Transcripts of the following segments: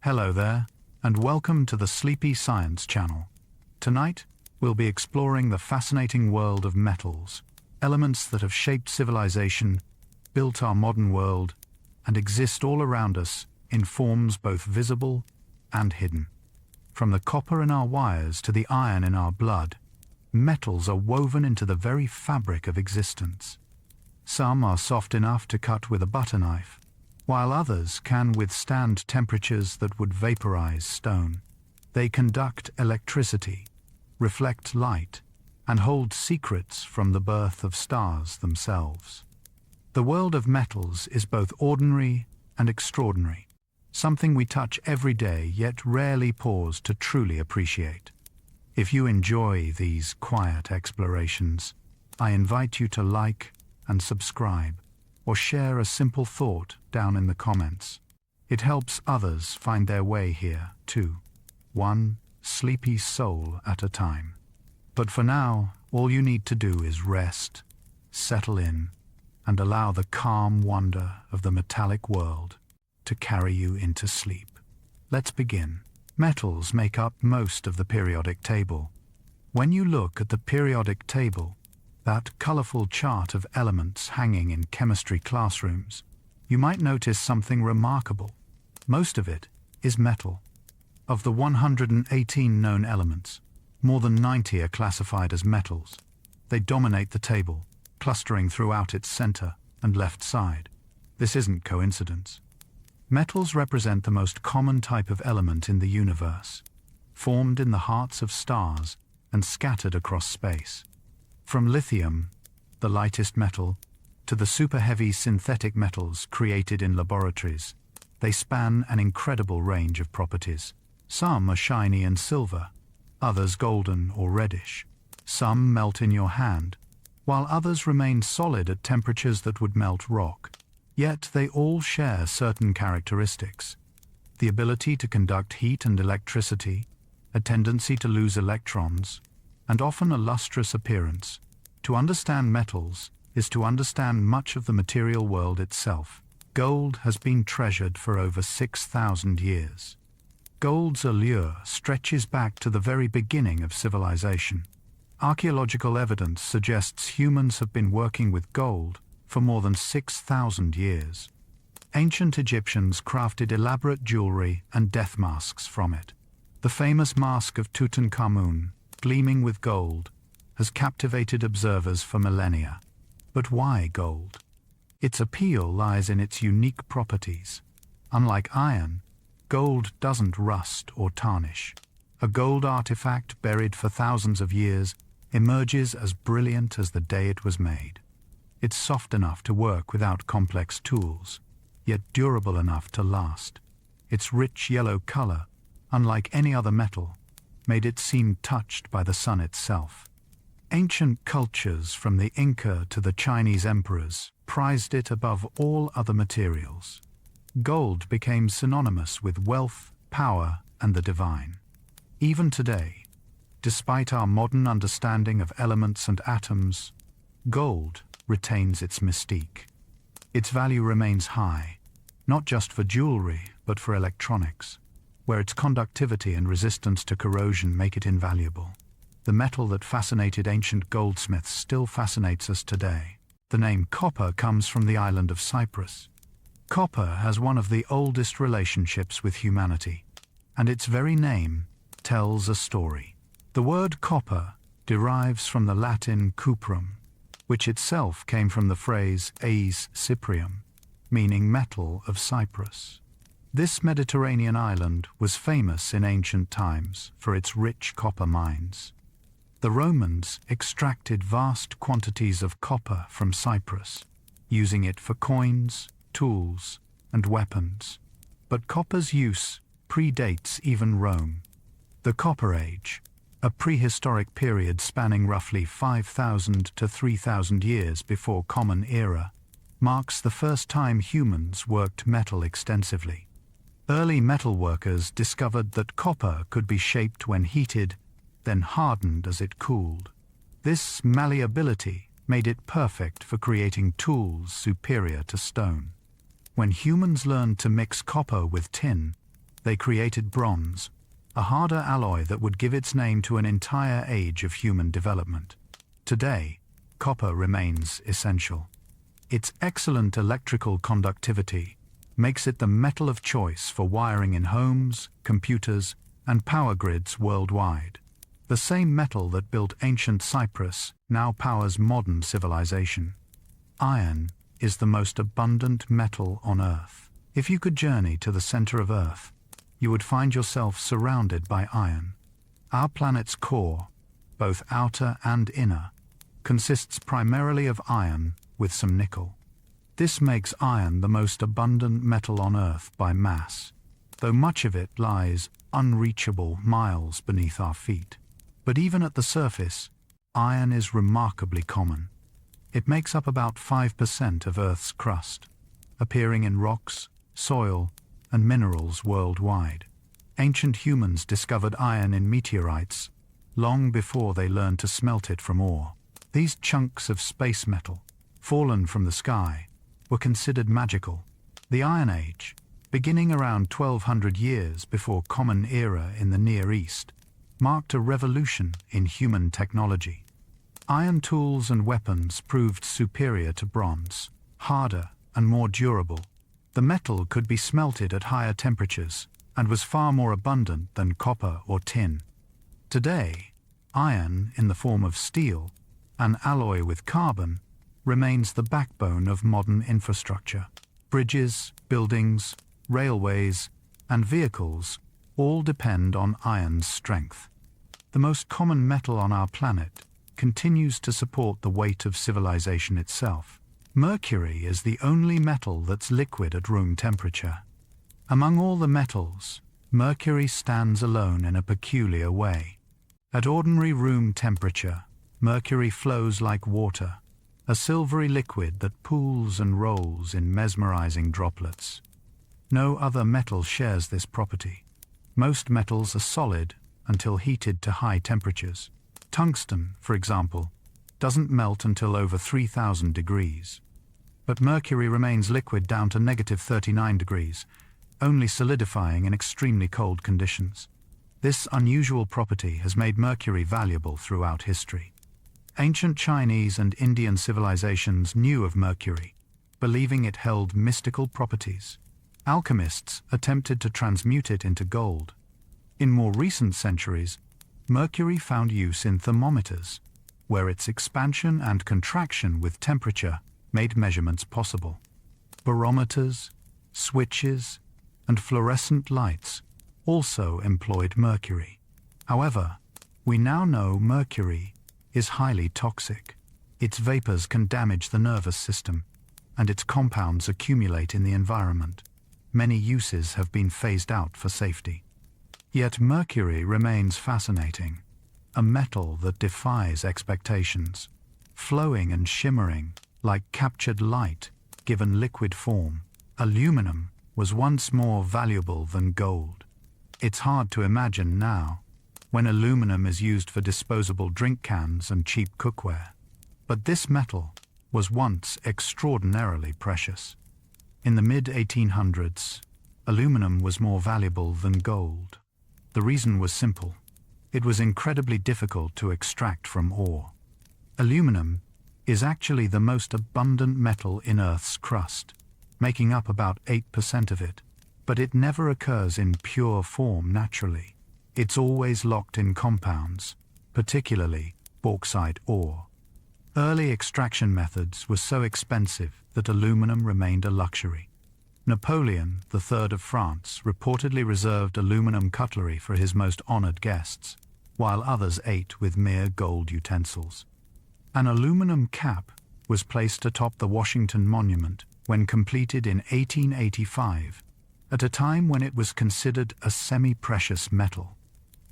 Hello there, and welcome to the Sleepy Science channel. Tonight, we'll be exploring the fascinating world of metals, elements that have shaped civilization, built our modern world, and exist all around us in forms both visible and hidden. From the copper in our wires to the iron in our blood, metals are woven into the very fabric of existence. Some are soft enough to cut with a butter knife, while others can withstand temperatures that would vaporize stone. They conduct electricity, reflect light, and hold secrets from the birth of stars themselves. The world of metals is both ordinary and extraordinary, something we touch every day yet rarely pause to truly appreciate. If you enjoy these quiet explorations, I invite you to like and subscribe, or share a simple thought down in the comments. It helps others find their way here, too, one sleepy soul at a time. But for now, all you need to do is rest, settle in, and allow the calm wonder of the metallic world to carry you into sleep. Let's begin. Metals make up most of the periodic table. When you look at the periodic table, that colorful chart of elements hanging in chemistry classrooms, you might notice something remarkable. Most of it is metal. Of the 118 known elements, more than 90 are classified as metals. They dominate the table, clustering throughout its center and left side. This isn't coincidence. Metals represent the most common type of element in the universe, formed in the hearts of stars and scattered across space. From lithium, the lightest metal, to the super-heavy synthetic metals created in laboratories, they span an incredible range of properties. Some are shiny and silver, others golden or reddish. Some melt in your hand, while others remain solid at temperatures that would melt rock. Yet they all share certain characteristics: the ability to conduct heat and electricity, a tendency to lose electrons, and often a lustrous appearance. To understand metals is to understand much of the material world itself. Gold has been treasured for over 6,000 years. Gold's allure stretches back to the very beginning of civilization. Archaeological evidence suggests humans have been working with gold for more than 6,000 years. Ancient Egyptians crafted elaborate jewelry and death masks from it. The famous mask of Tutankhamun, gleaming with gold, has captivated observers for millennia. But why gold? Its appeal lies in its unique properties. Unlike iron, gold doesn't rust or tarnish. A gold artifact buried for thousands of years emerges as brilliant as the day it was made. It's soft enough to work without complex tools, yet durable enough to last. Its rich yellow color, unlike any other metal, made it seem touched by the sun itself. Ancient cultures, from the Inca to the Chinese emperors, prized it above all other materials. Gold became synonymous with wealth, power, and the divine. Even today, despite our modern understanding of elements and atoms, gold retains its mystique. Its value remains high, not just for jewelry, but for electronics, where its conductivity and resistance to corrosion make it invaluable. The metal that fascinated ancient goldsmiths still fascinates us today. The name copper comes from the island of Cyprus. Copper has one of the oldest relationships with humanity, and its very name tells a story. The word copper derives from the Latin cuprum, which itself came from the phrase eis cyprium, meaning metal of Cyprus. This Mediterranean island was famous in ancient times for its rich copper mines. The Romans extracted vast quantities of copper from Cyprus, using it for coins, tools, and weapons. But copper's use predates even Rome. The Copper Age, a prehistoric period spanning roughly 5,000 to 3,000 years before Common Era, marks the first time humans worked metal extensively. Early metalworkers discovered that copper could be shaped when heated, then hardened as it cooled. This malleability made it perfect for creating tools superior to stone. When humans learned to mix copper with tin, They created bronze, a harder alloy that would give its name to an entire age of human development. Today, copper remains essential. Its excellent electrical conductivity makes it the metal of choice for wiring in homes, computers, and power grids worldwide. The same metal that built ancient Cyprus now powers modern civilization. Iron is the most abundant metal on Earth. If you could journey to the center of Earth, you would find yourself surrounded by iron. Our planet's core, both outer and inner, consists primarily of iron with some nickel. This makes iron the most abundant metal on Earth by mass, though much of it lies unreachable miles beneath our feet. But even at the surface, iron is remarkably common. It makes up about 5% of Earth's crust, appearing in rocks, soil, and minerals worldwide. Ancient humans discovered iron in meteorites long before they learned to smelt it from ore. These chunks of space metal, fallen from the sky, were considered magical. The Iron Age, beginning around 1200 years before Common Era in the Near East, marked a revolution in human technology. Iron tools and weapons proved superior to bronze, harder and more durable. The metal could be smelted at higher temperatures and was far more abundant than copper or tin. Today, iron, in the form of steel, an alloy with carbon, remains the backbone of modern infrastructure. Bridges, buildings, railways, and vehicles all depend on iron's strength. The most common metal on our planet continues to support the weight of civilization itself. Mercury is the only metal that's liquid at room temperature. Among all the metals, mercury stands alone in a peculiar way. At ordinary room temperature, mercury flows like water, a silvery liquid that pools and rolls in mesmerizing droplets. No other metal shares this property. Most metals are solid until heated to high temperatures. Tungsten, for example, doesn't melt until over 3,000 degrees. But mercury remains liquid down to -39 degrees, only solidifying in extremely cold conditions. This unusual property has made mercury valuable throughout history. Ancient Chinese and Indian civilizations knew of mercury, believing it held mystical properties. Alchemists attempted to transmute it into gold. In more recent centuries, mercury found use in thermometers, where its expansion and contraction with temperature made measurements possible. Barometers, switches, and fluorescent lights also employed mercury. However, we now know mercury is highly toxic. Its vapors can damage the nervous system, and its compounds accumulate in the environment. Many uses have been phased out for safety. Yet mercury remains fascinating, a metal that defies expectations, flowing and shimmering like captured light given liquid form. Aluminum was once more valuable than gold. It's hard to imagine now, when aluminum is used for disposable drink cans and cheap cookware. But this metal was once extraordinarily precious. In the mid-1800s, aluminum was more valuable than gold. The reason was simple. It was incredibly difficult to extract from ore. Aluminum is actually the most abundant metal in Earth's crust, making up about 8% of it, but it never occurs in pure form naturally. It's always locked in compounds, particularly bauxite ore. Early extraction methods were so expensive that aluminum remained a luxury. Napoleon III of France reportedly reserved aluminum cutlery for his most honored guests, while others ate with mere gold utensils. An aluminum cap was placed atop the Washington Monument when completed in 1885, at a time when it was considered a semi-precious metal.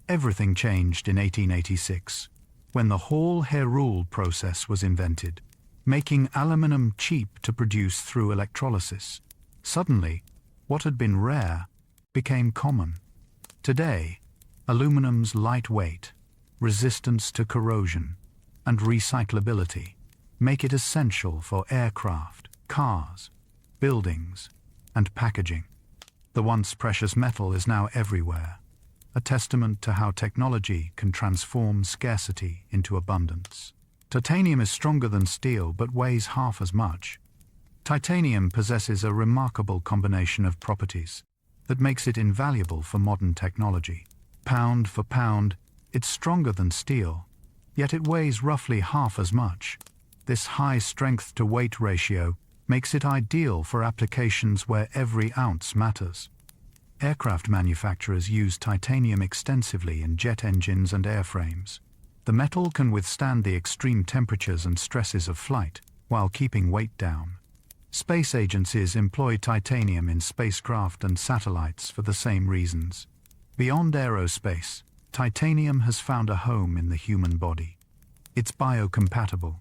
Everything changed in 1886, when the Hall-Héroult process was invented, making aluminum cheap to produce through electrolysis. Suddenly, what had been rare became common. Today, aluminum's lightweight, resistance to corrosion, and recyclability make it essential for aircraft, cars, buildings, and packaging. The once precious metal is now everywhere, a testament to how technology can transform scarcity into abundance. Titanium is stronger than steel but weighs half as much. Titanium possesses a remarkable combination of properties that makes it invaluable for modern technology. Pound for pound, it's stronger than steel, yet it weighs roughly half as much. This high strength-to-weight ratio makes it ideal for applications where every ounce matters. Aircraft manufacturers use titanium extensively in jet engines and airframes. The metal can withstand the extreme temperatures and stresses of flight while keeping weight down. Space agencies employ titanium in spacecraft and satellites for the same reasons. Beyond aerospace, titanium has found a home in the human body. It's biocompatible,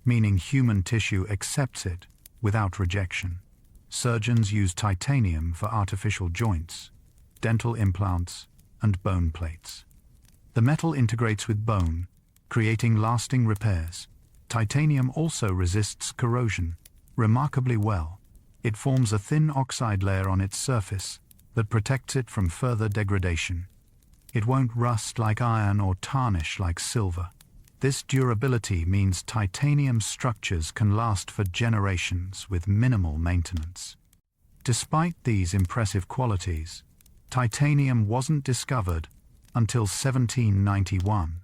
meaning human tissue accepts it without rejection. Surgeons use titanium for artificial joints, dental implants, and bone plates. The metal integrates with bone, creating lasting repairs. Titanium also resists corrosion remarkably well. It forms a thin oxide layer on its surface that protects it from further degradation. It won't rust like iron or tarnish like silver. This durability means titanium structures can last for generations with minimal maintenance. Despite these impressive qualities, titanium wasn't discovered until 1791,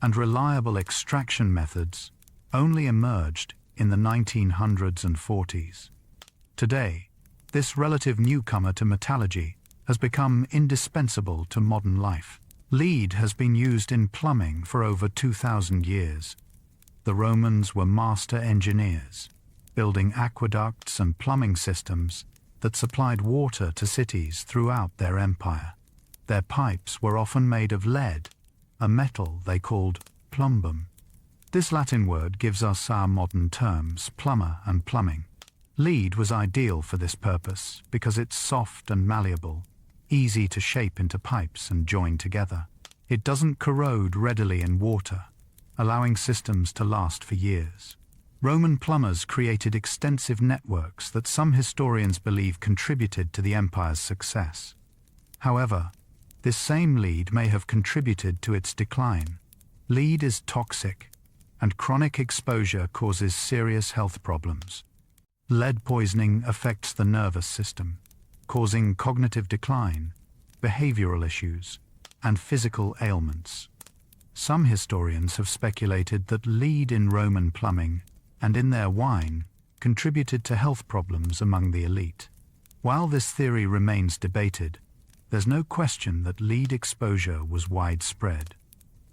and reliable extraction methods only emerged in the 1900s and 40s. Today, this relative newcomer to metallurgy has become indispensable to modern life. Lead has been used in plumbing for over 2,000 years. The Romans were master engineers, building aqueducts and plumbing systems that supplied water to cities throughout their empire. Their pipes were often made of lead, a metal they called plumbum. This Latin word gives us our modern terms, plumber and plumbing. Lead was ideal for this purpose because it's soft and malleable, easy to shape into pipes and join together. It doesn't corrode readily in water, allowing systems to last for years. Roman plumbers created extensive networks that some historians believe contributed to the empire's success. However, this same lead may have contributed to its decline. Lead is toxic, and chronic exposure causes serious health problems. Lead poisoning affects the nervous system, causing cognitive decline, behavioral issues, and physical ailments. Some historians have speculated that lead in Roman plumbing and in their wine contributed to health problems among the elite. While this theory remains debated, there's no question that lead exposure was widespread.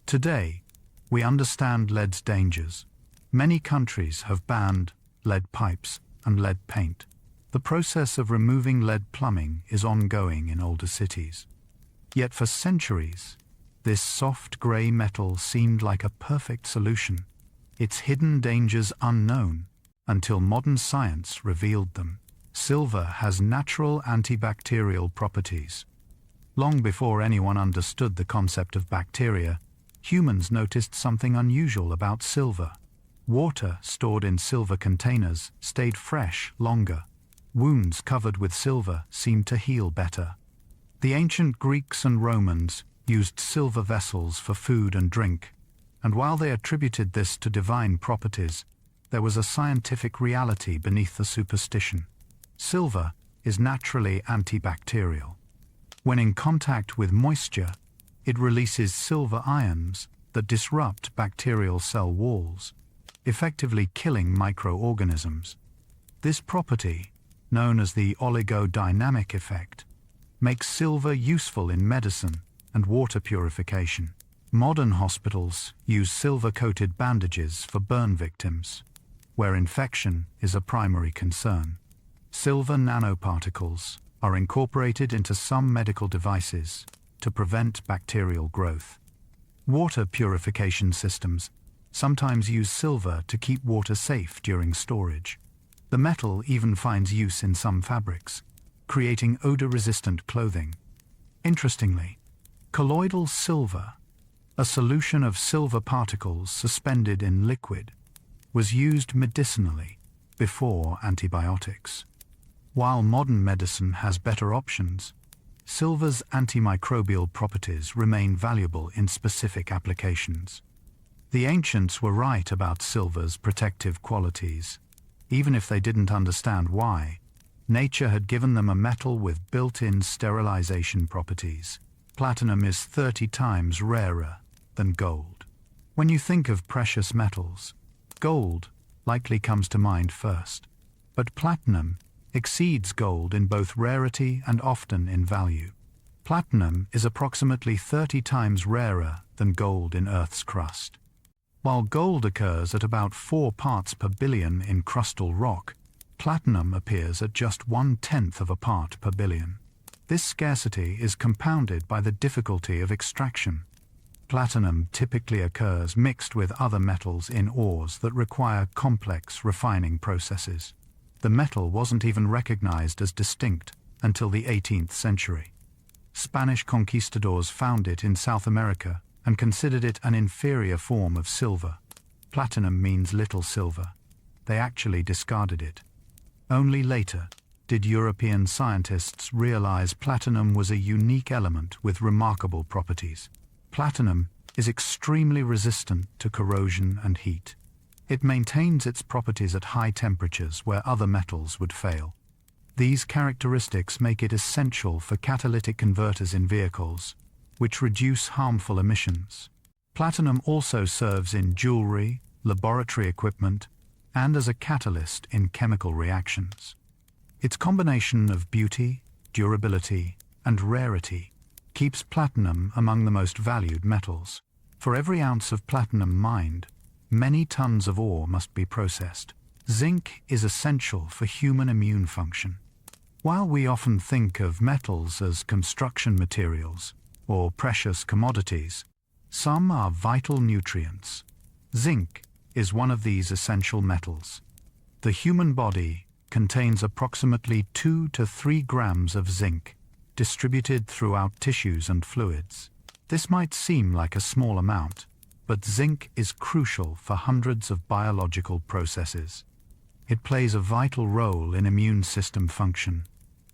Today, we understand lead's dangers. Many countries have banned lead pipes and lead paint. The process of removing lead plumbing is ongoing in older cities. Yet for centuries, this soft grey metal seemed like a perfect solution, its hidden dangers unknown until modern science revealed them. Silver has natural antibacterial properties. Long before anyone understood the concept of bacteria, humans noticed something unusual about silver. Water stored in silver containers stayed fresh longer. Wounds covered with silver seemed to heal better. The ancient Greeks and Romans used silver vessels for food and drink, and while they attributed this to divine properties, there was a scientific reality beneath the superstition. Silver is naturally antibacterial. When in contact with moisture, it releases silver ions that disrupt bacterial cell walls, effectively killing microorganisms. This property, known as the oligodynamic effect, makes silver useful in medicine and water purification. Modern hospitals use silver-coated bandages for burn victims, where infection is a primary concern. Silver nanoparticles are incorporated into some medical devices to prevent bacterial growth. Water purification systems sometimes use silver to keep water safe during storage. The metal even finds use in some fabrics, creating odor-resistant clothing. Interestingly, colloidal silver, a solution of silver particles suspended in liquid, was used medicinally before antibiotics. While modern medicine has better options, silver's antimicrobial properties remain valuable in specific applications. The ancients were right about silver's protective qualities. Even if they didn't understand why, nature had given them a metal with built-in sterilization properties. Platinum is 30 times rarer than gold. When you think of precious metals, gold likely comes to mind first. But platinum exceeds gold in both rarity and often in value. Platinum is approximately 30 times rarer than gold in Earth's crust. While gold occurs at about 4 parts per billion in crustal rock, platinum appears at just 1/10 of a part per billion. This scarcity is compounded by the difficulty of extraction. Platinum typically occurs mixed with other metals in ores that require complex refining processes. The metal wasn't even recognized as distinct until the 18th century. Spanish conquistadors found it in South America and considered it an inferior form of silver. Platinum means little silver. They actually discarded it. Only later did European scientists realize platinum was a unique element with remarkable properties. Platinum is extremely resistant to corrosion and heat. It maintains its properties at high temperatures where other metals would fail. These characteristics make it essential for catalytic converters in vehicles, which reduce harmful emissions. Platinum also serves in jewelry, laboratory equipment, and as a catalyst in chemical reactions. Its combination of beauty, durability, and rarity keeps platinum among the most valued metals. For every ounce of platinum mined, many tons of ore must be processed. Zinc is essential for human immune function. While we often think of metals as construction materials or precious commodities, some are vital nutrients. Zinc is one of these essential metals. The human body contains approximately 2 to 3 grams of zinc, distributed throughout tissues and fluids. This might seem like a small amount, but zinc is crucial for hundreds of biological processes. It plays a vital role in immune system function.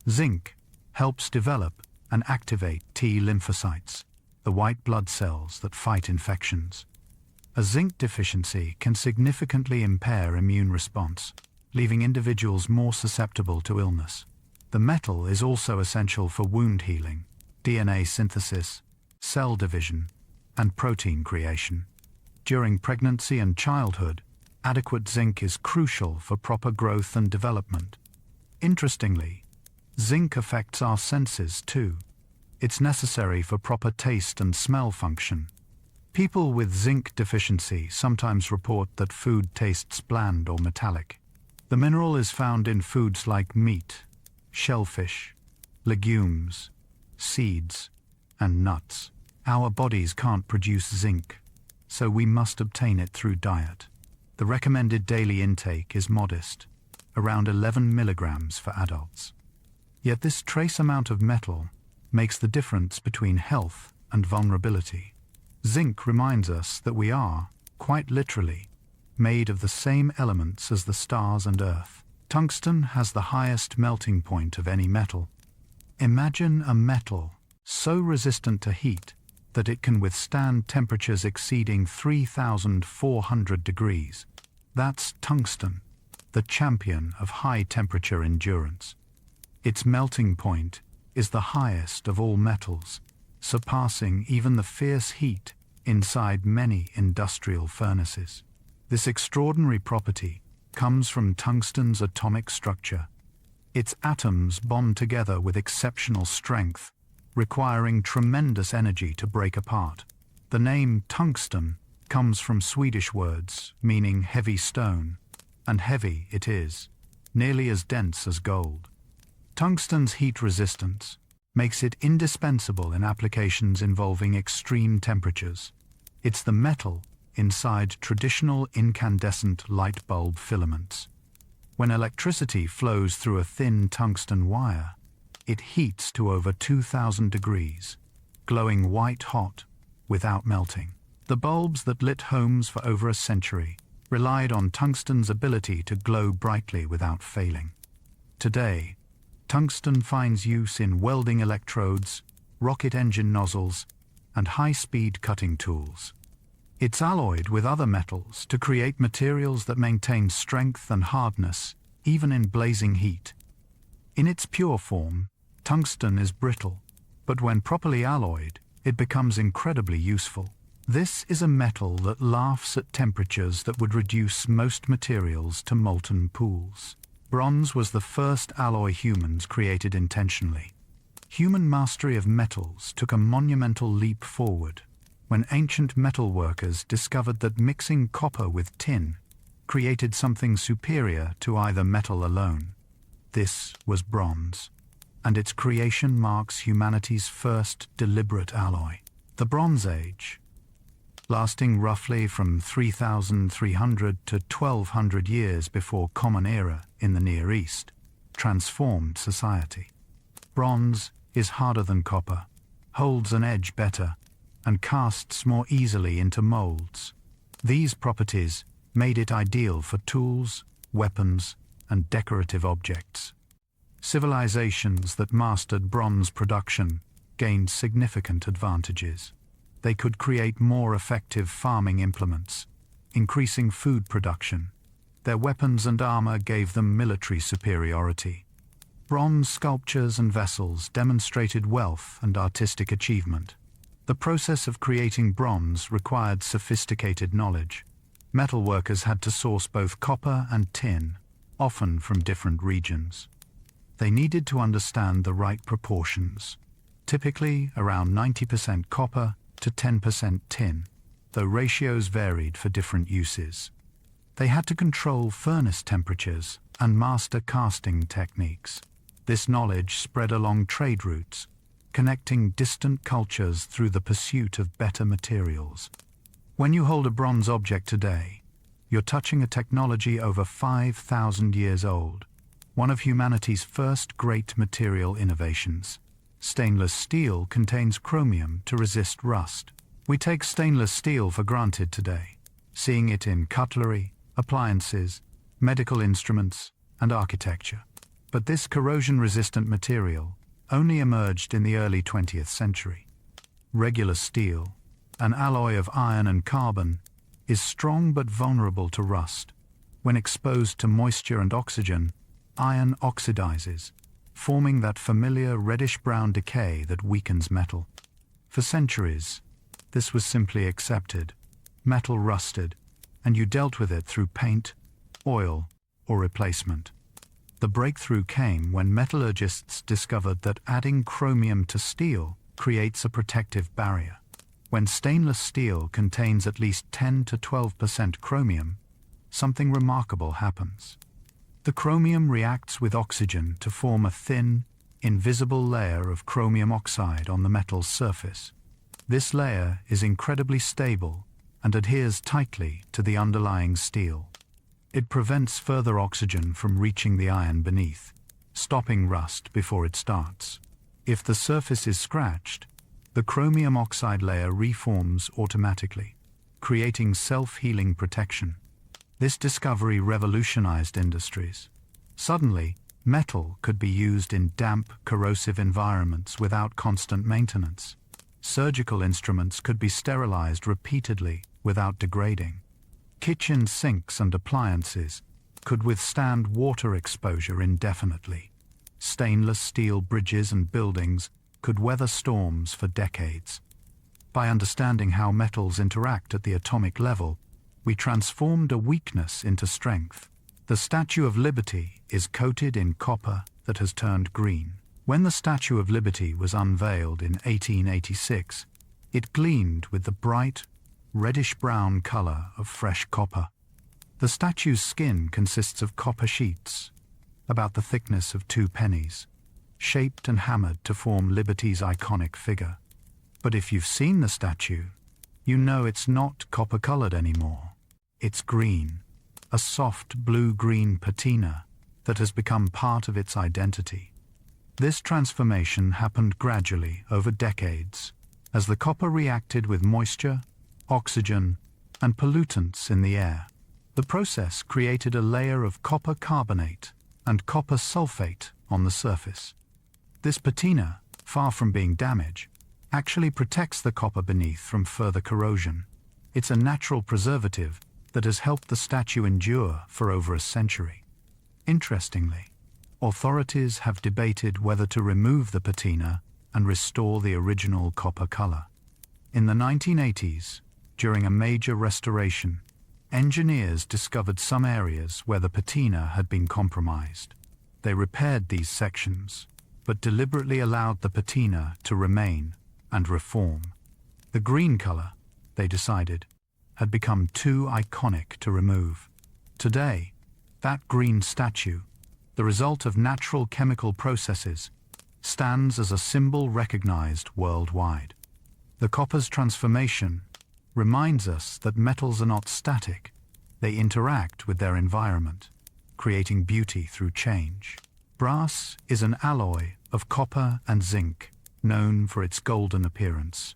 Zinc helps develop and activate T lymphocytes, the white blood cells that fight infections. A zinc deficiency can significantly impair immune response, leaving individuals more susceptible to illness. The metal is also essential for wound healing, DNA synthesis, cell division, and protein creation. During pregnancy and childhood, adequate zinc is crucial for proper growth and development. Interestingly, zinc affects our senses too. It's necessary for proper taste and smell function. People with zinc deficiency sometimes report that food tastes bland or metallic. The mineral is found in foods like meat, shellfish, legumes, seeds, and nuts. Our bodies can't produce zinc, so we must obtain it through diet. The recommended daily intake is modest, around 11 milligrams for adults. Yet this trace amount of metal makes the difference between health and vulnerability. Zinc reminds us that we are, quite literally, made of the same elements as the stars and Earth. Tungsten has the highest melting point of any metal. Imagine a metal so resistant to heat that it can withstand temperatures exceeding 3,400 degrees. That's tungsten, the champion of high-temperature endurance. Its melting point is the highest of all metals, surpassing even the fierce heat inside many industrial furnaces. This extraordinary property comes from tungsten's atomic structure. Its atoms bond together with exceptional strength, requiring tremendous energy to break apart. The name tungsten comes from Swedish words meaning heavy stone, and heavy it is, nearly as dense as gold. Tungsten's heat resistance makes it indispensable in applications involving extreme temperatures. It's the metal inside traditional incandescent light bulb filaments. When electricity flows through a thin tungsten wire, it heats to over 2,000 degrees, glowing white-hot without melting. The bulbs that lit homes for over a century relied on tungsten's ability to glow brightly without failing. Today, Tungsten finds use in welding electrodes, rocket engine nozzles, and high-speed cutting tools. It's alloyed with other metals to create materials that maintain strength and hardness, even in blazing heat. In its pure form, tungsten is brittle, but when properly alloyed, it becomes incredibly useful. This is a metal that laughs at temperatures that would reduce most materials to molten pools. Bronze was the first alloy humans created intentionally. Human mastery of metals took a monumental leap forward when ancient metal workers discovered that mixing copper with tin created something superior to either metal alone. This was bronze, and its creation marks humanity's first deliberate alloy. The Bronze Age, lasting roughly from 3,300 to 1,200 years before Common Era in the Near East, transformed society. Bronze is harder than copper, holds an edge better, and casts more easily into molds. These properties made it ideal for tools, weapons, and decorative objects. Civilizations that mastered bronze production gained significant advantages. They could create more effective farming implements, increasing food production. Their weapons and armor gave them military superiority. Bronze sculptures and vessels demonstrated wealth and artistic achievement. The process of creating bronze required sophisticated knowledge. Metalworkers had to source both copper and tin, often from different regions. They needed to understand the right proportions, typically around 90% copper to 10% tin, though ratios varied for different uses. They had to control furnace temperatures and master casting techniques. This knowledge spread along trade routes, connecting distant cultures through the pursuit of better materials. When you hold a bronze object today, you're touching a technology over 5,000 years old, one of humanity's first great material innovations. Stainless steel contains chromium to resist rust. We take stainless steel for granted today, seeing it in cutlery, appliances, medical instruments, and architecture. But this corrosion-resistant material only emerged in the early 20th century. Regular steel, an alloy of iron and carbon, is strong but vulnerable to rust. When exposed to moisture and oxygen, iron oxidizes, forming that familiar reddish-brown decay that weakens metal. For centuries, this was simply accepted. Metal rusted, and you dealt with it through paint, oil, or replacement. The breakthrough came when metallurgists discovered that adding chromium to steel creates a protective barrier. When stainless steel contains at least 10 to 12% chromium, something remarkable happens. The chromium reacts with oxygen to form a thin, invisible layer of chromium oxide on the metal's surface. This layer is incredibly stable and adheres tightly to the underlying steel. It prevents further oxygen from reaching the iron beneath, stopping rust before it starts. If the surface is scratched, the chromium oxide layer reforms automatically, creating self-healing protection. This discovery revolutionized industries. Suddenly, metal could be used in damp, corrosive environments without constant maintenance. Surgical instruments could be sterilized repeatedly without degrading. Kitchen sinks and appliances could withstand water exposure indefinitely. Stainless steel bridges and buildings could weather storms for decades. By understanding how metals interact at the atomic level, we transformed a weakness into strength. The Statue of Liberty is coated in copper that has turned green. When the Statue of Liberty was unveiled in 1886, it gleamed with the bright, reddish-brown color of fresh copper. The statue's skin consists of copper sheets, about the thickness of 2 pennies, shaped and hammered to form Liberty's iconic figure. But if you've seen the statue, you know it's not copper-colored anymore. It's green, a soft blue-green patina that has become part of its identity. This transformation happened gradually over decades as the copper reacted with moisture, oxygen, and pollutants in the air. The process created a layer of copper carbonate and copper sulfate on the surface. This patina, far from being damaged, actually protects the copper beneath from further corrosion. It's a natural preservative that has helped the statue endure for over a century. Interestingly, authorities have debated whether to remove the patina and restore the original copper color. In the 1980s, during a major restoration, engineers discovered some areas where the patina had been compromised. They repaired these sections, but deliberately allowed the patina to remain and reform. The green color, they decided, had become too iconic to remove. Today, that green statue, the result of natural chemical processes, stands as a symbol recognized worldwide. The copper's transformation reminds us that metals are not static. They interact with their environment, creating beauty through change. Brass is an alloy of copper and zinc, known for its golden appearance.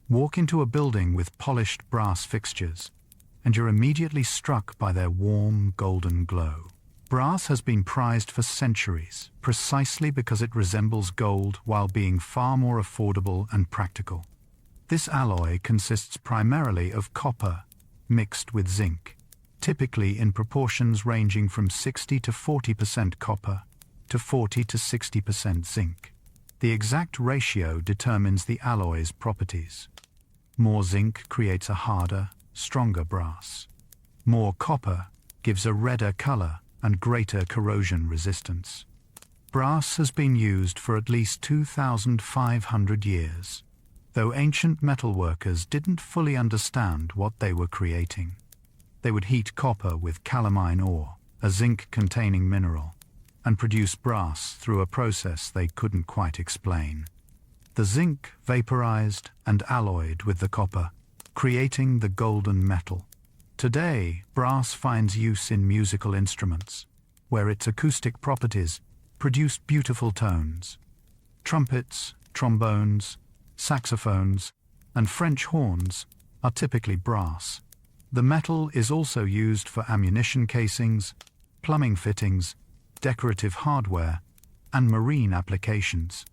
Walk into a building with polished brass fixtures, and you're immediately struck by their warm, golden glow. Brass has been prized for centuries, precisely because it resembles gold while being far more affordable and practical. This alloy consists primarily of copper mixed with zinc, typically in proportions ranging from 60 to 40% copper to 40 to 60% zinc. The exact ratio determines the alloy's properties. More zinc creates a harder, stronger brass. More copper gives a redder color and greater corrosion resistance. Brass has been used for at least 2,500 years, though ancient metalworkers didn't fully understand what they were creating. They would heat copper with calamine ore, a zinc-containing mineral, and produce brass through a process they couldn't quite explain. The zinc vaporized and alloyed with the copper, creating the golden metal. Today, brass finds use in musical instruments, where its acoustic properties produce beautiful tones. Trumpets, trombones, saxophones, and French horns are typically brass. The metal is also used for ammunition casings, plumbing fittings, decorative hardware, and marine applications.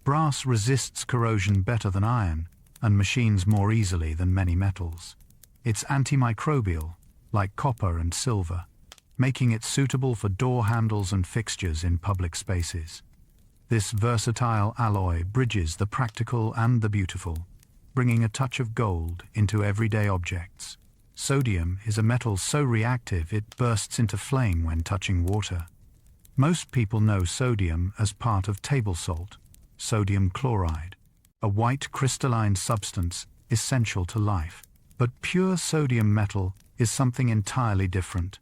Brass resists corrosion better than iron and machines more easily than many metals. It's antimicrobial, like copper and silver, making it suitable for door handles and fixtures in public spaces. This versatile alloy bridges the practical and the beautiful, bringing a touch of gold into everyday objects. Sodium is a metal so reactive it bursts into flame when touching water. Most people know sodium as part of table salt, sodium chloride, a white crystalline substance essential to life. But pure sodium metal is something entirely different,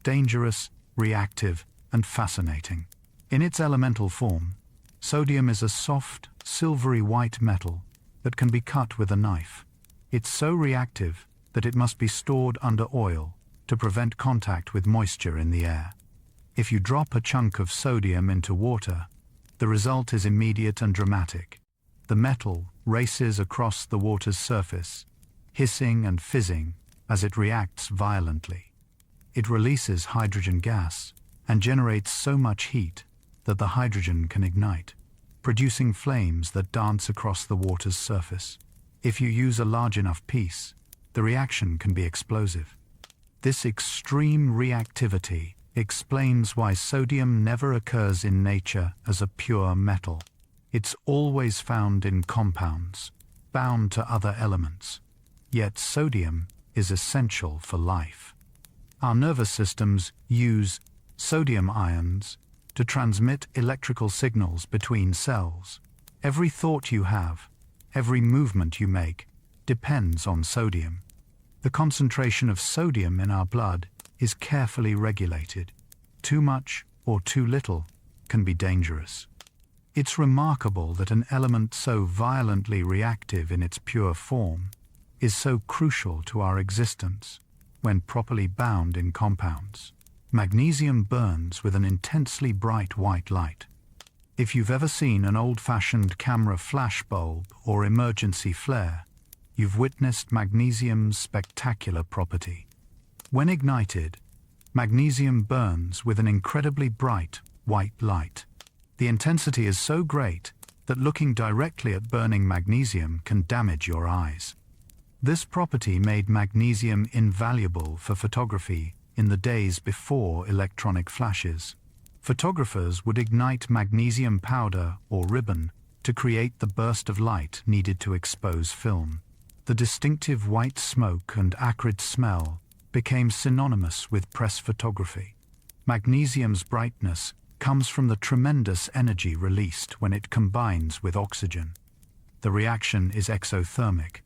dangerous, reactive, and fascinating. In its elemental form, sodium is a soft, silvery white metal that can be cut with a knife. It's so reactive that it must be stored under oil to prevent contact with moisture in the air. If you drop a chunk of sodium into water, the result is immediate and dramatic. The metal races across the water's surface, hissing and fizzing as it reacts violently. It releases hydrogen gas and generates so much heat that the hydrogen can ignite, producing flames that dance across the water's surface. If you use a large enough piece, the reaction can be explosive. This extreme reactivity explains why sodium never occurs in nature as a pure metal. It's always found in compounds, bound to other elements. Yet sodium is essential for life. Our nervous systems use sodium ions to transmit electrical signals between cells. Every thought you have, every movement you make, depends on sodium. The concentration of sodium in our blood is carefully regulated. Too much or too little can be dangerous. It's remarkable that an element so violently reactive in its pure form is so crucial to our existence when properly bound in compounds. Magnesium burns with an intensely bright white light. If you've ever seen an old-fashioned camera flash bulb or emergency flare, you've witnessed magnesium's spectacular property. When ignited, Magnesium burns with an incredibly bright, white light. The intensity is so great that looking directly at burning magnesium can damage your eyes. This property made magnesium invaluable for photography in the days before electronic flashes. Photographers would ignite magnesium powder or ribbon to create the burst of light needed to expose film. The distinctive white smoke and acrid smell became synonymous with press photography. Magnesium's brightness comes from the tremendous energy released when it combines with oxygen. The reaction is exothermic,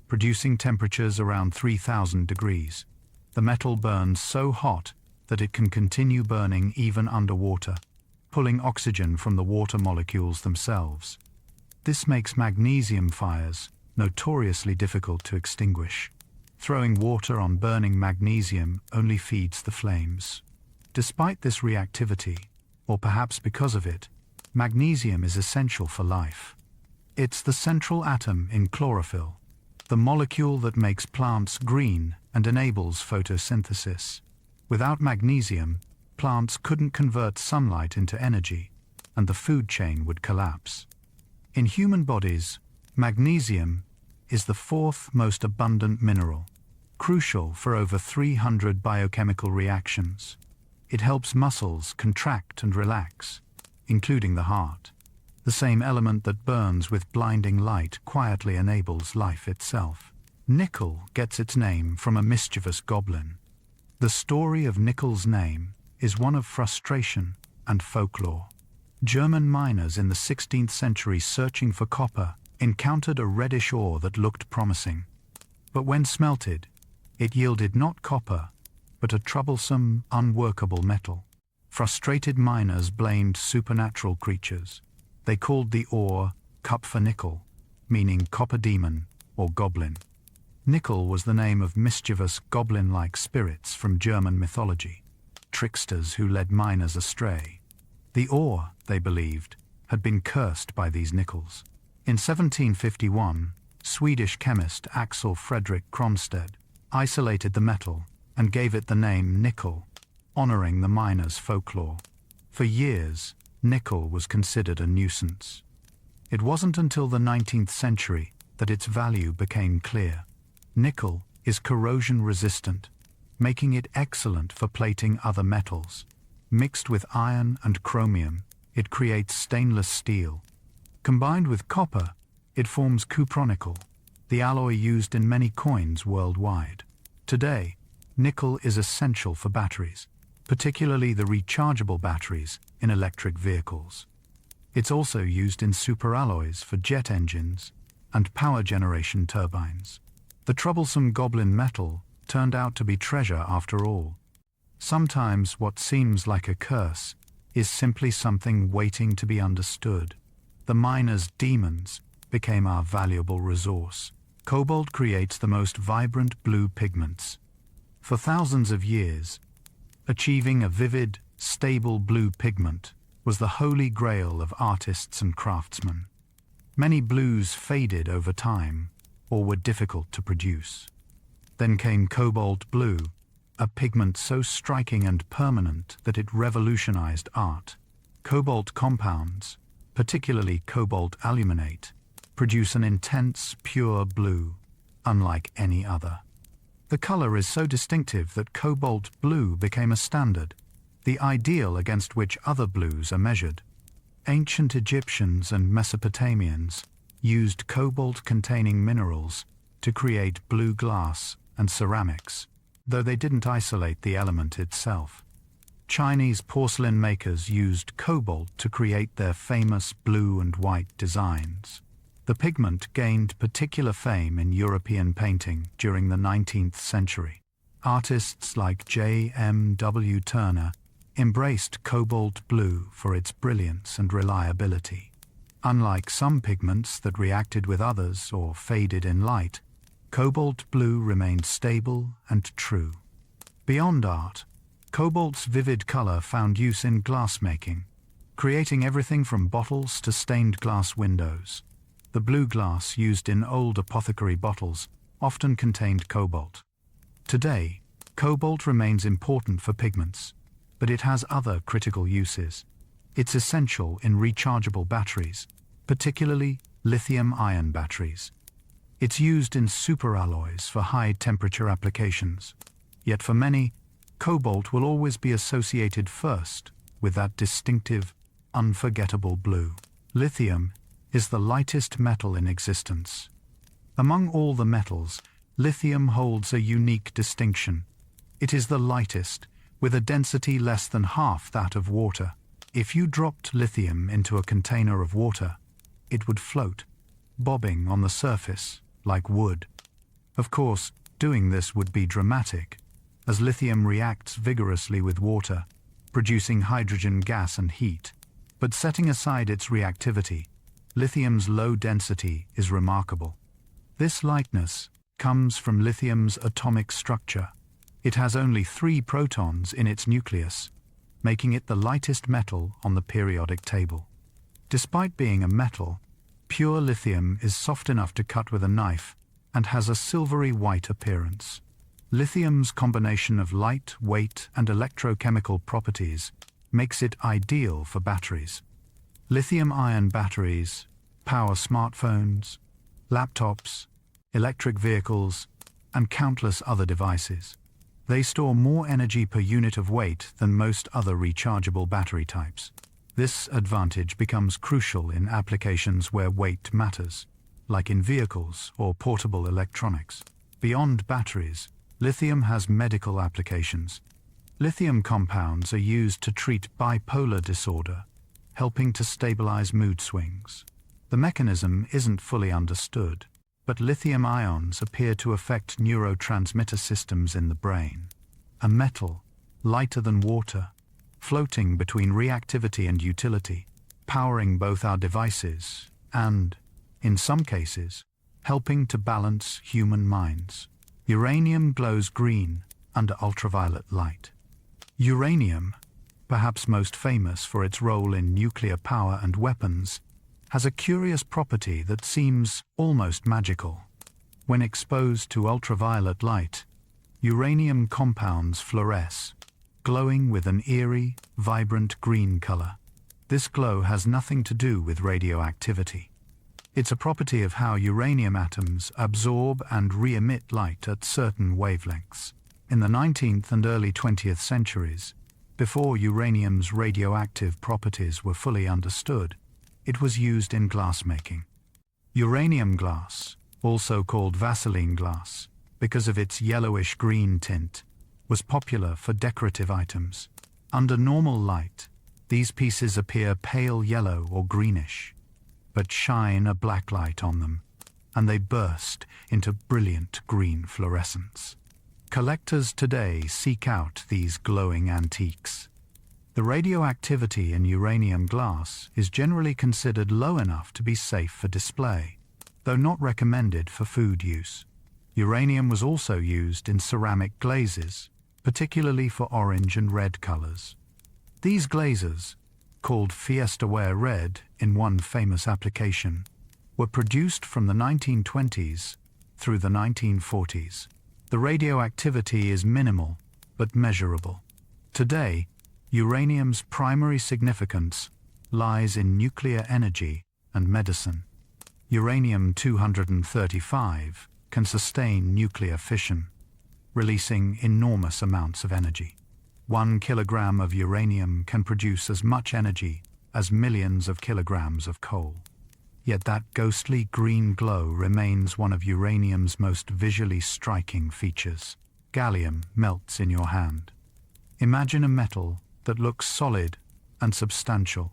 producing temperatures around 3000 degrees. The metal burns so hot that it can continue burning even underwater, pulling oxygen from the water molecules themselves. This makes magnesium fires notoriously difficult to extinguish. Throwing water on burning magnesium only feeds the flames. Despite this reactivity, or perhaps because of it, magnesium is essential for life. It's the central atom in chlorophyll, the molecule that makes plants green and enables photosynthesis. Without magnesium, plants couldn't convert sunlight into energy, and the food chain would collapse. In human bodies, magnesium is the fourth most abundant mineral, crucial for over 300 biochemical reactions. It helps muscles contract and relax, including the heart. The same element that burns with blinding light quietly enables life itself. Nickel gets its name from a mischievous goblin. The story of Nickel's name is one of frustration and folklore. German miners in the 16th century searching for copper encountered a reddish ore that looked promising. But when smelted, it yielded not copper, but a troublesome, unworkable metal. Frustrated miners blamed supernatural creatures. They called the ore Kupfernickel, meaning copper demon or goblin. Nickel was the name of mischievous goblin-like spirits from German mythology, tricksters who led miners astray. The ore, they believed, had been cursed by these nickels. In 1751, Swedish chemist Axel Fredrik Cronstedt isolated the metal and gave it the name nickel, honoring the miners' folklore. For years, nickel was considered a nuisance. It wasn't until the 19th century that its value became clear. Nickel is corrosion-resistant, making it excellent for plating other metals. Mixed with iron and chromium, it creates stainless steel. Combined with copper, it forms cupronickel, the alloy used in many coins worldwide. Today, nickel is essential for batteries, particularly the rechargeable batteries in electric vehicles. It's also used in superalloys for jet engines and power generation turbines. The troublesome goblin metal turned out to be treasure after all. Sometimes what seems like a curse is simply something waiting to be understood. The miners' demons became our valuable resource. Cobalt creates the most vibrant blue pigments. For thousands of years, achieving a vivid, stable blue pigment was the holy grail of artists and craftsmen. Many blues faded over time or were difficult to produce. Then came cobalt blue, a pigment so striking and permanent that it revolutionized art. Cobalt compounds, particularly cobalt aluminate, produce an intense, pure blue, unlike any other. The color is so distinctive that cobalt blue became a standard, the ideal against which other blues are measured. Ancient Egyptians and Mesopotamians used cobalt-containing minerals to create blue glass and ceramics, though they didn't isolate the element itself. Chinese porcelain makers used cobalt to create their famous blue and white designs. The pigment gained particular fame in European painting during the 19th century. Artists like J.M.W. Turner embraced cobalt blue for its brilliance and reliability. Unlike some pigments that reacted with others or faded in light, cobalt blue remained stable and true. Beyond art, cobalt's vivid color found use in glassmaking, creating everything from bottles to stained glass windows. The blue glass used in old apothecary bottles often contained cobalt. Today, Cobalt remains important for pigments, but it has other critical uses. It's essential in rechargeable batteries, particularly lithium-ion batteries. It's used in superalloys for high-temperature applications. Yet for many, cobalt will always be associated first with that distinctive, unforgettable blue. Lithium is the lightest metal in existence. Among all the metals, lithium holds a unique distinction. It is the lightest, with a density less than half that of water. If you dropped lithium into a container of water, it would float, bobbing on the surface like wood. Of course, doing this would be dramatic, as lithium reacts vigorously with water, producing hydrogen gas and heat. But setting aside its reactivity, lithium's low density is remarkable. This lightness comes from lithium's atomic structure. It has only 3 protons in its nucleus, making it the lightest metal on the periodic table. Despite being a metal, pure lithium is soft enough to cut with a knife and has a silvery white appearance. Lithium's combination of light, weight, and electrochemical properties makes it ideal for batteries. Lithium-ion batteries power smartphones, laptops, electric vehicles, and countless other devices. They store more energy per unit of weight than most other rechargeable battery types. This advantage becomes crucial in applications where weight matters, like in vehicles or portable electronics. Beyond batteries, lithium has medical applications. Lithium compounds are used to treat bipolar disorder, helping to stabilize mood swings. The mechanism isn't fully understood, but lithium ions appear to affect neurotransmitter systems in the brain. A metal, lighter than water, floating between reactivity and utility, powering both our devices and, in some cases, helping to balance human minds. Uranium glows green under ultraviolet light. Uranium, perhaps most famous for its role in nuclear power and weapons, has a curious property that seems almost magical. When exposed to ultraviolet light, uranium compounds fluoresce, glowing with an eerie, vibrant green color. This glow has nothing to do with radioactivity. It's a property of how uranium atoms absorb and re-emit light at certain wavelengths. In the 19th and early 20th centuries, before uranium's radioactive properties were fully understood, it was used in glassmaking. Uranium glass, also called Vaseline glass, because of its yellowish-green tint, was popular for decorative items. Under normal light, these pieces appear pale yellow or greenish, but shine a black light on them, and they burst into brilliant green fluorescence. Collectors today seek out these glowing antiques. The radioactivity in uranium glass is generally considered low enough to be safe for display, though not recommended for food use. Uranium was also used in ceramic glazes, particularly for orange and red colors. These glazes, called Fiestaware Red in one famous application, were produced from the 1920s through the 1940s. The radioactivity is minimal, but measurable. Today, uranium's primary significance lies in nuclear energy and medicine. Uranium-235 can sustain nuclear fission, releasing enormous amounts of energy. 1 kilogram of uranium can produce as much energy as millions of kilograms of coal. Yet that ghostly green glow remains one of uranium's most visually striking features. Gallium melts in your hand. Imagine a metal that looks solid and substantial,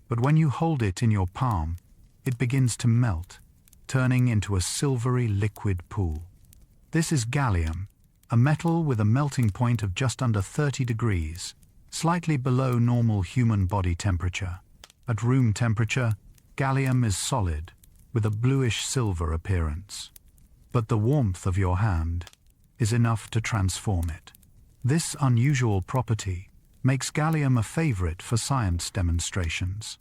but when you hold it in your palm, it begins to melt, turning into a silvery liquid pool. This is gallium, a metal with a melting point of just under 30 degrees, slightly below normal human body temperature. At room temperature, gallium is solid, with a bluish-silver appearance. But the warmth of your hand is enough to transform it. This unusual property makes gallium a favorite for science demonstrations.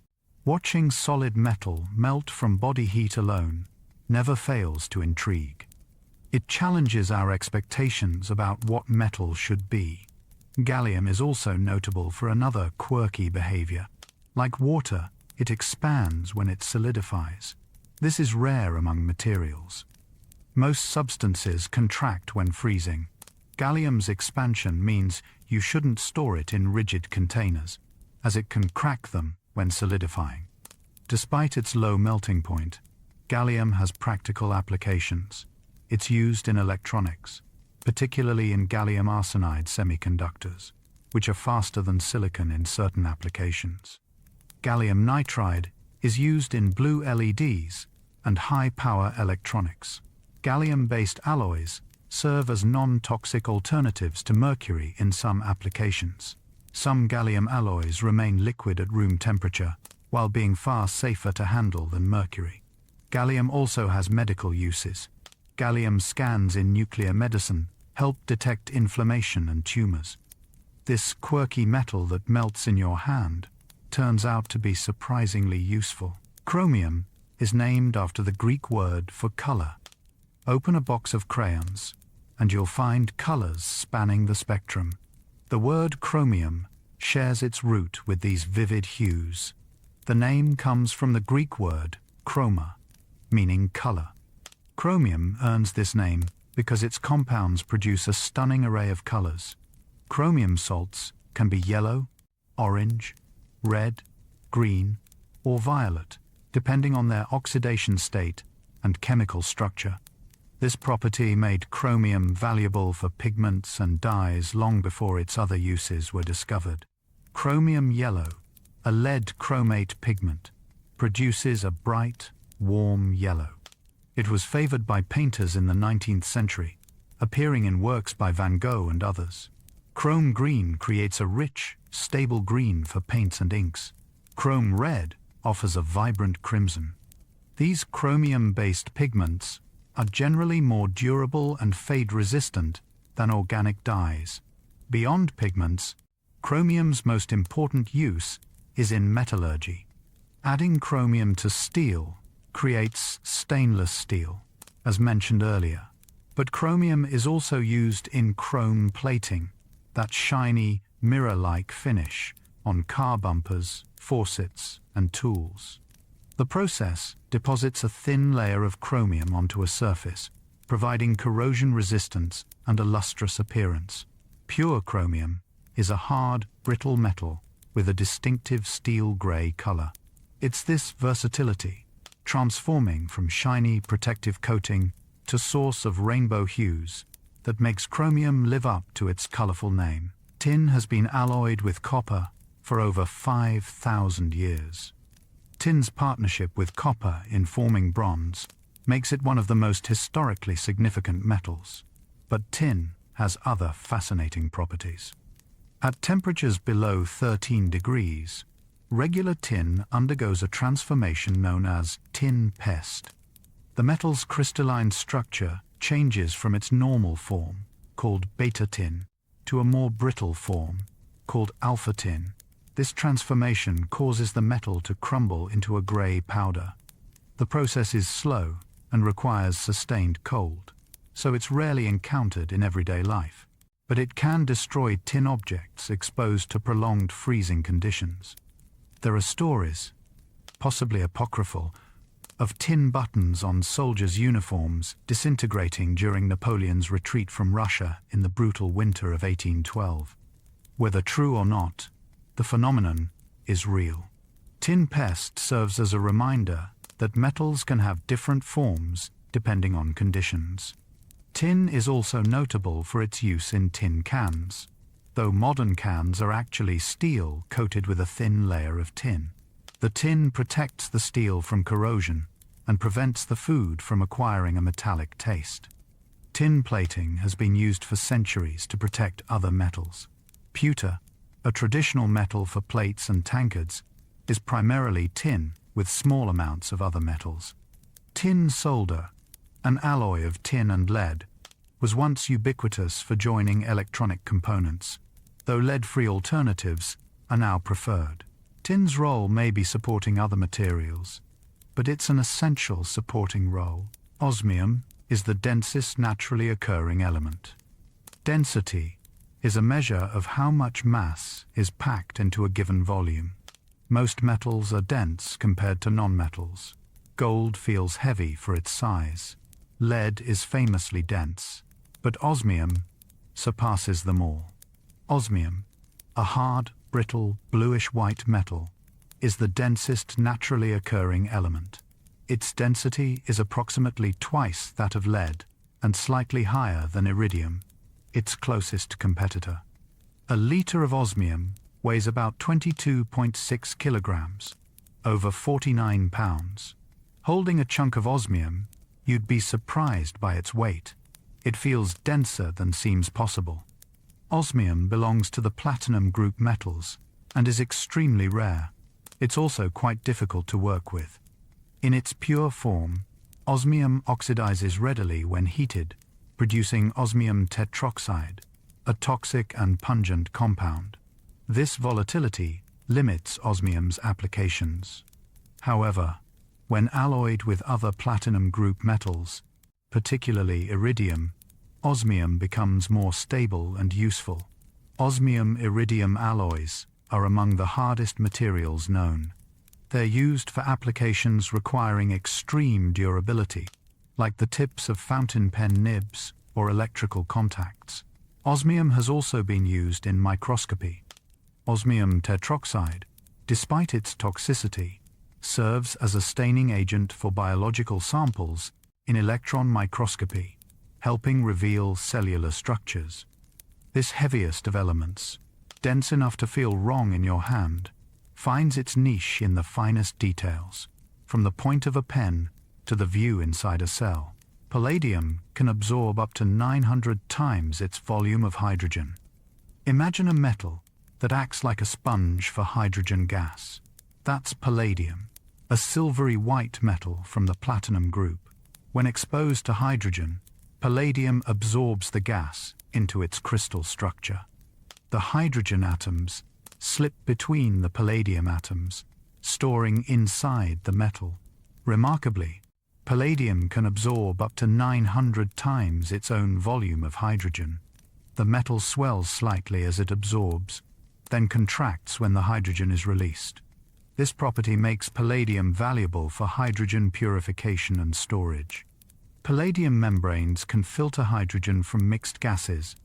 Watching solid metal melt from body heat alone never fails to intrigue. It challenges our expectations about what metal should be. Gallium is also notable for another quirky behavior. Like water, it expands when it solidifies. This is rare among materials. Most substances contract when freezing. Gallium's expansion means you shouldn't store it in rigid containers, as it can crack them when solidifying. Despite its low melting point, gallium has practical applications. It's used in electronics, particularly in gallium arsenide semiconductors, which are faster than silicon in certain applications. Gallium nitride is used in blue LEDs and high-power electronics. Gallium-based alloys serve as non-toxic alternatives to mercury in some applications. Some gallium alloys remain liquid at room temperature, while being far safer to handle than mercury. Gallium also has medical uses. Gallium scans in nuclear medicine help detect inflammation and tumors. This quirky metal that melts in your hand turns out to be surprisingly useful. Chromium is named after the Greek word for color. Open a box of crayons, and you'll find colors spanning the spectrum. The word chromium shares its root with these vivid hues. The name comes from the Greek word chroma, meaning color. Chromium earns this name because its compounds produce a stunning array of colors. Chromium salts can be yellow, orange, red, green, or violet, depending on their oxidation state and chemical structure. This property made chromium valuable for pigments and dyes long before its other uses were discovered. Chromium yellow, a lead chromate pigment, produces a bright, warm yellow. It was favored by painters in the 19th century, appearing in works by Van Gogh and others. Chrome green creates a rich, stable green for paints and inks. Chrome red offers a vibrant crimson. These chromium-based pigments are generally more durable and fade-resistant than organic dyes. Beyond pigments, chromium's most important use is in metallurgy. Adding chromium to steel creates stainless steel, as mentioned earlier. But chromium is also used in chrome plating, that shiny, mirror-like finish on car bumpers, faucets, and tools. The process deposits a thin layer of chromium onto a surface, providing corrosion resistance and a lustrous appearance. Pure chromium is a hard, brittle metal with a distinctive steel gray color. It's this versatility, transforming from shiny protective coating to source of rainbow hues, that makes chromium live up to its colorful name. Tin has been alloyed with copper for over 5,000 years. Tin's partnership with copper in forming bronze makes it one of the most historically significant metals. But tin has other fascinating properties. At temperatures below 13 degrees, regular tin undergoes a transformation known as tin pest. The metal's crystalline structure changes from its normal form, called beta tin, to a more brittle form, called alpha tin. This transformation causes the metal to crumble into a gray powder. The process is slow and requires sustained cold, so it's rarely encountered in everyday life. But it can destroy tin objects exposed to prolonged freezing conditions. There are stories, possibly apocryphal, of tin buttons on soldiers' uniforms disintegrating during Napoleon's retreat from Russia in the brutal winter of 1812. Whether true or not, the phenomenon is real. Tin pest serves as a reminder that metals can have different forms depending on conditions. Tin is also notable for its use in tin cans, though modern cans are actually steel coated with a thin layer of tin. The tin protects the steel from corrosion and prevents the food from acquiring a metallic taste. Tin plating has been used for centuries to protect other metals. Pewter, a traditional metal for plates and tankards, is primarily tin with small amounts of other metals. Tin solder, an alloy of tin and lead, was once ubiquitous for joining electronic components, though lead-free alternatives are now preferred. Tin's role may be supporting other materials, but it's an essential supporting role. Osmium, is the densest naturally occurring element. Density is a measure of how much mass is packed into a given volume. Most metals are dense compared to non-metals. Gold feels heavy for its size. Lead is famously dense, but osmium surpasses them all. Osmium, a hard, brittle, bluish-white metal, is the densest naturally occurring element. Its density is approximately twice that of lead and slightly higher than iridium, its closest competitor. A liter of osmium weighs about 22.6 kilograms, over 49 pounds. Holding a chunk of osmium, you'd be surprised by its weight. It feels denser than seems possible. Osmium belongs to the platinum group metals and is extremely rare. It's also quite difficult to work with. In its pure form, osmium oxidizes readily when heated, producing osmium tetroxide, a toxic and pungent compound. This volatility limits osmium's applications. However, when alloyed with other platinum group metals, particularly iridium, osmium becomes more stable and useful. Osmium-iridium alloys are among the hardest materials known. They're used for applications requiring extreme durability, like the tips of fountain pen nibs or electrical contacts. Osmium has also been used in microscopy. Osmium tetroxide, despite its toxicity, serves as a staining agent for biological samples in electron microscopy, helping reveal cellular structures. This heaviest of elements, dense enough to feel wrong in your hand, finds its niche in the finest details, from the point of a pen to the view inside a cell. Palladium can absorb up to 900 times its volume of hydrogen. Imagine a metal that acts like a sponge for hydrogen gas. That's palladium, a silvery white metal from the platinum group. When exposed to hydrogen, palladium absorbs the gas into its crystal structure. The hydrogen atoms slip between the palladium atoms, storing inside the metal. Remarkably, palladium can absorb up to 900 times its own volume of hydrogen. The metal swells slightly as it absorbs, then contracts when the hydrogen is released. This property makes palladium valuable for hydrogen purification and storage. Palladium membranes can filter hydrogen from mixed gases,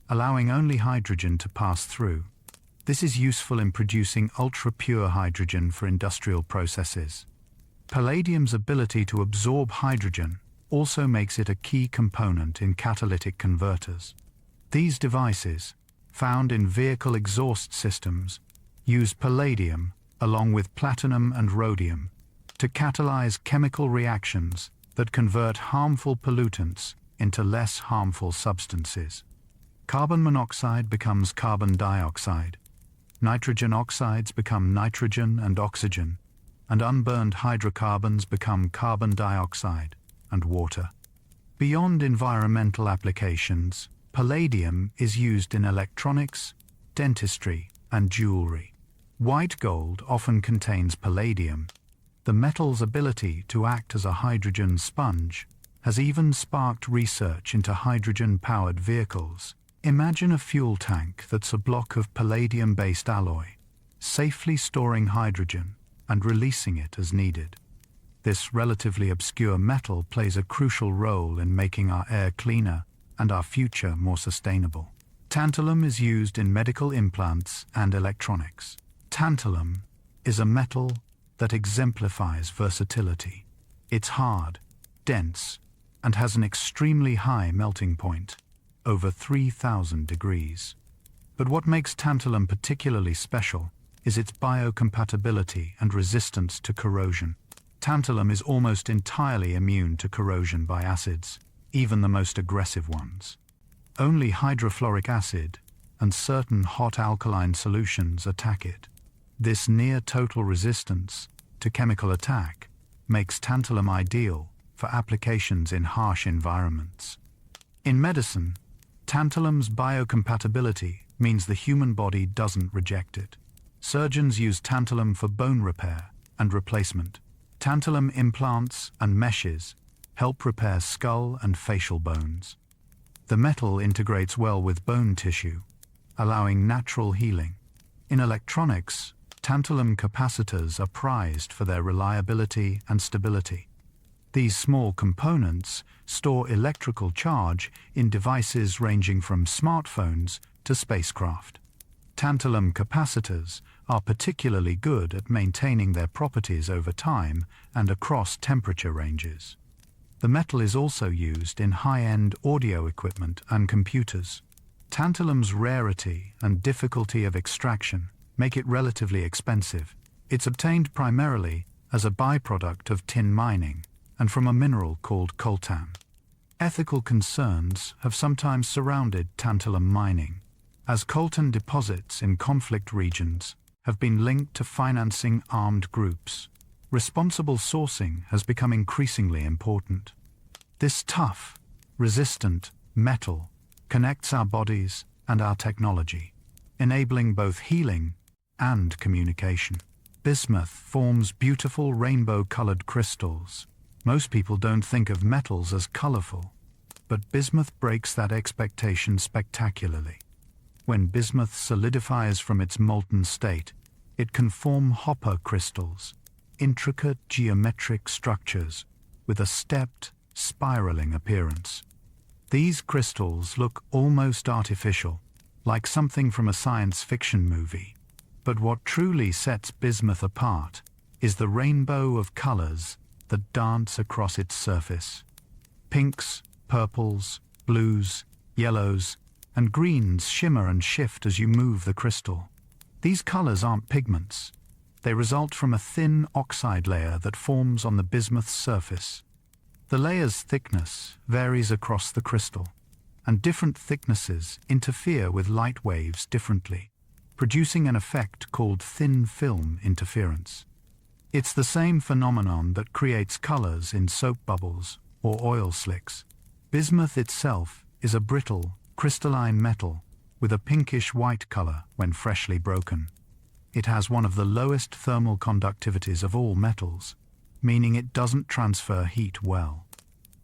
allowing only hydrogen to pass through. This is useful in producing ultra-pure hydrogen for industrial processes. Palladium's ability to absorb hydrogen also makes it a key component in catalytic converters. These devices, found in vehicle exhaust systems, use palladium along with platinum and rhodium to catalyze chemical reactions that convert harmful pollutants into less harmful substances. Carbon monoxide becomes carbon dioxide, nitrogen oxides become nitrogen and oxygen, and unburned hydrocarbons become carbon dioxide and water. Beyond environmental applications, palladium is used in electronics, dentistry, and jewelry. White gold often contains palladium. The metal's ability to act as a hydrogen sponge has even sparked research into hydrogen-powered vehicles. Imagine a fuel tank that's a block of palladium-based alloy, safely storing hydrogen and releasing it as needed. This relatively obscure metal plays a crucial role in making our air cleaner and our future more sustainable. Tantalum is used in medical implants and electronics. Tantalum is a metal that exemplifies versatility. It's hard, dense, and has an extremely high melting point, over 3,000 degrees. But what makes tantalum particularly special is its biocompatibility and resistance to corrosion. Tantalum is almost entirely immune to corrosion by acids, even the most aggressive ones. Only hydrofluoric acid and certain hot alkaline solutions attack it. This near-total resistance to chemical attack makes tantalum ideal for applications in harsh environments. In medicine, tantalum's biocompatibility means the human body doesn't reject it. Surgeons use tantalum for bone repair and replacement. Tantalum implants and meshes help repair skull and facial bones. The metal integrates well with bone tissue, allowing natural healing. In electronics, tantalum capacitors are prized for their reliability and stability. These small components store electrical charge in devices ranging from smartphones to spacecraft. Tantalum capacitors are particularly good at maintaining their properties over time and across temperature ranges. The metal is also used in high-end audio equipment and computers. Tantalum's rarity and difficulty of extraction make it relatively expensive. It's obtained primarily as a byproduct of tin mining and from a mineral called coltan. Ethical concerns have sometimes surrounded tantalum mining, as coltan deposits in conflict regions have been linked to financing armed groups. Responsible sourcing has become increasingly important. This tough, resistant metal connects our bodies and our technology, enabling both healing and communication. Bismuth forms beautiful rainbow-colored crystals. Most people don't think of metals as colorful, but bismuth breaks that expectation spectacularly. When bismuth solidifies from its molten state, it can form hopper crystals, intricate geometric structures with a stepped, spiraling appearance. These crystals look almost artificial, like something from a science fiction movie. But what truly sets bismuth apart is the rainbow of colors that dance across its surface. Pinks, purples, blues, yellows, and greens shimmer and shift as you move the crystal. These colors aren't pigments. They result from a thin oxide layer that forms on the bismuth's surface. The layer's thickness varies across the crystal, and different thicknesses interfere with light waves differently, producing an effect called thin film interference. It's the same phenomenon that creates colors in soap bubbles or oil slicks. Bismuth itself is a brittle, crystalline metal with a pinkish-white color when freshly broken. It has one of the lowest thermal conductivities of all metals, meaning it doesn't transfer heat well.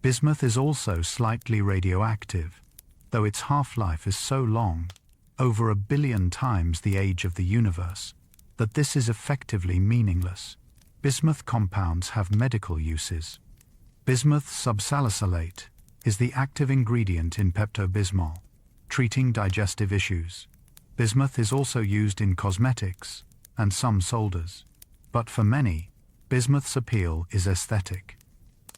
Bismuth is also slightly radioactive, though its half-life is so long, over 1 billion times the age of the universe, that this is effectively meaningless. Bismuth compounds have medical uses. Bismuth subsalicylate is the active ingredient in Pepto-Bismol, treating digestive issues. Bismuth is also used in cosmetics and some solders. But for many, bismuth's appeal is aesthetic.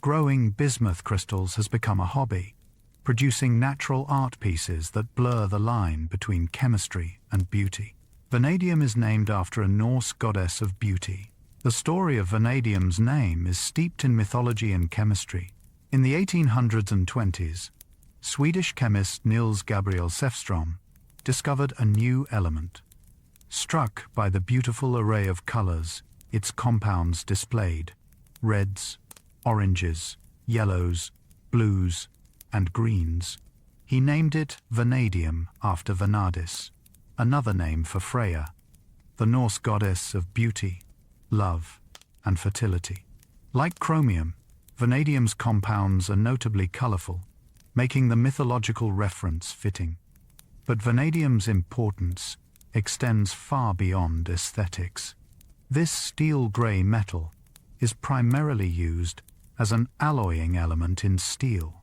Growing bismuth crystals has become a hobby, producing natural art pieces that blur the line between chemistry and beauty. Vanadium is named after a Norse goddess of beauty. The story of vanadium's name is steeped in mythology and chemistry. In the 1800s and 20s, Swedish chemist Niels Gabriel Säfström discovered a new element. Struck by the beautiful array of colors its compounds displayed, reds, oranges, yellows, blues, and greens, he named it vanadium after Vanadis, another name for Freya, the Norse goddess of beauty, love, and fertility. Like chromium, vanadium's compounds are notably colorful, making the mythological reference fitting. But vanadium's importance extends far beyond aesthetics. This steel-gray metal is primarily used as an alloying element in steel.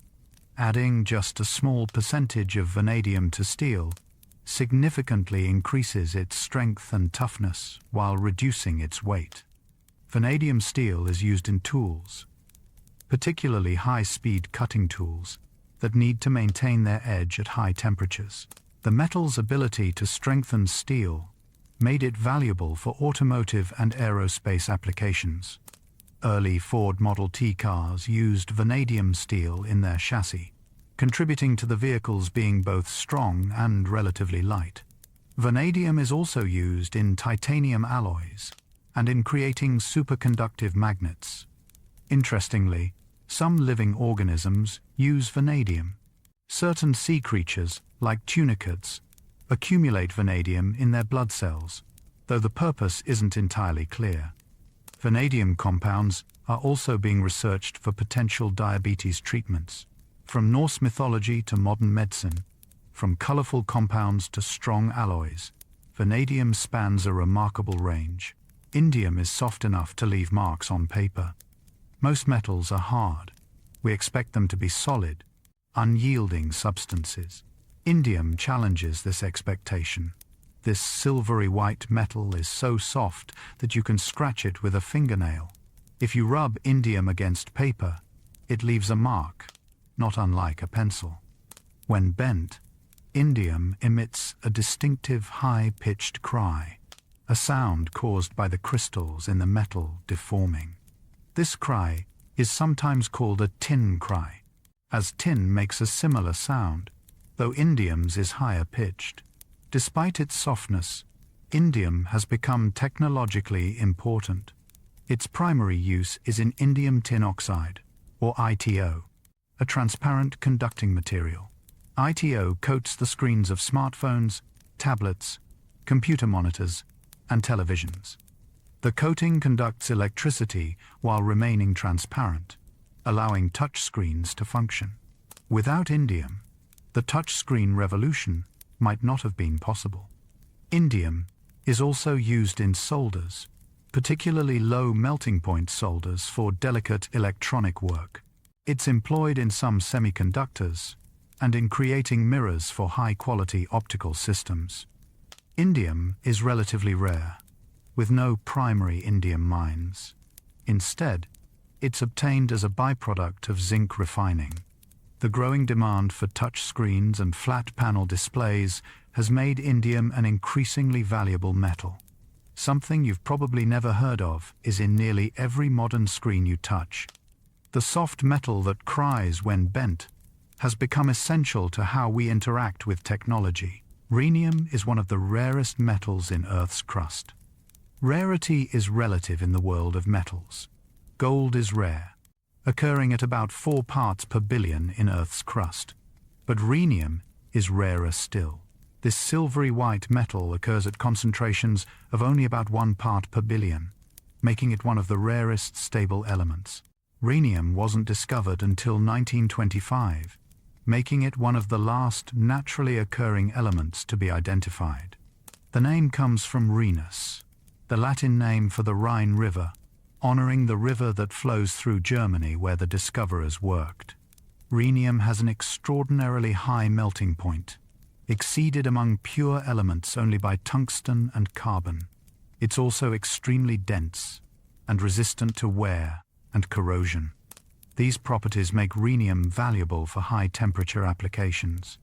Adding just a small percentage of vanadium to steel significantly increases its strength and toughness while reducing its weight. Vanadium steel is used in tools, particularly high-speed cutting tools that need to maintain their edge at high temperatures. The metal's ability to strengthen steel made it valuable for automotive and aerospace applications. Early Ford Model T cars used vanadium steel in their chassis, contributing to the vehicles being both strong and relatively light. Vanadium is also used in titanium alloys and in creating superconductive magnets. Interestingly, some living organisms use vanadium. Certain sea creatures, like tunicates, accumulate vanadium in their blood cells, though the purpose isn't entirely clear. Vanadium compounds are also being researched for potential diabetes treatments. From Norse mythology to modern medicine, from colorful compounds to strong alloys, vanadium spans a remarkable range. Indium is soft enough to leave marks on paper. Most metals are hard. We expect them to be solid, unyielding substances. Indium challenges this expectation. This silvery white metal is so soft that you can scratch it with a fingernail. If you rub indium against paper, it leaves a mark, not unlike a pencil. When bent, indium emits a distinctive high-pitched cry, a sound caused by the crystals in the metal deforming. This cry is sometimes called a tin cry, as tin makes a similar sound, though indium's is higher pitched. Despite its softness, indium has become technologically important. Its primary use is in indium tin oxide, or ITO, a transparent conducting material. ITO coats the screens of smartphones, tablets, computer monitors, and televisions. The coating conducts electricity while remaining transparent, allowing touch screens to function. Without indium, the touchscreen revolution might not have been possible. Indium is also used in solders, particularly low melting point solders for delicate electronic work. It's employed in some semiconductors and in creating mirrors for high-quality optical systems. Indium is relatively rare, with no primary indium mines. Instead, it's obtained as a byproduct of zinc refining. The growing demand for touch screens and flat panel displays has made indium an increasingly valuable metal. Something you've probably never heard of is in nearly every modern screen you touch. The soft metal that cries when bent has become essential to how we interact with technology. Rhenium is one of the rarest metals in Earth's crust. Rarity is relative in the world of metals. Gold is rare, occurring at about 4 parts per billion in Earth's crust. But rhenium is rarer still. This silvery white metal occurs at concentrations of only about 1 part per billion, making it one of the rarest stable elements. Rhenium wasn't discovered until 1925, making it one of the last naturally occurring elements to be identified. The name comes from Rhenus, the Latin name for the Rhine River, honoring the river that flows through Germany where the discoverers worked. Rhenium has an extraordinarily high melting point, exceeded among pure elements only by tungsten and carbon. It's also extremely dense and resistant to wear and corrosion. These properties make rhenium valuable for high-temperature applications.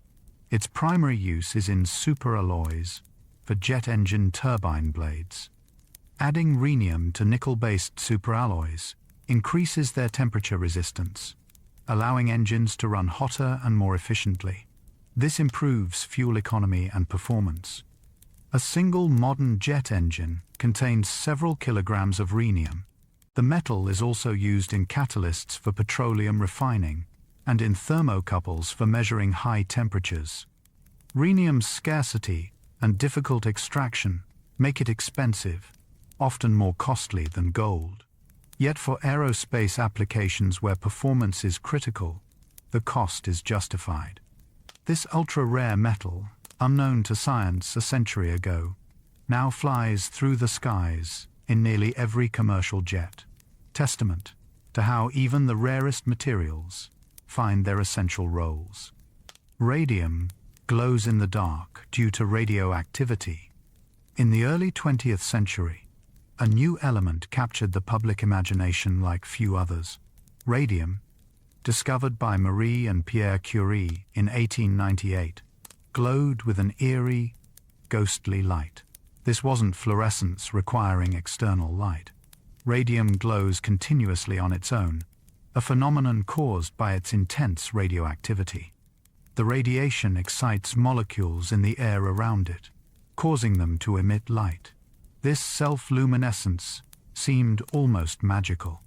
Its primary use is in superalloys for jet engine turbine blades. Adding rhenium to nickel-based superalloys increases their temperature resistance, allowing engines to run hotter and more efficiently. This improves fuel economy and performance. A single modern jet engine contains several kilograms of rhenium. The metal is also used in catalysts for petroleum refining and in thermocouples for measuring high temperatures. Rhenium's scarcity and difficult extraction make it expensive, often more costly than gold. Yet for aerospace applications where performance is critical, the cost is justified. This ultra-rare metal, unknown to science a century ago, now flies through the skies in nearly every commercial jet, testament to how even the rarest materials find their essential roles. Radium glows in the dark due to radioactivity. In the early 20th century, a new element captured the public imagination like few others. Radium, discovered by Marie and Pierre Curie in 1898, glowed with an eerie, ghostly light. This wasn't fluorescence requiring external light. Radium glows continuously on its own, a phenomenon caused by its intense radioactivity. The radiation excites molecules in the air around it, causing them to emit light. This self-luminescence seemed almost magical.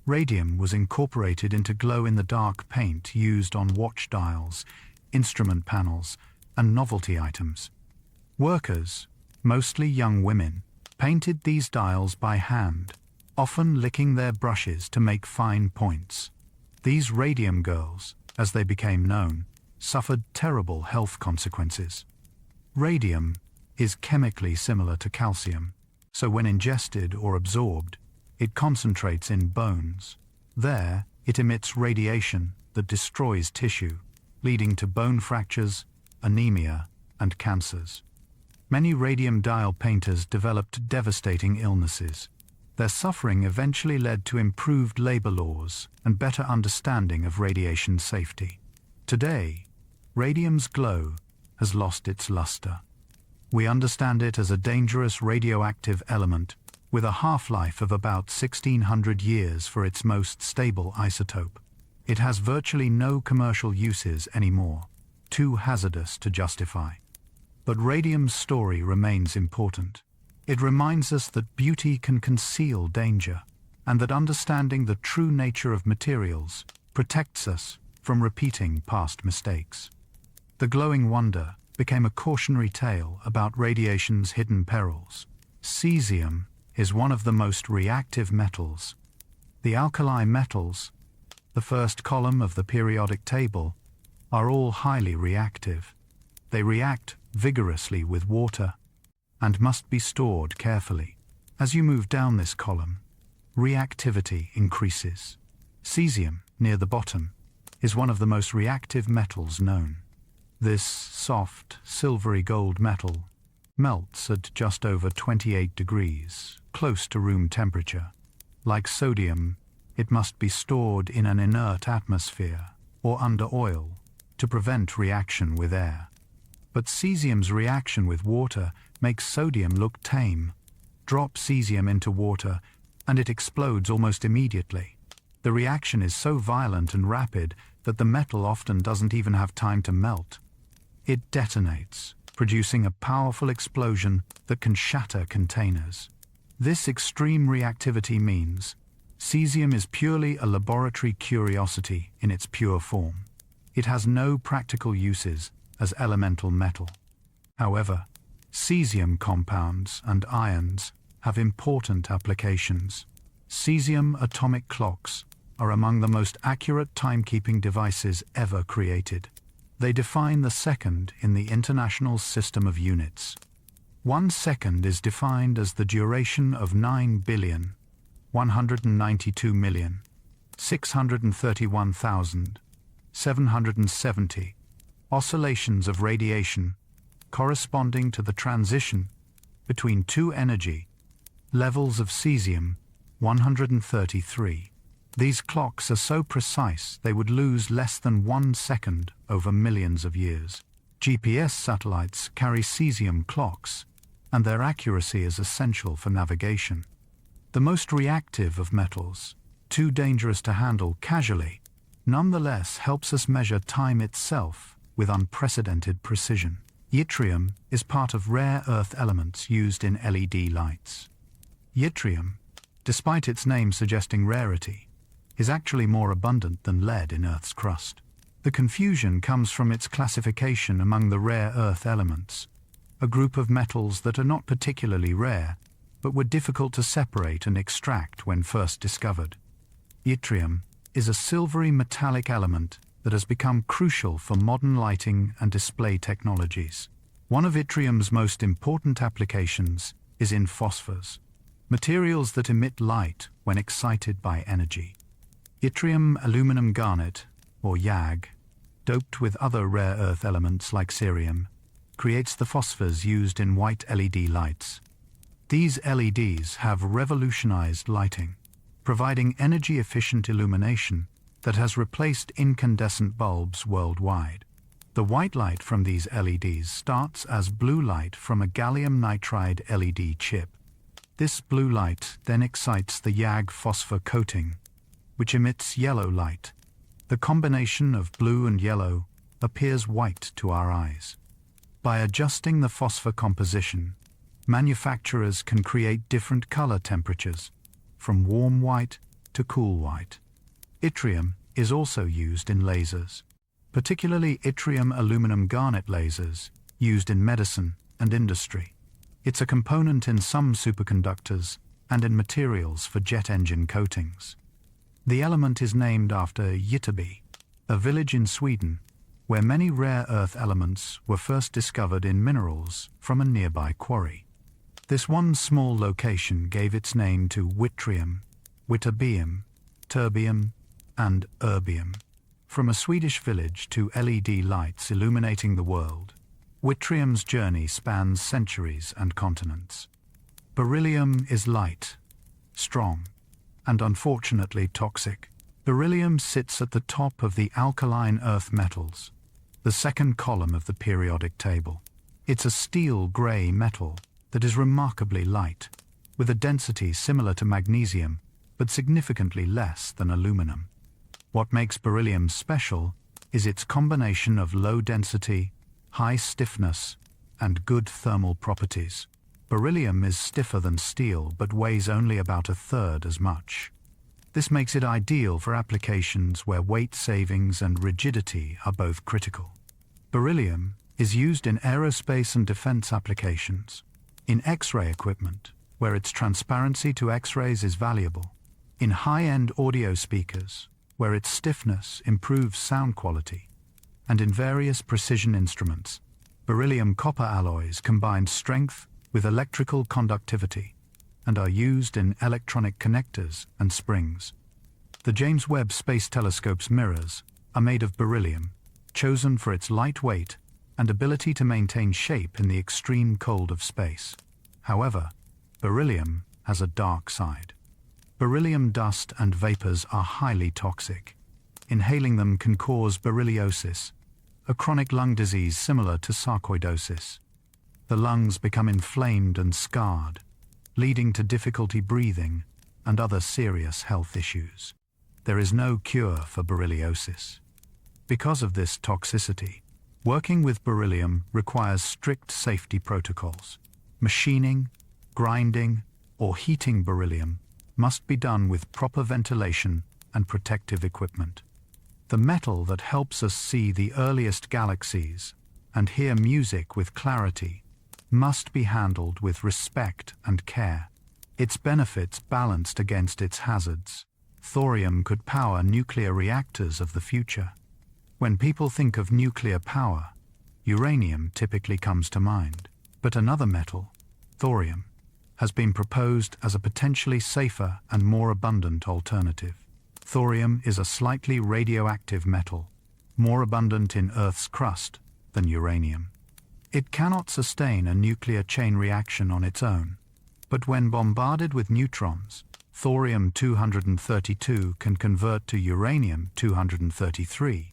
Radium was incorporated into glow-in-the-dark paint used on watch dials, instrument panels, and novelty items. Workers, mostly young women, painted these dials by hand, often licking their brushes to make fine points. These radium girls, as they became known, suffered terrible health consequences. Radium is chemically similar to calcium, so when ingested or absorbed, it concentrates in bones. There, it emits radiation that destroys tissue, leading to bone fractures, anemia, and cancers. Many radium dial painters developed devastating illnesses. Their suffering eventually led to improved labor laws and better understanding of radiation safety. Today, radium's glow has lost its luster. We understand it as a dangerous radioactive element with a half-life of about 1600 years for its most stable isotope. It has virtually no commercial uses anymore, too hazardous to justify. But radium's story remains important. It reminds us that beauty can conceal danger, and that understanding the true nature of materials protects us from repeating past mistakes. The glowing wonder became a cautionary tale about radiation's hidden perils. Cesium is one of the most reactive metals. The alkali metals, the first column of the periodic table, are all highly reactive. They react vigorously with water and must be stored carefully. As you move down this column, reactivity increases. Cesium, near the bottom, is one of the most reactive metals known. This soft, silvery gold metal melts at just over 28 degrees, close to room temperature. Like sodium, it must be stored in an inert atmosphere or under oil to prevent reaction with air. But cesium's reaction with water makes sodium look tame. Drop cesium into water and it explodes almost immediately. The reaction is so violent and rapid that the metal often doesn't even have time to melt. It detonates, producing a powerful explosion that can shatter containers. This extreme reactivity means cesium is purely a laboratory curiosity in its pure form. It has no practical uses as elemental metal. However, cesium compounds and ions have important applications. Cesium atomic clocks are among the most accurate timekeeping devices ever created. They define the second in the International System of Units. 1 second is defined as the duration of 9,192,631,770 oscillations of radiation corresponding to the transition between two energy levels of cesium-133. These clocks are so precise they would lose less than 1 second over millions of years. GPS satellites carry cesium clocks, and their accuracy is essential for navigation. The most reactive of metals, too dangerous to handle casually, nonetheless helps us measure time itself with unprecedented precision. Yttrium is part of rare earth elements used in LED lights. Yttrium, despite its name suggesting rarity, is actually more abundant than lead in Earth's crust. The confusion comes from its classification among the rare earth elements, a group of metals that are not particularly rare, but were difficult to separate and extract when first discovered. Yttrium is a silvery metallic element that has become crucial for modern lighting and display technologies. One of yttrium's most important applications is in phosphors, materials that emit light when excited by energy. Yttrium aluminum garnet, or YAG, doped with other rare earth elements like cerium, creates the phosphors used in white LED lights. These LEDs have revolutionized lighting, providing energy-efficient illumination that has replaced incandescent bulbs worldwide. The white light from these LEDs starts as blue light from a gallium nitride LED chip. This blue light then excites the YAG phosphor coating, which emits yellow light. The combination of blue and yellow appears white to our eyes. By adjusting the phosphor composition, manufacturers can create different color temperatures, from warm white to cool white. Yttrium is also used in lasers, particularly yttrium aluminum garnet lasers used in medicine and industry. It's a component in some superconductors and in materials for jet engine coatings. The element is named after Ytterby, a village in Sweden, where many rare earth elements were first discovered in minerals from a nearby quarry. This one small location gave its name to yttrium, ytterbium, terbium, and erbium. From a Swedish village to LED lights illuminating the world, yttrium's journey spans centuries and continents. Beryllium is light, strong, and unfortunately toxic. Beryllium sits at the top of the alkaline earth metals, the second column of the periodic table. It's a steel-gray metal that is remarkably light, with a density similar to magnesium, but significantly less than aluminum. What makes beryllium special is its combination of low density, high stiffness, and good thermal properties. Beryllium is stiffer than steel but weighs only about a third as much. This makes it ideal for applications where weight savings and rigidity are both critical. Beryllium is used in aerospace and defense applications, in X-ray equipment, where its transparency to X-rays is valuable, in high-end audio speakers, where its stiffness improves sound quality, and in various precision instruments. Beryllium-copper alloys combine strength with electrical conductivity and are used in electronic connectors and springs. The James Webb Space Telescope's mirrors are made of beryllium, chosen for its light weight and ability to maintain shape in the extreme cold of space. However, beryllium has a dark side. Beryllium dust and vapors are highly toxic. Inhaling them can cause berylliosis, a chronic lung disease similar to sarcoidosis. The lungs become inflamed and scarred, leading to difficulty breathing and other serious health issues. There is no cure for berylliosis. Because of this toxicity, working with beryllium requires strict safety protocols. Machining, grinding, or heating beryllium must be done with proper ventilation and protective equipment. The metal that helps us see the earliest galaxies and hear music with clarity must be handled with respect and care. Its benefits balanced against its hazards. Thorium could power nuclear reactors of the future. When people think of nuclear power, uranium typically comes to mind. But another metal, thorium, has been proposed as a potentially safer and more abundant alternative. Thorium is a slightly radioactive metal, more abundant in Earth's crust than uranium. It cannot sustain a nuclear chain reaction on its own, but when bombarded with neutrons, thorium-232 can convert to uranium-233,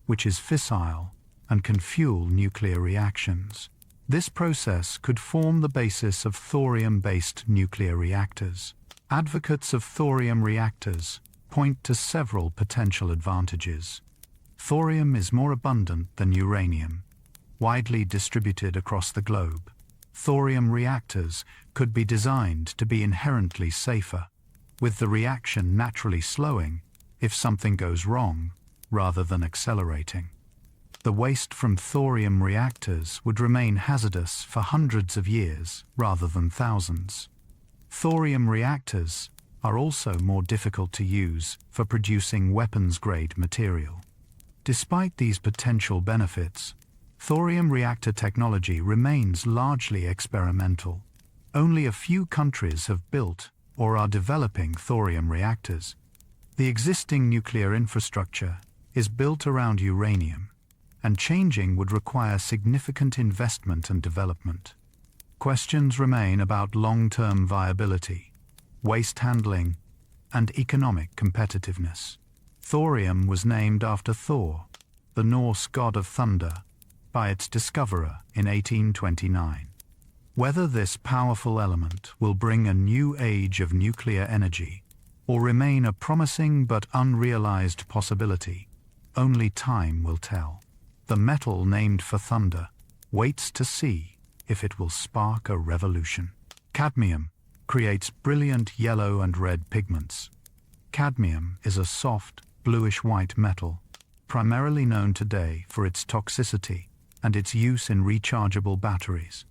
which is fissile and can fuel nuclear reactions. This process could form the basis of thorium-based nuclear reactors. Advocates of thorium reactors point to several potential advantages. Thorium is more abundant than uranium, widely distributed across the globe. Thorium reactors could be designed to be inherently safer, with the reaction naturally slowing if something goes wrong, rather than accelerating. The waste from thorium reactors would remain hazardous for hundreds of years rather than thousands. Thorium reactors are also more difficult to use for producing weapons-grade material. Despite these potential benefits, thorium reactor technology remains largely experimental. Only a few countries have built or are developing thorium reactors. The existing nuclear infrastructure is built around uranium, and changing would require significant investment and development. Questions remain about long-term viability, waste handling, and economic competitiveness. Thorium was named after Thor, the Norse god of thunder, by its discoverer in 1829. Whether this powerful element will bring a new age of nuclear energy or remain a promising but unrealized possibility, only time will tell. The metal named for thunder waits to see if it will spark a revolution. Cadmium creates brilliant yellow and red pigments. Cadmium is a soft, bluish-white metal, primarily known today for its toxicity and its use in rechargeable batteries.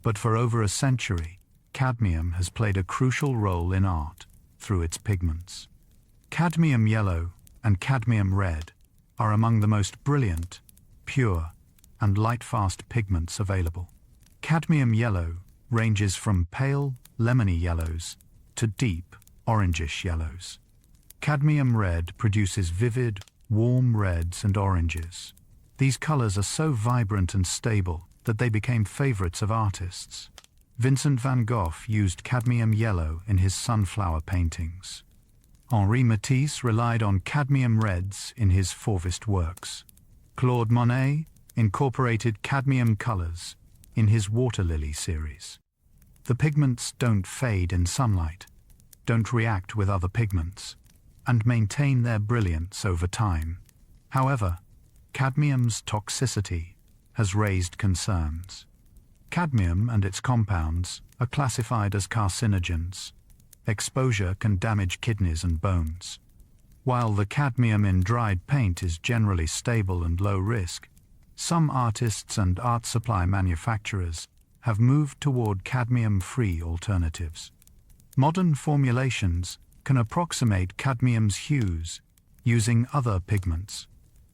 But for over a century, cadmium has played a crucial role in art through its pigments. Cadmium yellow and cadmium red are among the most brilliant, pure, and light-fast pigments available. Cadmium yellow ranges from pale, lemony yellows to deep, orangish yellows. Cadmium red produces vivid, warm reds and oranges. These colors are so vibrant and stable that they became favorites of artists. Vincent van Gogh used cadmium yellow in his sunflower paintings. Henri Matisse relied on cadmium reds in his Fauvist works. Claude Monet incorporated cadmium colors in his water lily series. The pigments don't fade in sunlight, don't react with other pigments, and maintain their brilliance over time. However, cadmium's toxicity has raised concerns. Cadmium and its compounds are classified as carcinogens. Exposure can damage kidneys and bones. While the cadmium in dried paint is generally stable and low risk, some artists and art supply manufacturers have moved toward cadmium-free alternatives. Modern formulations can approximate cadmium's hues using other pigments,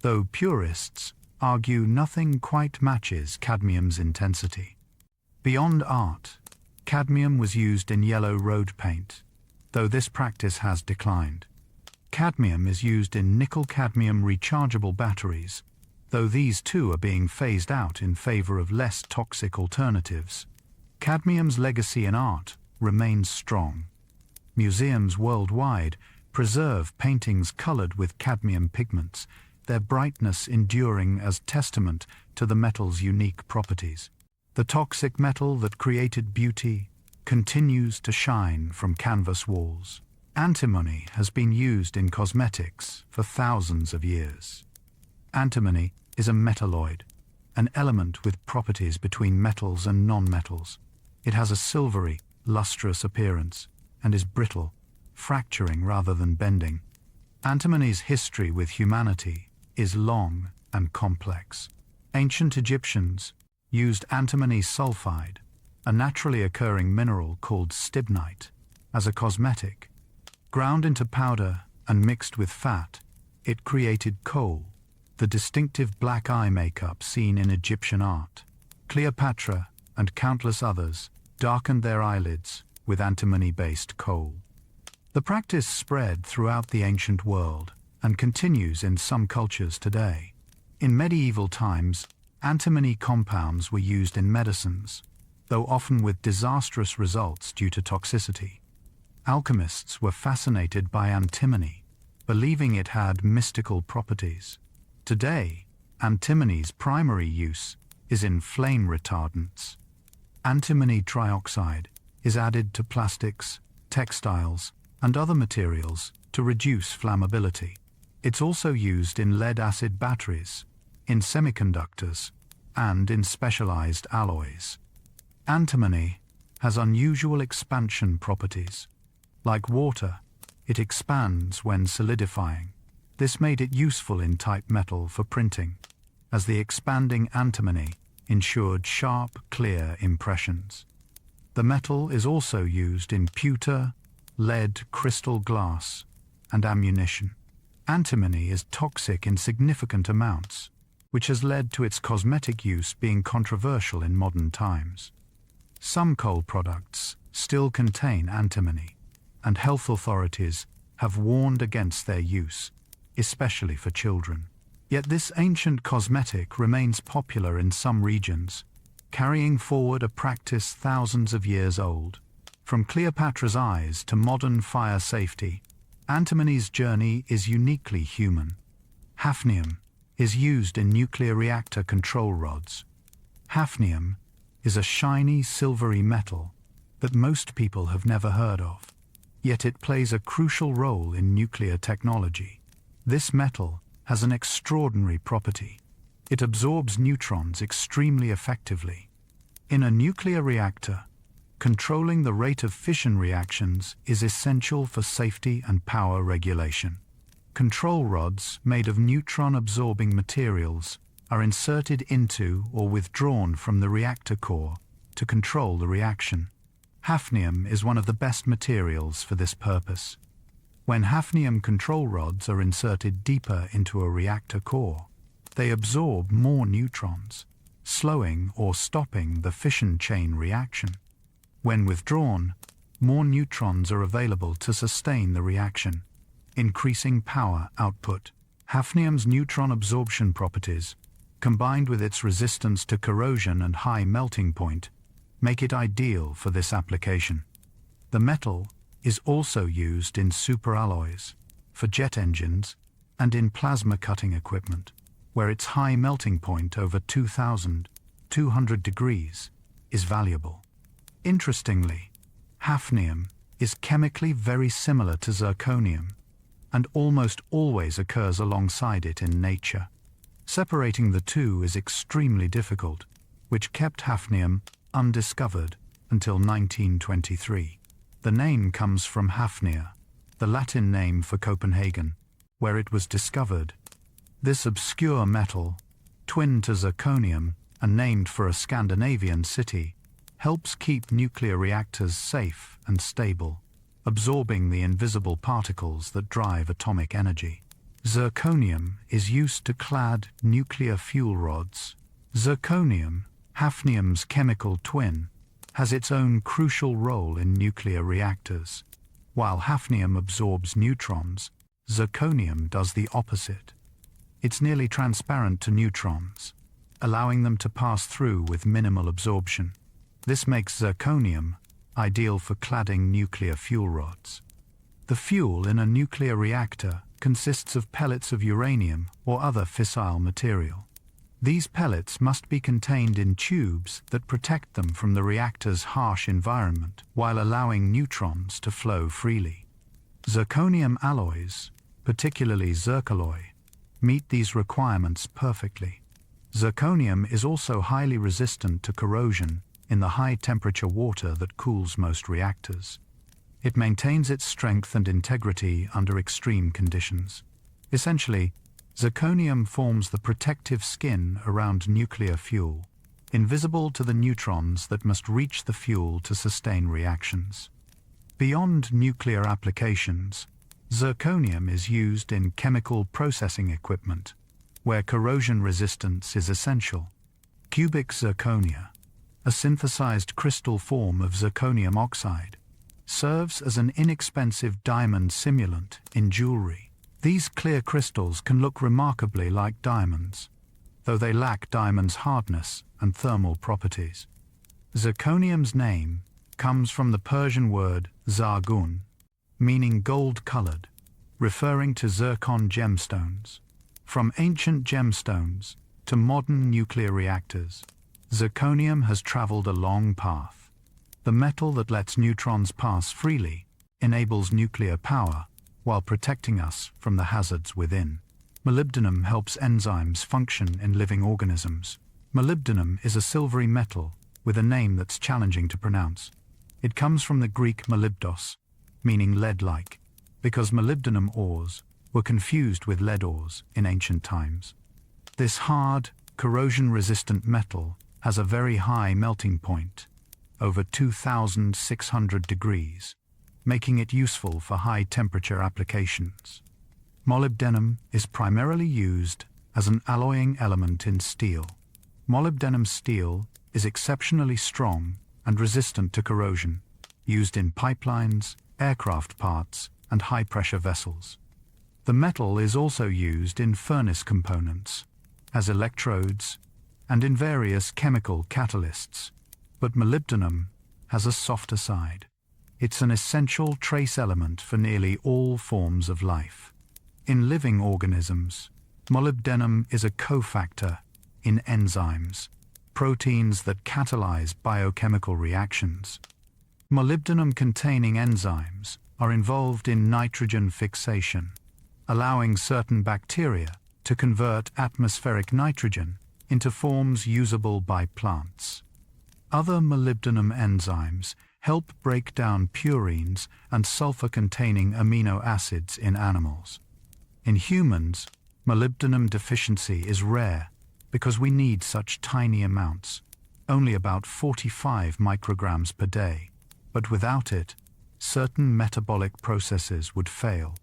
though purists argue nothing quite matches cadmium's intensity. Beyond art, cadmium was used in yellow road paint, though this practice has declined. Cadmium is used in nickel-cadmium rechargeable batteries, though these too are being phased out in favor of less toxic alternatives. Cadmium's legacy in art remains strong. Museums worldwide preserve paintings colored with cadmium pigments, their brightness enduring as testament to the metal's unique properties. The toxic metal that created beauty continues to shine from canvas walls. Antimony has been used in cosmetics for thousands of years. Antimony is a metalloid, an element with properties between metals and non-metals. It has a silvery, lustrous appearance and is brittle, fracturing rather than bending. Antimony's history with humanity is long and complex. Ancient Egyptians used antimony sulfide, a naturally occurring mineral called stibnite, as a cosmetic. Ground into powder and mixed with fat, it created kohl, the distinctive black eye makeup seen in Egyptian art. Cleopatra and countless others darkened their eyelids with antimony-based kohl. The practice spread throughout the ancient world and continues in some cultures today. In medieval times, antimony compounds were used in medicines, though often with disastrous results due to toxicity. Alchemists were fascinated by antimony, believing it had mystical properties. Today, antimony's primary use is in flame retardants. Antimony trioxide is added to plastics, textiles, and other materials to reduce flammability. It's also used in lead-acid batteries, in semiconductors, and in specialized alloys. Antimony has unusual expansion properties. Like water, it expands when solidifying. This made it useful in type metal for printing, as the expanding antimony ensured sharp, clear impressions. The metal is also used in pewter, lead, crystal glass, and ammunition. Antimony is toxic in significant amounts, which has led to its cosmetic use being controversial in modern times. Some coal products still contain antimony, and health authorities have warned against their use, especially for children. Yet this ancient cosmetic remains popular in some regions, carrying forward a practice thousands of years old. From Cleopatra's eyes to modern fire safety, antimony's journey is uniquely human. Hafnium is used in nuclear reactor control rods. Hafnium is a shiny silvery metal that most people have never heard of, yet it plays a crucial role in nuclear technology. This metal has an extraordinary property. It absorbs neutrons extremely effectively. In a nuclear reactor, controlling the rate of fission reactions is essential for safety and power regulation. Control rods made of neutron-absorbing materials are inserted into or withdrawn from the reactor core to control the reaction. Hafnium is one of the best materials for this purpose. When hafnium control rods are inserted deeper into a reactor core, they absorb more neutrons, slowing or stopping the fission chain reaction. When withdrawn, more neutrons are available to sustain the reaction, increasing power output. Hafnium's neutron absorption properties, combined with its resistance to corrosion and high melting point, make it ideal for this application. The metal is also used in superalloys, for jet engines, and in plasma cutting equipment, where its high melting point over 2,200 degrees is valuable. Interestingly, hafnium is chemically very similar to zirconium, and almost always occurs alongside it in nature. Separating the two is extremely difficult, which kept hafnium undiscovered until 1923. The name comes from Hafnia, the Latin name for Copenhagen, where it was discovered. This obscure metal, twin to zirconium and named for a Scandinavian city, helps keep nuclear reactors safe and stable, absorbing the invisible particles that drive atomic energy. Zirconium is used to clad nuclear fuel rods. Zirconium, hafnium's chemical twin, has its own crucial role in nuclear reactors. While hafnium absorbs neutrons, zirconium does the opposite. It's nearly transparent to neutrons, allowing them to pass through with minimal absorption. This makes zirconium ideal for cladding nuclear fuel rods. The fuel in a nuclear reactor consists of pellets of uranium or other fissile material. These pellets must be contained in tubes that protect them from the reactor's harsh environment while allowing neutrons to flow freely. Zirconium alloys, particularly zircaloy, meet these requirements perfectly. Zirconium is also highly resistant to corrosion in the high-temperature water that cools most reactors. It maintains its strength and integrity under extreme conditions. Essentially, zirconium forms the protective skin around nuclear fuel, invisible to the neutrons that must reach the fuel to sustain reactions. Beyond nuclear applications, zirconium is used in chemical processing equipment, where corrosion resistance is essential. Cubic zirconia, a synthesized crystal form of zirconium oxide, serves as an inexpensive diamond simulant in jewelry. These clear crystals can look remarkably like diamonds, though they lack diamond's hardness and thermal properties. Zirconium's name comes from the Persian word zargun, meaning gold-colored, referring to zircon gemstones. From ancient gemstones to modern nuclear reactors, zirconium has traveled a long path. The metal that lets neutrons pass freely enables nuclear power while protecting us from the hazards within. Molybdenum helps enzymes function in living organisms. Molybdenum is a silvery metal with a name that's challenging to pronounce. It comes from the Greek molybdos, meaning lead-like, because molybdenum ores were confused with lead ores in ancient times. This hard, corrosion-resistant metal has a very high melting point, over 2,600 degrees, making it useful for high-temperature applications. Molybdenum is primarily used as an alloying element in steel. Molybdenum steel is exceptionally strong and resistant to corrosion, used in pipelines, aircraft parts, and high-pressure vessels. The metal is also used in furnace components, as electrodes, and in various chemical catalysts. But molybdenum has a softer side. It's an essential trace element for nearly all forms of life. In living organisms, molybdenum is a cofactor in enzymes, proteins that catalyze biochemical reactions. Molybdenum-containing enzymes are involved in nitrogen fixation, allowing certain bacteria to convert atmospheric nitrogen into forms usable by plants. Other molybdenum enzymes help break down purines and sulfur-containing amino acids in animals. In humans, molybdenum deficiency is rare because we need such tiny amounts, only about 45 micrograms per day. but without it, certain metabolic processes would fail.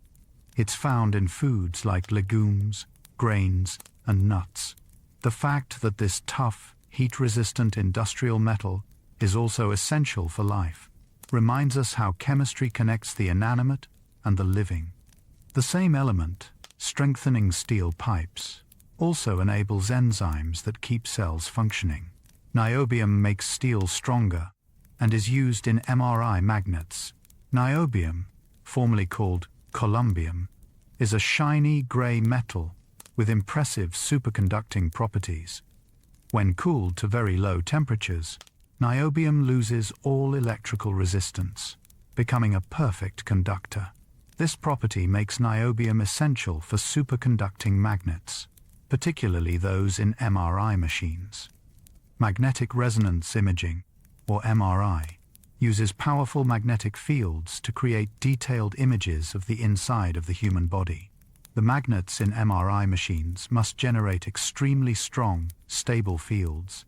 It's found in foods like legumes, grains, and nuts. The fact that this tough, heat-resistant industrial metal is also essential for life reminds us how chemistry connects the inanimate and the living. The same element, strengthening steel pipes, also enables enzymes that keep cells functioning. Niobium makes steel stronger and is used in MRI magnets. Niobium, formerly called columbium, is a shiny gray metal with impressive superconducting properties. When cooled to very low temperatures, niobium loses all electrical resistance, becoming a perfect conductor. This property makes niobium essential for superconducting magnets, particularly those in MRI machines. Magnetic resonance imaging, or MRI, uses powerful magnetic fields to create detailed images of the inside of the human body. The magnets in MRI machines must generate extremely strong, stable fields.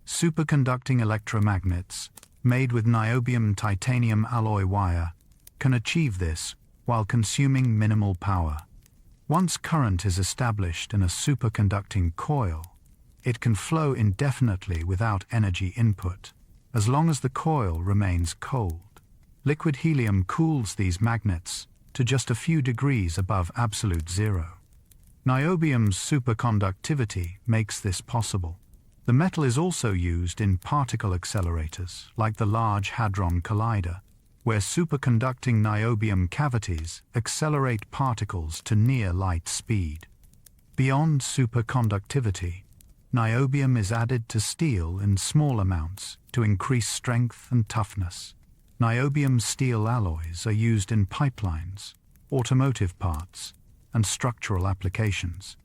Superconducting electromagnets, made with niobium titanium alloy wire, can achieve this while consuming minimal power. Once current is established in a superconducting coil, it can flow indefinitely without energy input, as long as the coil remains cold. Liquid helium cools these magnets to just a few degrees above absolute zero. Niobium's superconductivity makes this possible. The metal is also used in particle accelerators, like the Large Hadron Collider, where superconducting niobium cavities accelerate particles to near light speed. Beyond superconductivity, niobium is added to steel in small amounts to increase strength and toughness. Niobium steel alloys are used in pipelines, automotive parts, and structural applications.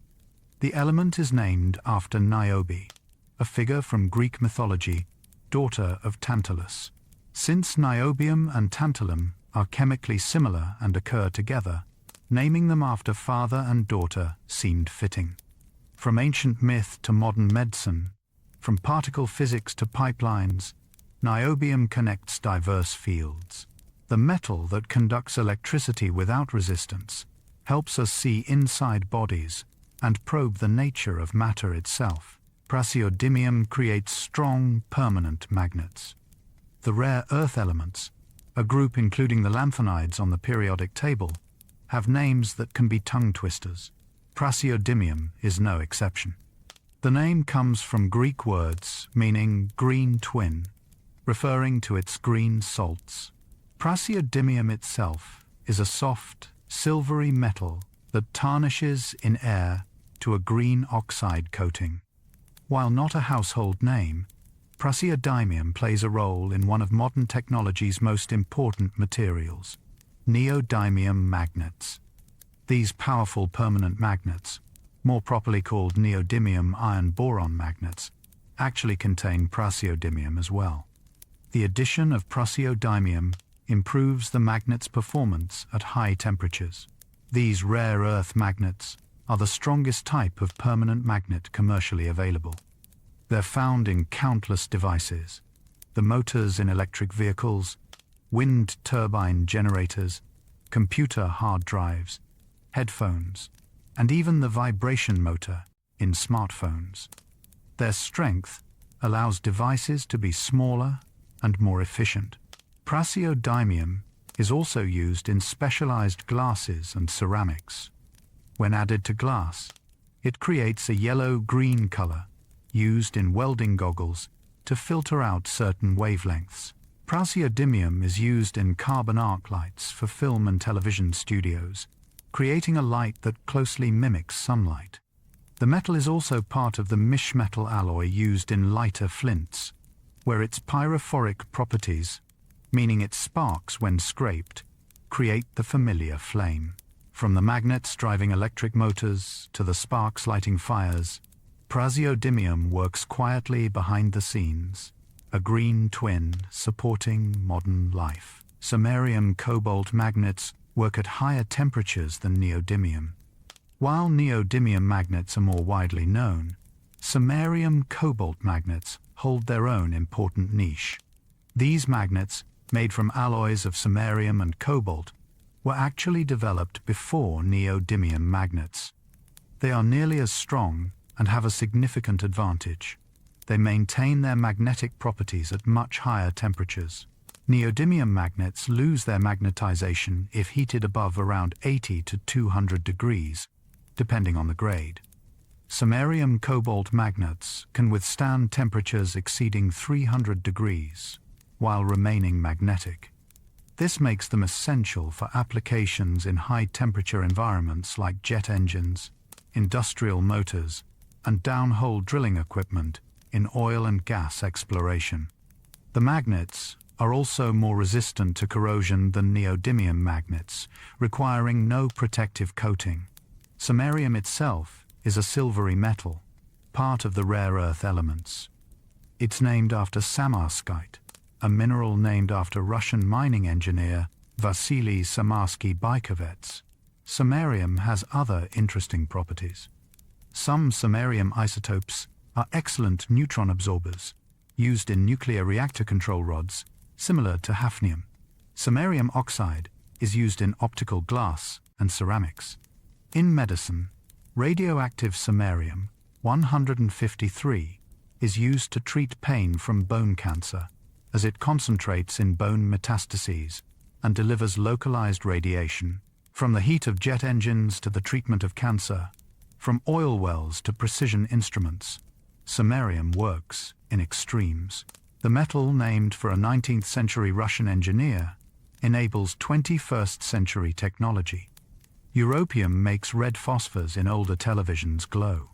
The element is named after Niobe, a figure from Greek mythology, daughter of Tantalus. Since niobium and tantalum are chemically similar and occur together, naming them after father and daughter seemed fitting. From ancient myth to modern medicine, from particle physics to pipelines, niobium connects diverse fields. The metal that conducts electricity without resistance helps us see inside bodies and probe the nature of matter itself. Praseodymium creates strong, permanent magnets. The rare earth elements, a group including the lanthanides on the periodic table, have names that can be tongue twisters. Praseodymium is no exception. The name comes from Greek words meaning green twin, referring to its green salts. Praseodymium itself is a soft, silvery metal that tarnishes in air to a green oxide coating. While not a household name, praseodymium plays a role in one of modern technology's most important materials, neodymium magnets. These powerful permanent magnets, more properly called neodymium iron-boron magnets, actually contain praseodymium as well. The addition of praseodymium improves the magnet's performance at high temperatures. These rare earth magnets are the strongest type of permanent magnet commercially available. They're found in countless devices, the motors in electric vehicles, wind turbine generators, computer hard drives, headphones, and even the vibration motor in smartphones. Their strength allows devices to be smaller and more efficient. Praseodymium is also used in specialized glasses and ceramics. When added to glass, it creates a yellow-green color used in welding goggles to filter out certain wavelengths. Praseodymium is used in carbon arc lights for film and television studios, creating a light that closely mimics sunlight. The metal is also part of the mish-metal alloy used in lighter flints, where its pyrophoric properties, meaning it sparks when scraped, create the familiar flame. From the magnets driving electric motors to the sparks lighting fires, praseodymium works quietly behind the scenes, a green twin supporting modern life. Samarium cobalt magnets work at higher temperatures than neodymium. While neodymium magnets are more widely known, samarium cobalt magnets hold their own important niche. These magnets made from alloys of samarium and cobalt, were actually developed before neodymium magnets. They are nearly as strong and have a significant advantage. They maintain their magnetic properties at much higher temperatures. Neodymium magnets lose their magnetization if heated above around 80 to 200 degrees, depending on the grade. Samarium cobalt magnets can withstand temperatures exceeding 300 degrees, while remaining magnetic. This makes them essential for applications in high-temperature environments like jet engines, industrial motors, and downhole drilling equipment in oil and gas exploration. The magnets are also more resistant to corrosion than neodymium magnets, requiring no protective coating. Samarium itself is a silvery metal, part of the rare earth elements. It's named after samarskite, a mineral named after Russian mining engineer Vasily Samarsky-Bykovets. Samarium has other interesting properties. Some samarium isotopes are excellent neutron absorbers, used in nuclear reactor control rods, similar to hafnium. Samarium oxide is used in optical glass and ceramics. In medicine, radioactive samarium-153 is used to treat pain from bone cancer, as it concentrates in bone metastases and delivers localized radiation. From the heat of jet engines to the treatment of cancer, from oil wells to precision instruments, samarium works in extremes. The metal, named for a 19th century Russian engineer, enables 21st century technology. Europium makes red phosphors in older televisions glow.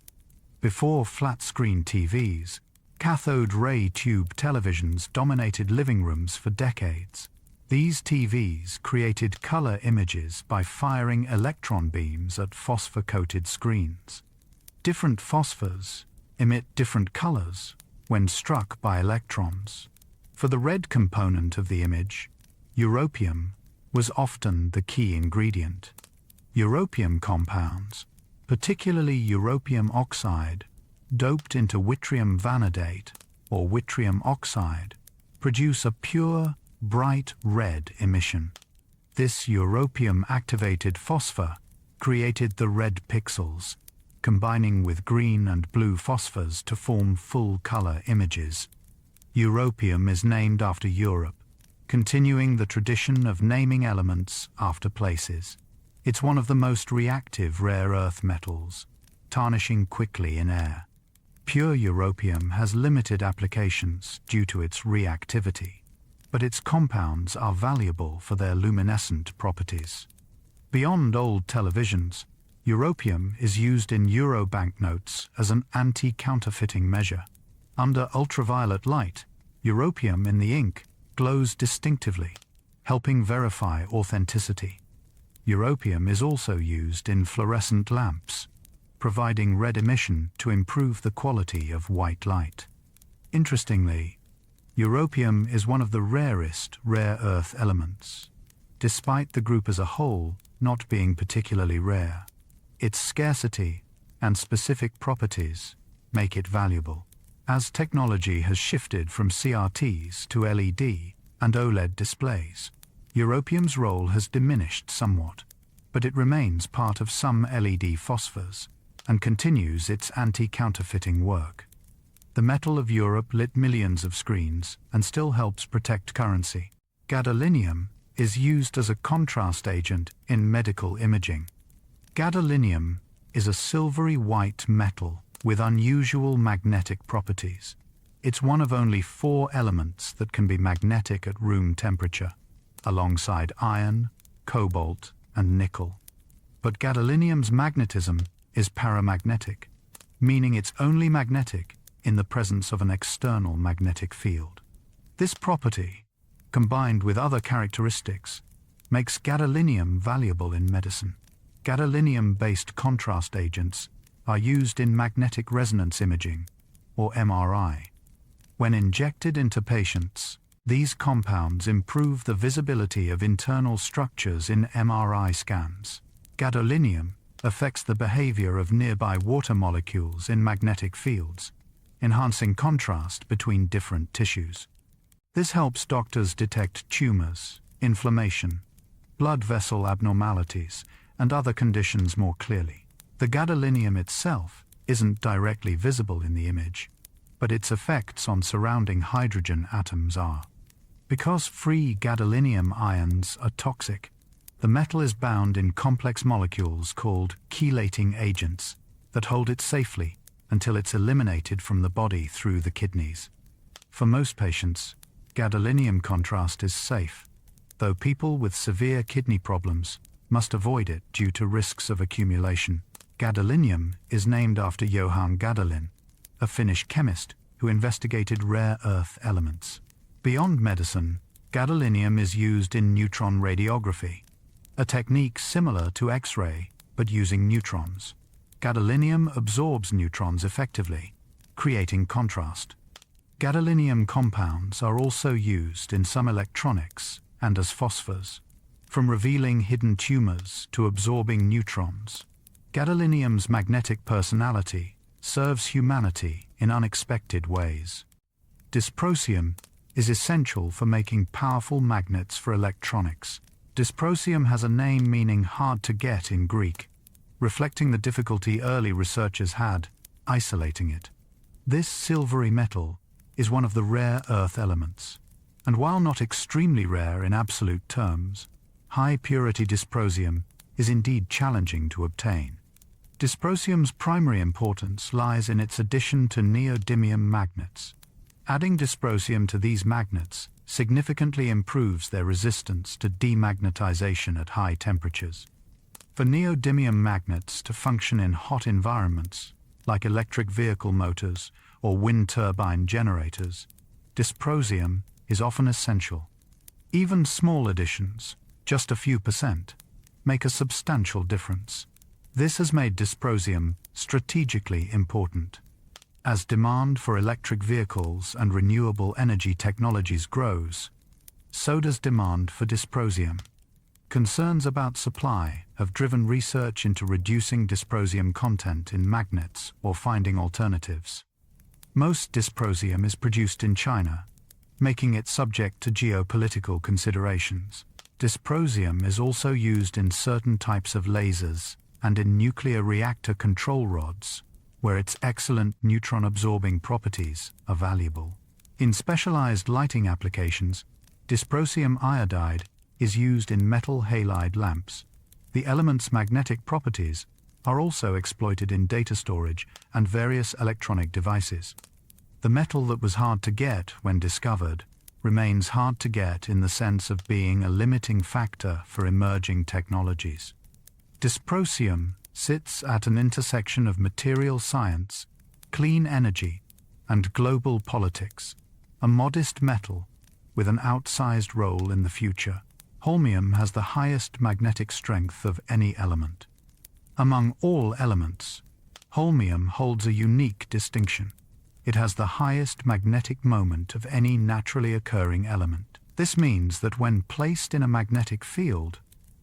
Before flat-screen TVs, cathode ray tube televisions dominated living rooms for decades. These TVs created color images by firing electron beams at phosphor-coated screens. Different phosphors emit different colors when struck by electrons. For the red component of the image, europium was often the key ingredient. Europium compounds, particularly europium oxide, doped into yttrium vanadate or yttrium oxide, produce a pure, bright red emission. This europium-activated phosphor created the red pixels, combining with green and blue phosphors to form full-color images. Europium is named after Europe, continuing the tradition of naming elements after places. It's one of the most reactive rare earth metals, tarnishing quickly in air. Pure europium has limited applications due to its reactivity, but its compounds are valuable for their luminescent properties. Beyond old televisions, europium is used in euro banknotes as an anti-counterfeiting measure. Under ultraviolet light, europium in the ink glows distinctively, helping verify authenticity. Europium is also used in fluorescent lamps, providing red emission to improve the quality of white light. Interestingly, europium is one of the rarest rare earth elements, despite the group as a whole not being particularly rare. Its scarcity and specific properties make it valuable. As technology has shifted from CRTs to LED and OLED displays, europium's role has diminished somewhat, but it remains part of some LED phosphors and continues its anti-counterfeiting work. The metal of Europe lit millions of screens and still helps protect currency. Gadolinium is used as a contrast agent in medical imaging. Gadolinium is a silvery white metal with unusual magnetic properties. It's one of only 4 elements that can be magnetic at room temperature, alongside iron, cobalt, and nickel. But gadolinium's magnetism is paramagnetic, meaning it's only magnetic in the presence of an external magnetic field. This property, combined with other characteristics, makes gadolinium valuable in medicine. Gadolinium-based contrast agents are used in magnetic resonance imaging, or MRI. When injected into patients, these compounds improve the visibility of internal structures in MRI scans. Gadolinium affects the behavior of nearby water molecules in magnetic fields, enhancing contrast between different tissues. This helps doctors detect tumors, inflammation, blood vessel abnormalities, and other conditions more clearly. The gadolinium itself isn't directly visible in the image, but its effects on surrounding hydrogen atoms are. Because free gadolinium ions are toxic, the metal is bound in complex molecules called chelating agents that hold it safely until it's eliminated from the body through the kidneys. For most patients, gadolinium contrast is safe, though people with severe kidney problems must avoid it due to risks of accumulation. Gadolinium is named after Johann Gadolin, a Finnish chemist who investigated rare earth elements. Beyond medicine, gadolinium is used in neutron radiography, a technique similar to X-ray but using neutrons. Gadolinium absorbs neutrons effectively, creating contrast. Gadolinium compounds are also used in some electronics and as phosphors, from revealing hidden tumors to absorbing neutrons. Gadolinium's magnetic personality serves humanity in unexpected ways. Dysprosium is essential for making powerful magnets for electronics. Dysprosium has a name meaning hard to get in Greek, reflecting the difficulty early researchers had isolating it. This silvery metal is one of the rare earth elements, and while not extremely rare in absolute terms, high-purity dysprosium is indeed challenging to obtain. Dysprosium's primary importance lies in its addition to neodymium magnets. Adding dysprosium to these magnets significantly improves their resistance to demagnetization at high temperatures. For neodymium magnets to function in hot environments, like electric vehicle motors or wind turbine generators, dysprosium is often essential. Even small additions, just a few %, make a substantial difference. This has made dysprosium strategically important. As demand for electric vehicles and renewable energy technologies grows, so does demand for dysprosium. Concerns about supply have driven research into reducing dysprosium content in magnets or finding alternatives. Most dysprosium is produced in China, making it subject to geopolitical considerations. Dysprosium is also used in certain types of lasers and in nuclear reactor control rods, where its excellent neutron-absorbing properties are valuable. In specialized lighting applications, dysprosium iodide is used in metal halide lamps. The element's magnetic properties are also exploited in data storage and various electronic devices. The metal that was hard to get when discovered remains hard to get in the sense of being a limiting factor for emerging technologies. Dysprosium sits at an intersection of material science, clean energy, and global politics, a modest metal with an outsized role in the future. Holmium has the highest magnetic strength of any element. Among all elements, holmium holds a unique distinction. It has the highest magnetic moment of any naturally occurring element. This means that when placed in a magnetic field,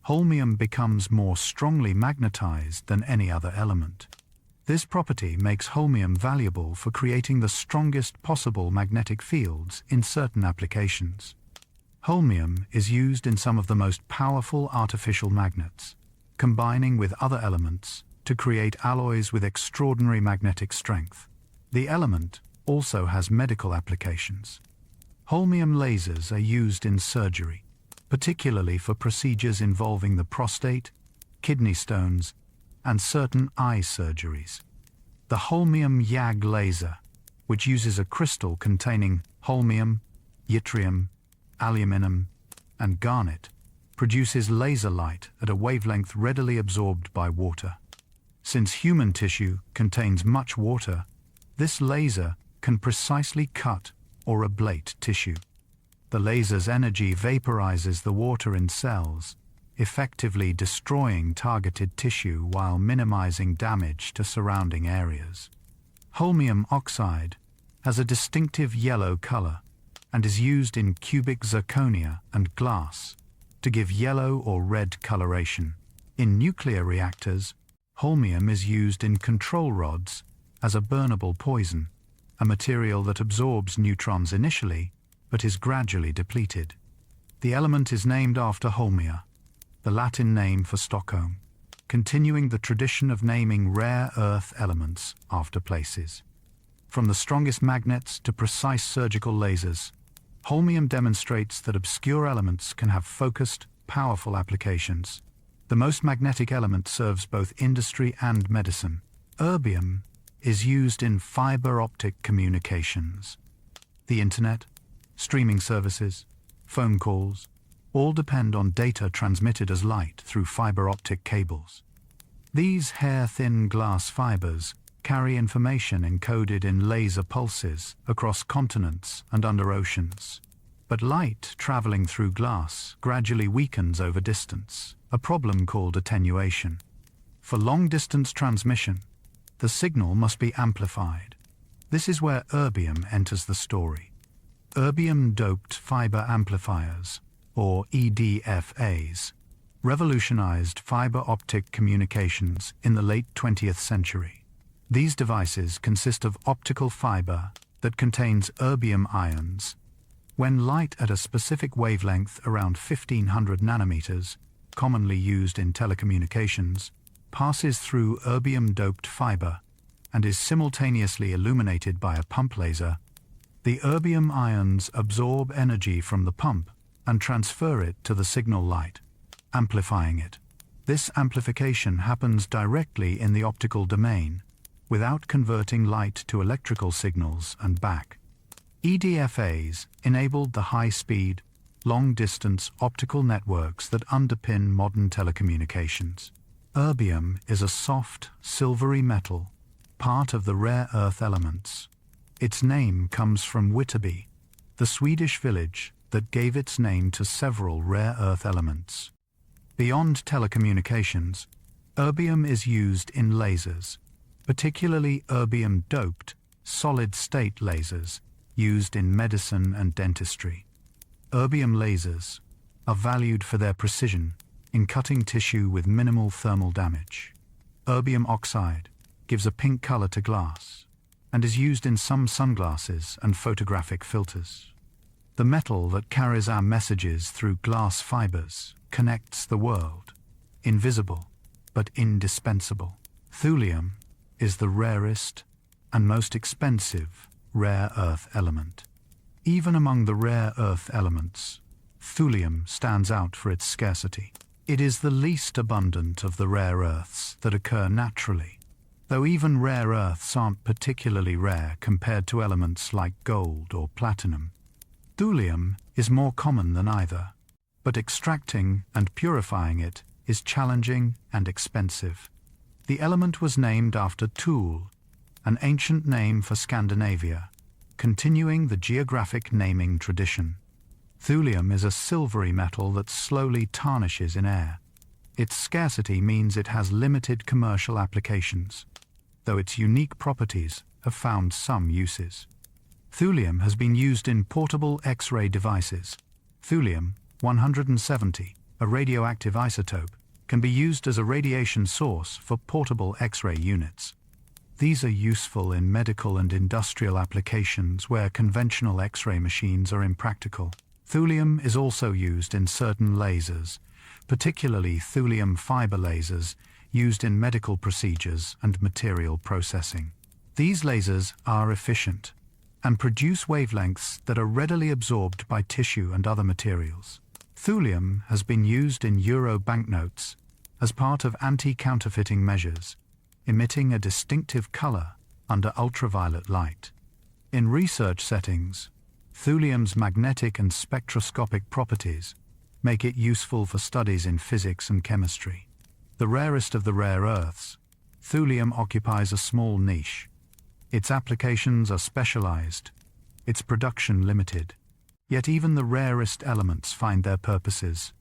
holmium becomes more strongly magnetized than any other element. This property makes holmium valuable for creating the strongest possible magnetic fields in certain applications. Holmium is used in some of the most powerful artificial magnets, combining with other elements to create alloys with extraordinary magnetic strength. The element also has medical applications. Holmium lasers are used in surgery, particularly for procedures involving the prostate, kidney stones, and certain eye surgeries. The holmium YAG laser, which uses a crystal containing holmium, yttrium, aluminum, and garnet, produces laser light at a wavelength readily absorbed by water. Since human tissue contains much water, this laser can precisely cut or ablate tissue. The laser's energy vaporizes the water in cells, effectively destroying targeted tissue while minimizing damage to surrounding areas. Holmium oxide has a distinctive yellow color and is used in cubic zirconia and glass to give yellow or red coloration. In nuclear reactors, holmium is used in control rods as a burnable poison, a material that absorbs neutrons initially but is gradually depleted. The element is named after Holmia, the Latin name for Stockholm, continuing the tradition of naming rare earth elements after places. From the strongest magnets to precise surgical lasers, holmium demonstrates that obscure elements can have focused, powerful applications. The most magnetic element serves both industry and medicine. Erbium is used in fiber optic communications. The internet, streaming services, phone calls, all depend on data transmitted as light through fiber optic cables. These hair-thin glass fibers carry information encoded in laser pulses across continents and under oceans. But light traveling through glass gradually weakens over distance, a problem called attenuation. For long-distance transmission, the signal must be amplified. This is where erbium enters the story. Erbium-doped fiber amplifiers, or EDFAs, revolutionized fiber optic communications in the late 20th century. These devices consist of optical fiber that contains erbium ions. When light at a specific wavelength around 1500 nanometers, commonly used in telecommunications, passes through erbium-doped fiber and is simultaneously illuminated by a pump laser, the erbium ions absorb energy from the pump and transfer it to the signal light, amplifying it. This amplification happens directly in the optical domain, without converting light to electrical signals and back. EDFAs enabled the high-speed, long-distance optical networks that underpin modern telecommunications. Erbium is a soft, silvery metal, part of the rare earth elements. Its name comes from Whitterby, the Swedish village that gave its name to several rare earth elements. Beyond telecommunications, erbium is used in lasers, particularly erbium-doped, solid-state lasers used in medicine and dentistry. Erbium lasers are valued for their precision in cutting tissue with minimal thermal damage. Erbium oxide gives a pink color to glass and is used in some sunglasses and photographic filters. The metal that carries our messages through glass fibers connects the world, invisible but indispensable. Thulium is the rarest and most expensive rare earth element. Even among the rare earth elements, thulium stands out for its scarcity. It is the least abundant of the rare earths that occur naturally, though even rare earths aren't particularly rare compared to elements like gold or platinum. Thulium is more common than either, but extracting and purifying it is challenging and expensive. The element was named after Thule, an ancient name for Scandinavia, continuing the geographic naming tradition. Thulium is a silvery metal that slowly tarnishes in air. Its scarcity means it has limited commercial applications, though its unique properties have found some uses. Thulium has been used in portable X-ray devices. Thulium-170, a radioactive isotope, can be used as a radiation source for portable X-ray units. These are useful in medical and industrial applications where conventional X-ray machines are impractical. Thulium is also used in certain lasers, particularly thulium fiber lasers used in medical procedures and material processing. These lasers are efficient and produce wavelengths that are readily absorbed by tissue and other materials. Thulium has been used in euro banknotes as part of anti-counterfeiting measures, emitting a distinctive color under ultraviolet light. In research settings, thulium's magnetic and spectroscopic properties make it useful for studies in physics and chemistry. The rarest of the rare earths, thulium occupies a small niche. Its applications are specialized, its production limited. Yet even the rarest elements find their purposes,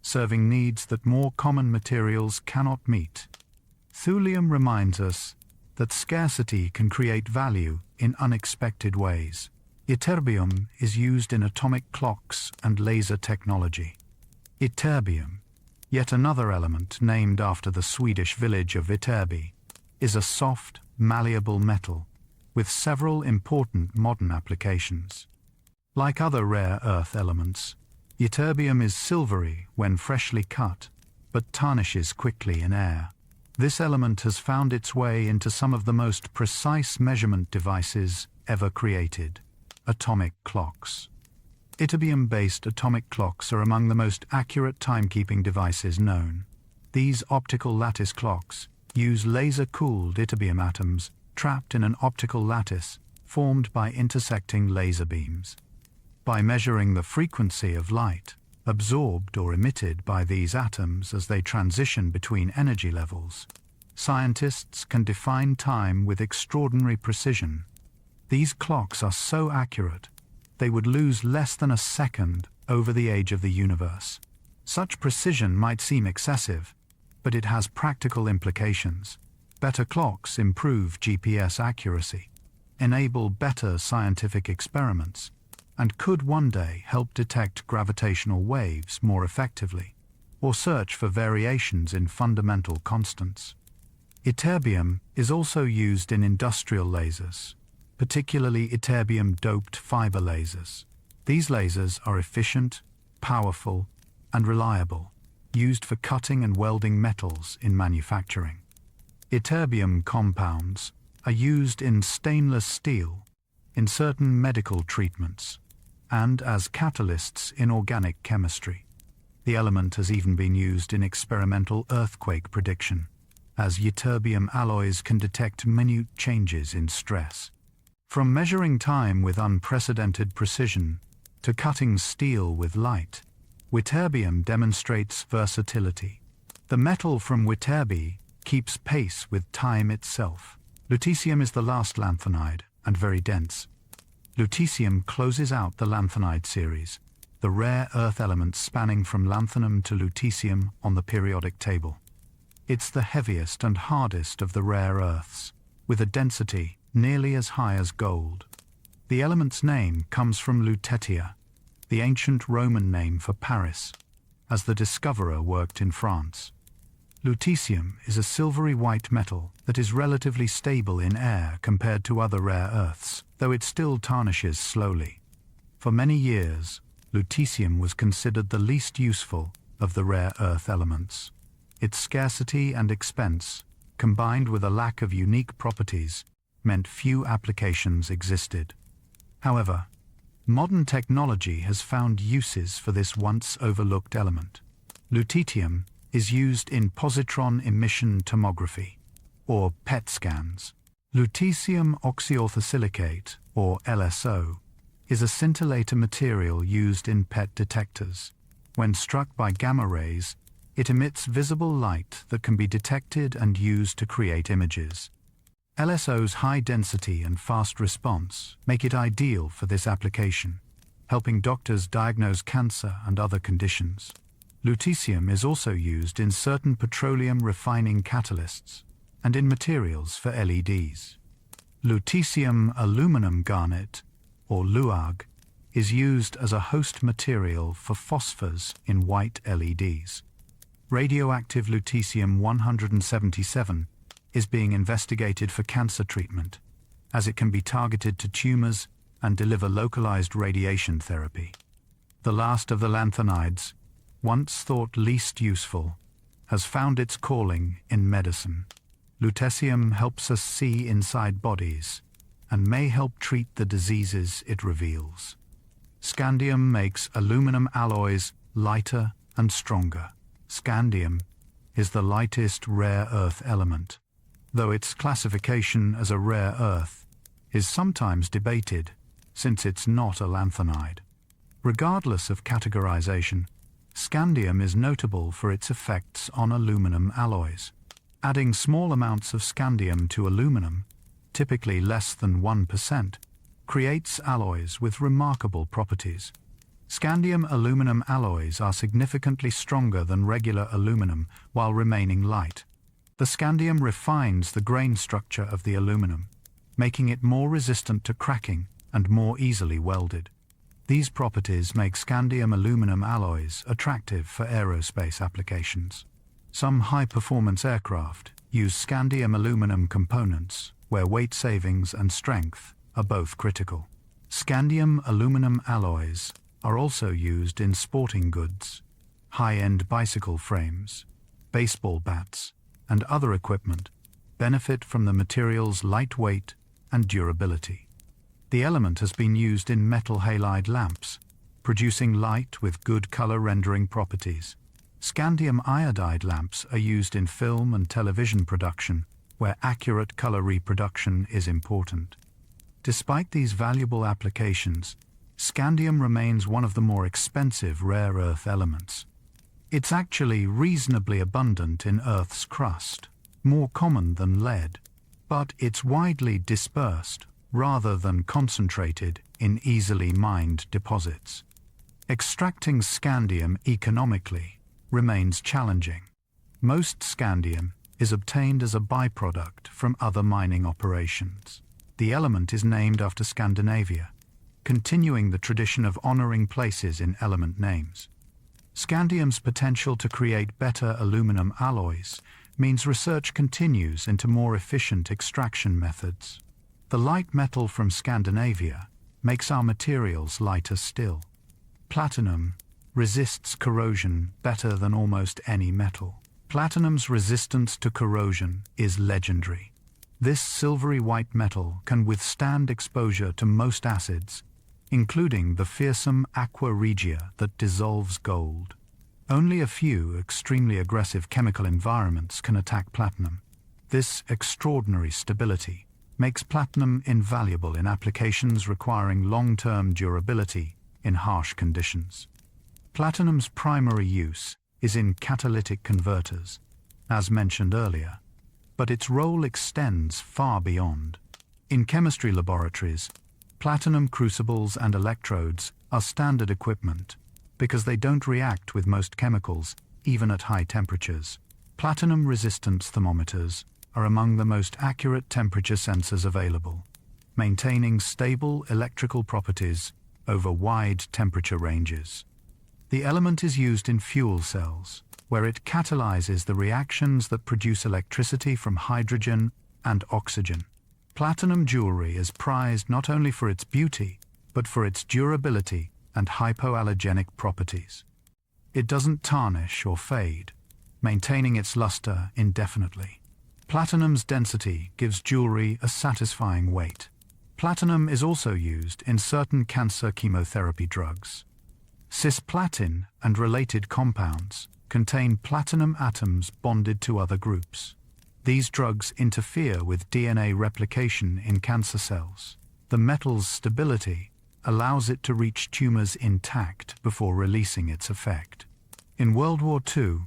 serving needs that more common materials cannot meet. Thulium reminds us that scarcity can create value in unexpected ways. Ytterbium is used in atomic clocks and laser technology. Ytterbium, yet another element named after the Swedish village of Ytterby, is a soft, malleable metal with several important modern applications. Like other rare earth elements, ytterbium is silvery when freshly cut, but tarnishes quickly in air. This element has found its way into some of the most precise measurement devices ever created: atomic clocks. Ytterbium-based atomic clocks are among the most accurate timekeeping devices known. These optical lattice clocks use laser-cooled ytterbium atoms trapped in an optical lattice formed by intersecting laser beams. By measuring the frequency of light absorbed or emitted by these atoms as they transition between energy levels, scientists can define time with extraordinary precision. These clocks are so accurate, they would lose less than a second over the age of the universe. Such precision might seem excessive, but it has practical implications. Better clocks improve GPS accuracy, enable better scientific experiments, and could one day help detect gravitational waves more effectively, or search for variations in fundamental constants. Ytterbium is also used in industrial lasers, particularly ytterbium-doped fiber lasers. These lasers are efficient, powerful, and reliable, used for cutting and welding metals in manufacturing. Ytterbium compounds are used in stainless steel, in certain medical treatments, and as catalysts in organic chemistry. The element has even been used in experimental earthquake prediction, as ytterbium alloys can detect minute changes in stress. From measuring time with unprecedented precision to cutting steel with light, ytterbium demonstrates versatility. The metal from ytterbium keeps pace with time itself. Lutetium is the last lanthanide, and very dense. Lutetium closes out the lanthanide series, the rare earth elements spanning from lanthanum to lutetium on the periodic table. It's the heaviest and hardest of the rare earths, with a density nearly as high as gold. The element's name comes from Lutetia, the ancient Roman name for Paris, as the discoverer worked in France. Lutetium is a silvery white metal that is relatively stable in air compared to other rare earths, though it still tarnishes slowly. For many years, lutetium was considered the least useful of the rare earth elements. Its scarcity and expense, combined with a lack of unique properties, meant few applications existed. However, modern technology has found uses for this once overlooked element. Lutetium is used in positron emission tomography, or PET scans. Lutetium oxyorthosilicate, or LSO, is a scintillator material used in PET detectors. When struck by gamma rays, it emits visible light that can be detected and used to create images. LSO's high density and fast response make it ideal for this application, helping doctors diagnose cancer and other conditions. Lutetium is also used in certain petroleum refining catalysts and in materials for LEDs. Lutetium aluminum garnet, or LUAG, is used as a host material for phosphors in white LEDs. Radioactive lutetium-177 is being investigated for cancer treatment, as it can be targeted to tumors and deliver localized radiation therapy. The last of the lanthanides, once thought least useful, has found its calling in medicine. Lutetium helps us see inside bodies and may help treat the diseases it reveals. Scandium makes aluminum alloys lighter and stronger. Scandium is the lightest rare earth element, though its classification as a rare earth is sometimes debated since it's not a lanthanide. Regardless of categorization, scandium is notable for its effects on aluminum alloys. Adding small amounts of scandium to aluminum, typically less than 1%, creates alloys with remarkable properties. Scandium aluminum alloys are significantly stronger than regular aluminum while remaining light. The scandium refines the grain structure of the aluminum, making it more resistant to cracking and more easily welded. These properties make scandium aluminum alloys attractive for aerospace applications. Some high-performance aircraft use scandium aluminum components where weight savings and strength are both critical. Scandium aluminum alloys are also used in sporting goods, high-end bicycle frames, baseball bats, and other equipment benefit from the material's lightweight and durability. The element has been used in metal halide lamps, producing light with good color rendering properties. Scandium iodide lamps are used in film and television production, where accurate color reproduction is important. Despite these valuable applications, scandium remains one of the more expensive rare earth elements. It's actually reasonably abundant in Earth's crust, more common than lead, but it's widely dispersed rather than concentrated in easily mined deposits. Extracting scandium economically remains challenging. Most scandium is obtained as a byproduct from other mining operations. The element is named after Scandinavia, continuing the tradition of honoring places in element names. Scandium's potential to create better aluminum alloys means research continues into more efficient extraction methods. The light metal from Scandinavia makes our materials lighter still. Platinum resists corrosion better than almost any metal. Platinum's resistance to corrosion is legendary. This silvery white metal can withstand exposure to most acids, including the fearsome aqua regia that dissolves gold. Only a few extremely aggressive chemical environments can attack platinum. This extraordinary stability makes platinum invaluable in applications requiring long-term durability in harsh conditions. Platinum's primary use is in catalytic converters, as mentioned earlier, but its role extends far beyond. In chemistry laboratories, platinum crucibles and electrodes are standard equipment because they don't react with most chemicals, even at high temperatures. Platinum resistance thermometers are among the most accurate temperature sensors available, maintaining stable electrical properties over wide temperature ranges. The element is used in fuel cells, where it catalyzes the reactions that produce electricity from hydrogen and oxygen. Platinum jewelry is prized not only for its beauty, but for its durability and hypoallergenic properties. It doesn't tarnish or fade, maintaining its luster indefinitely. Platinum's density gives jewelry a satisfying weight. Platinum is also used in certain cancer chemotherapy drugs. Cisplatin and related compounds contain platinum atoms bonded to other groups. These drugs interfere with DNA replication in cancer cells. The metal's stability allows it to reach tumors intact before releasing its effect. In World War II,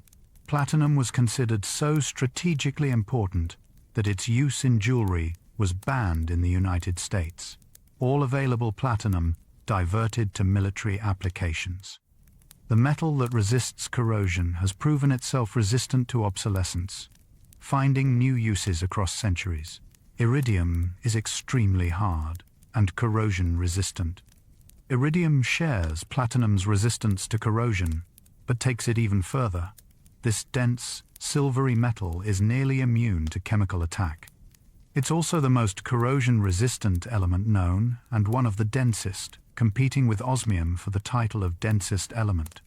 platinum was considered so strategically important that its use in jewelry was banned in the United States. All available platinum diverted to military applications. The metal that resists corrosion has proven itself resistant to obsolescence, finding new uses across centuries. Iridium is extremely hard and corrosion-resistant. Iridium shares platinum's resistance to corrosion, but takes it even further. This dense, silvery metal is nearly immune to chemical attack. It's also the most corrosion-resistant element known and one of the densest, competing with osmium for the title of densest element.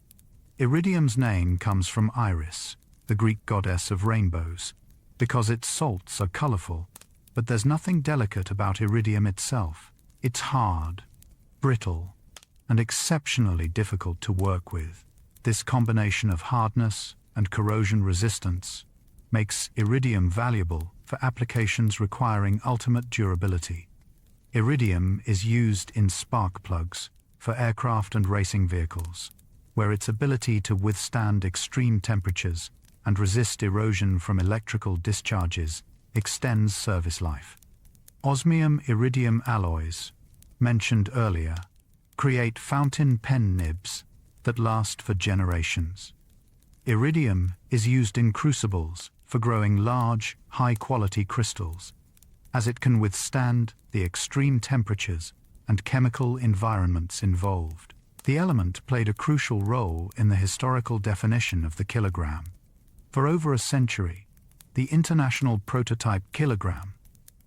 Iridium's name comes from Iris, the Greek goddess of rainbows, because its salts are colorful, but there's nothing delicate about iridium itself. It's hard, brittle, and exceptionally difficult to work with. This combination of hardness and corrosion resistance makes iridium valuable for applications requiring ultimate durability. Iridium is used in spark plugs for aircraft and racing vehicles, where its ability to withstand extreme temperatures and resist erosion from electrical discharges extends service life. Osmium-iridium alloys, mentioned earlier, create fountain pen nibs that last for generations. Iridium is used in crucibles for growing large, high-quality crystals, as it can withstand the extreme temperatures and chemical environments involved. The element played a crucial role in the historical definition of the kilogram. For over a century, the international prototype kilogram,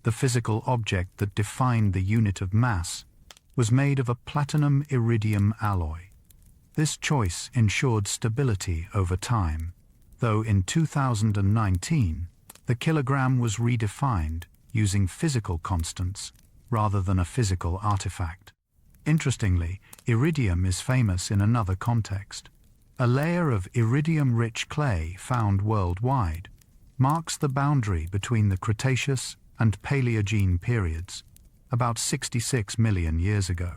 the physical object that defined the unit of mass, was made of a platinum-iridium alloy. This choice ensured stability over time, though in 2019, the kilogram was redefined using physical constants rather than a physical artifact. Interestingly, iridium is famous in another context. A layer of iridium-rich clay found worldwide marks the boundary between the Cretaceous and Paleogene periods, about 66 million years ago.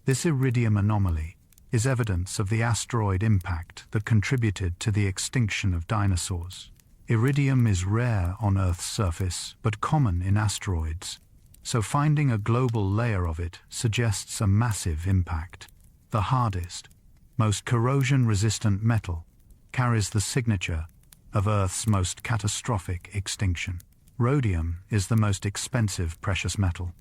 This iridium anomaly is evidence of the asteroid impact that contributed to the extinction of dinosaurs. Iridium is rare on Earth's surface, but common in asteroids, so finding a global layer of it suggests a massive impact. The hardest, most corrosion-resistant metal carries the signature of Earth's most catastrophic extinction. Rhodium is the most expensive precious metal.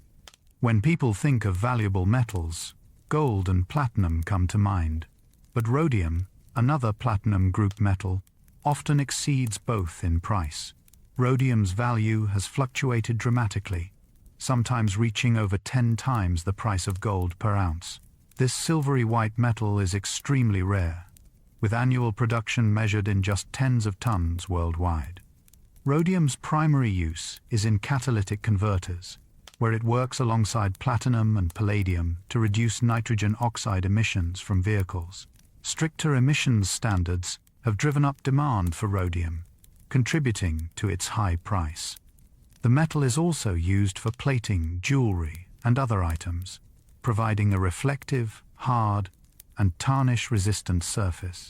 When people think of valuable metals, gold and platinum come to mind, but rhodium, another platinum group metal, often exceeds both in price. Rhodium's value has fluctuated dramatically, sometimes reaching over 10 times the price of gold per ounce. This silvery white metal is extremely rare, with annual production measured in just tens of tons worldwide. Rhodium's primary use is in catalytic converters, where it works alongside platinum and palladium to reduce nitrogen oxide emissions from vehicles. Stricter emissions standards have driven up demand for rhodium, contributing to its high price. The metal is also used for plating, jewelry, and other items, providing a reflective, hard, and tarnish-resistant surface.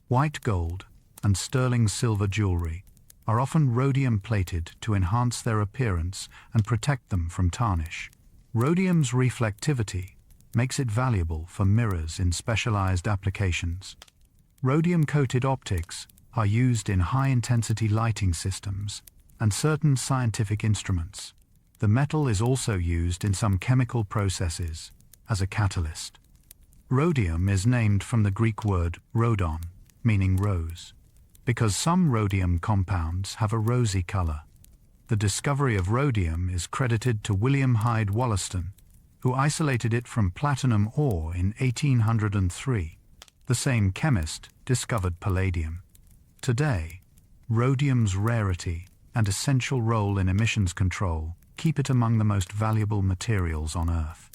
White gold and sterling silver jewelry are often rhodium-plated to enhance their appearance and protect them from tarnish. Rhodium's reflectivity makes it valuable for mirrors in specialized applications. Rhodium-coated optics are used in high-intensity lighting systems and certain scientific instruments. The metal is also used in some chemical processes as a catalyst. Rhodium is named from the Greek word rhodon, meaning rose, because some rhodium compounds have a rosy color. The discovery of rhodium is credited to William Hyde Wollaston, who isolated it from platinum ore in 1803. The same chemist discovered palladium. Today, rhodium's rarity and essential role in emissions control keep it among the most valuable materials on Earth.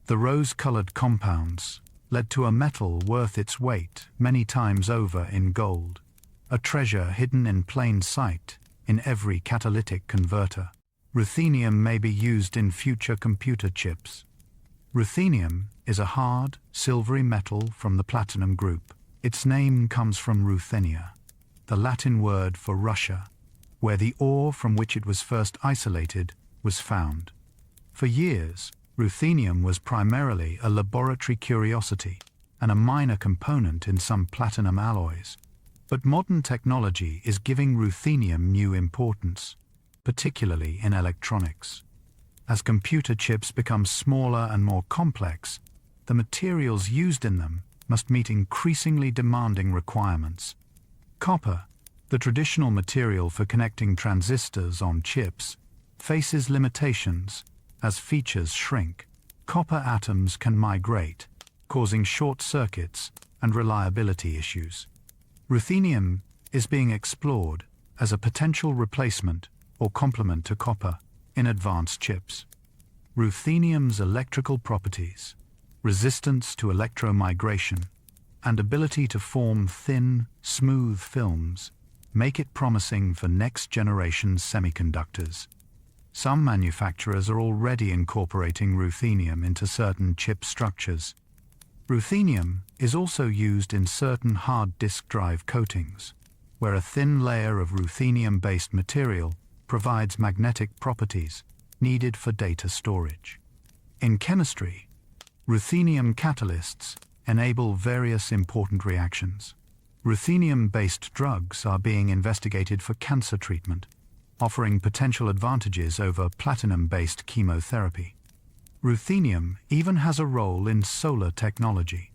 The rose-colored compounds led to a metal worth its weight many times over in gold, a treasure hidden in plain sight in every catalytic converter. Ruthenium may be used in future computer chips. Ruthenium is a hard, silvery metal from the platinum group. Its name comes from Ruthenia, the Latin word for Russia, where the ore from which it was first isolated was found. For years, ruthenium was primarily a laboratory curiosity and a minor component in some platinum alloys. But modern technology is giving ruthenium new importance, particularly in electronics. As computer chips become smaller and more complex, the materials used in them must meet increasingly demanding requirements. Copper, the traditional material for connecting transistors on chips, faces limitations as features shrink. Copper atoms can migrate, causing short circuits and reliability issues. Ruthenium is being explored as a potential replacement or complement to copper in advanced chips. Ruthenium's electrical properties, resistance to electromigration, and ability to form thin, smooth films make it promising for next-generation semiconductors. Some manufacturers are already incorporating ruthenium into certain chip structures. Ruthenium is also used in certain hard disk drive coatings, where a thin layer of ruthenium-based material provides magnetic properties needed for data storage. In chemistry, ruthenium catalysts enable various important reactions. Ruthenium-based drugs are being investigated for cancer treatment, offering potential advantages over platinum-based chemotherapy. Ruthenium even has a role in solar technology.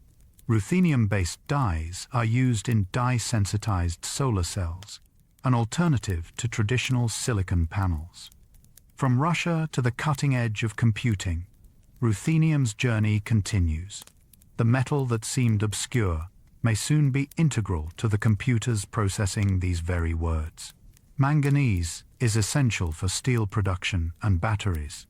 Ruthenium-based dyes are used in dye-sensitized solar cells, an alternative to traditional silicon panels. From Russia to the cutting edge of computing, ruthenium's journey continues. The metal that seemed obscure may soon be integral to the computers processing these very words. Manganese is essential for steel production and batteries.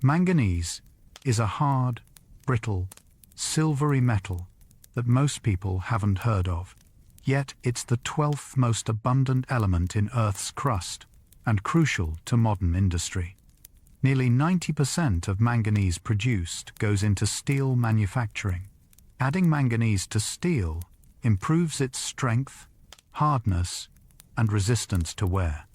Manganese is a hard, brittle, silvery metal that most people haven't heard of. Yet it's the 12th most abundant element in Earth's crust and crucial to modern industry. Nearly 90% of manganese produced goes into steel manufacturing. Adding manganese to steel improves its strength, hardness, and resistance to wear.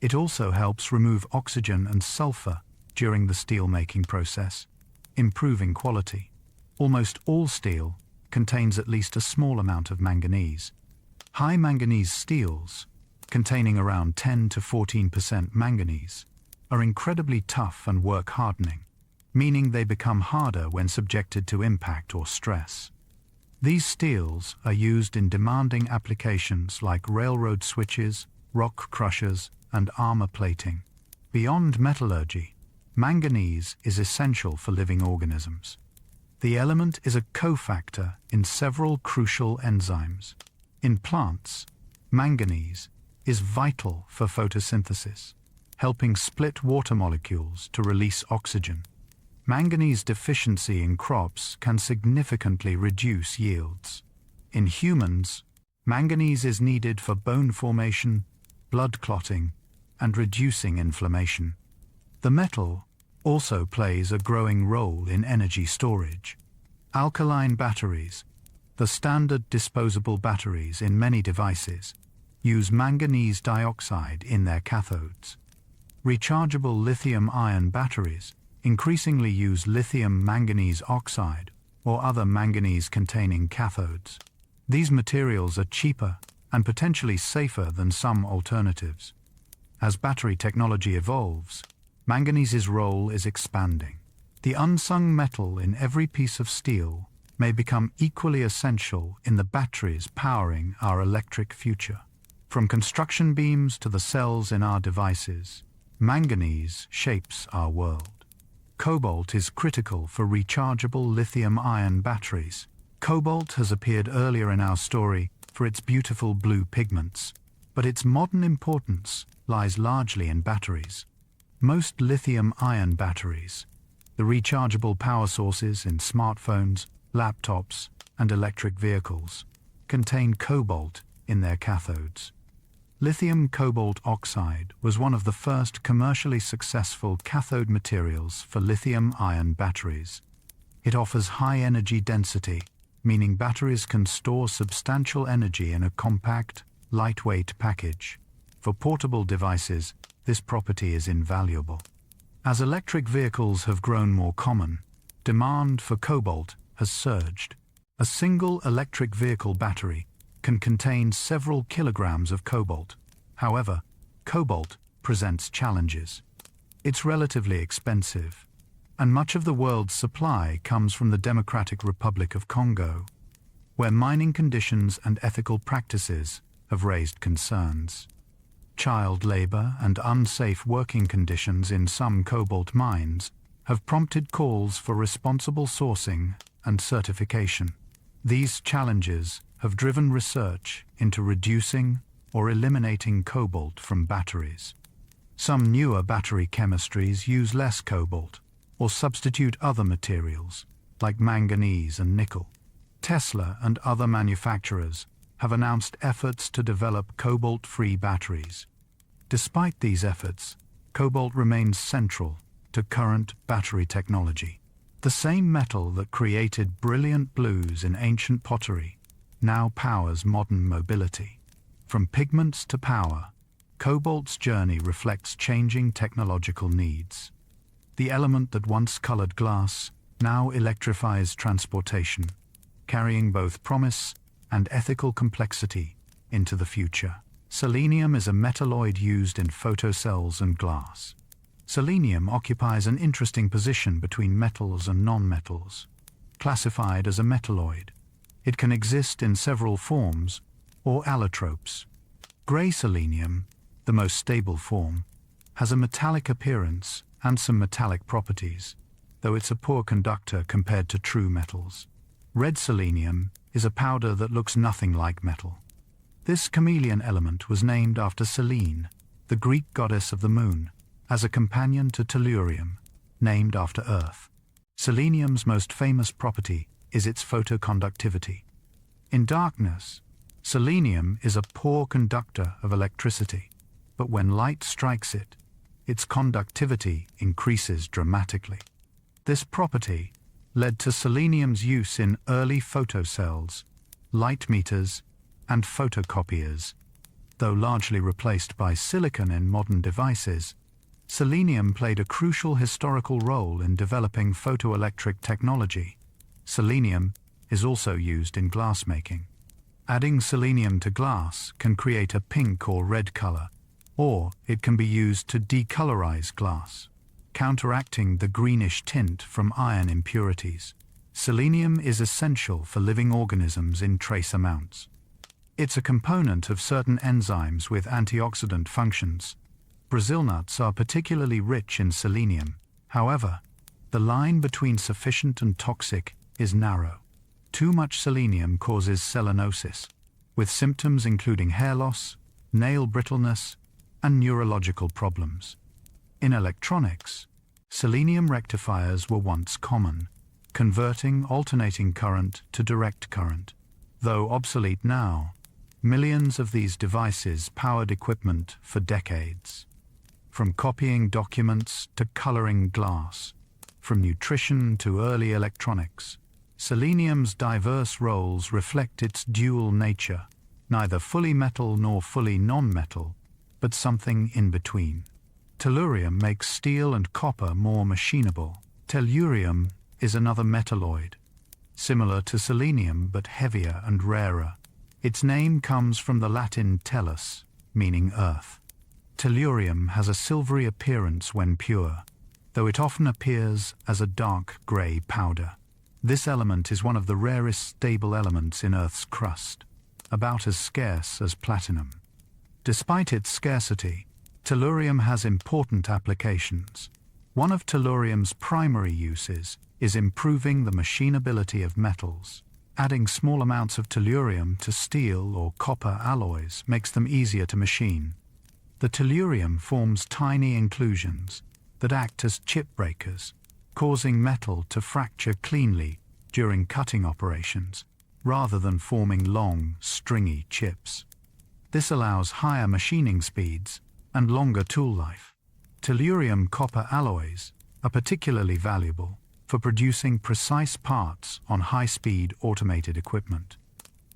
It also helps remove oxygen and sulfur during the steel-making process, improving quality. Almost all steel contains at least a small amount of manganese. High manganese steels, containing around 10 to 14% manganese, are incredibly tough and work-hardening, meaning they become harder when subjected to impact or stress. These steels are used in demanding applications like railroad switches, rock crushers, and armor plating. Beyond metallurgy, manganese is essential for living organisms. The element is a cofactor in several crucial enzymes. In plants, manganese is vital for photosynthesis, helping split water molecules to release oxygen. Manganese deficiency in crops can significantly reduce yields. In humans, manganese is needed for bone formation, blood clotting, and reducing inflammation. The metal also plays a growing role in energy storage. Alkaline batteries, the standard disposable batteries in many devices, use manganese dioxide in their cathodes. Rechargeable lithium-ion batteries increasingly use lithium manganese oxide or other manganese-containing cathodes. These materials are cheaper and potentially safer than some alternatives. As battery technology evolves, manganese's role is expanding. The unsung metal in every piece of steel may become equally essential in the batteries powering our electric future. From construction beams to the cells in our devices, manganese shapes our world. Cobalt is critical for rechargeable lithium-ion batteries. Cobalt has appeared earlier in our story for its beautiful blue pigments, but its modern importance lies largely in batteries. Most lithium-ion batteries, the rechargeable power sources in smartphones, laptops, and electric vehicles, contain cobalt in their cathodes. Lithium cobalt oxide was one of the first commercially successful cathode materials for lithium-ion batteries. It offers high energy density, meaning batteries can store substantial energy in a compact, lightweight package. For portable devices, this property is invaluable. As electric vehicles have grown more common, demand for cobalt has surged. A single electric vehicle battery can contain several kilograms of cobalt. However, cobalt presents challenges. It's relatively expensive, and much of the world's supply comes from the Democratic Republic of Congo, where mining conditions and ethical practices have raised concerns. Child labor and unsafe working conditions in some cobalt mines have prompted calls for responsible sourcing and certification. These challenges have driven research into reducing or eliminating cobalt from batteries. Some newer battery chemistries use less cobalt or substitute other materials like manganese and nickel. Tesla and other manufacturers have announced efforts to develop cobalt-free batteries. Despite these efforts, cobalt remains central to current battery technology. The same metal that created brilliant blues in ancient pottery now powers modern mobility. From pigments to power, cobalt's journey reflects changing technological needs. The element that once colored glass now electrifies transportation, carrying both promise and ethical complexity into the future. Selenium is a metalloid used in photocells and glass. Selenium occupies an interesting position between metals and non-metals. Classified as a metalloid, it can exist in several forms or allotropes. Gray selenium, the most stable form, has a metallic appearance and some metallic properties. though it's a poor conductor compared to true metals. Red selenium is a powder that looks nothing like metal. This chameleon element was named after Selene, the Greek goddess of the moon, as a companion to tellurium, named after Earth. Selenium's most famous property is its photoconductivity. In darkness, selenium is a poor conductor of electricity, but when light strikes it, its conductivity increases dramatically. This property led to selenium's use in early photocells, light meters, and photocopiers. Though largely replaced by silicon in modern devices, selenium played a crucial historical role in developing photoelectric technology. Selenium is also used in glassmaking. Adding selenium to glass can create a pink or red color, or it can be used to decolorize glass, counteracting the greenish tint from iron impurities. Selenium is essential for living organisms in trace amounts. It's a component of certain enzymes with antioxidant functions. Brazil nuts are particularly rich in selenium. However, the line between sufficient and toxic is narrow. Too much selenium causes selenosis, with symptoms including hair loss, nail brittleness, and neurological problems. In electronics, selenium rectifiers were once common, converting alternating current to direct current. Though obsolete now, millions of these devices powered equipment for decades. From copying documents to coloring glass, from nutrition to early electronics, selenium's diverse roles reflect its dual nature, neither fully metal nor fully non-metal, but something in between. Tellurium makes steel and copper more machinable. Tellurium is another metalloid, similar to selenium but heavier and rarer. Its name comes from the Latin tellus, meaning earth. Tellurium has a silvery appearance when pure, though it often appears as a dark grey powder. This element is one of the rarest stable elements in Earth's crust, about as scarce as platinum. Despite its scarcity, tellurium has important applications. One of tellurium's primary uses is improving the machinability of metals. Adding small amounts of tellurium to steel or copper alloys makes them easier to machine. The tellurium forms tiny inclusions that act as chip breakers, causing metal to fracture cleanly during cutting operations, rather than forming long, stringy chips. This allows higher machining speeds and longer tool life. Tellurium copper alloys are particularly valuable for producing precise parts on high-speed automated equipment.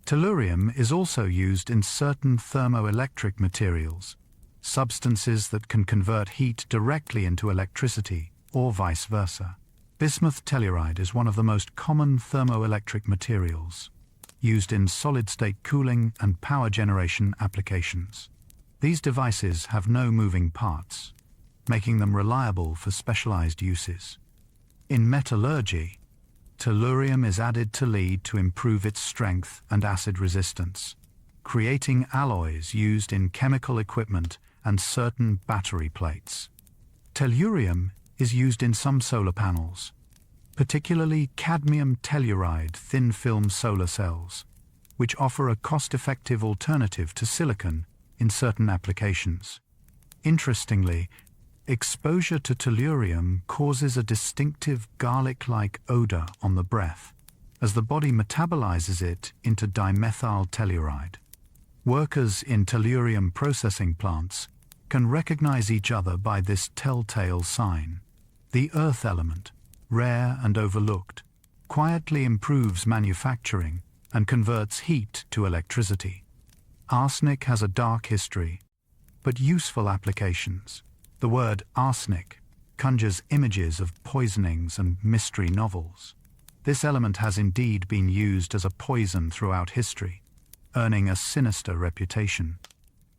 Tellurium is also used in certain thermoelectric materials, substances that can convert heat directly into electricity, or vice versa. Bismuth telluride is one of the most common thermoelectric materials, used in solid-state cooling and power generation applications. These devices have no moving parts, making them reliable for specialized uses. In metallurgy, tellurium is added to lead to improve its strength and acid resistance, creating alloys used in chemical equipment and certain battery plates. Tellurium is used in some solar panels, particularly cadmium telluride thin-film solar cells, which offer a cost-effective alternative to silicon in certain applications. Interestingly, exposure to tellurium causes a distinctive garlic-like odor on the breath, as the body metabolizes it into dimethyl telluride. Workers in tellurium processing plants can recognize each other by this telltale sign. The earth element, rare and overlooked, quietly improves manufacturing and converts heat to electricity. Arsenic has a dark history, but useful applications. The word arsenic conjures images of poisonings and mystery novels. This element has indeed been used as a poison throughout history, earning a sinister reputation.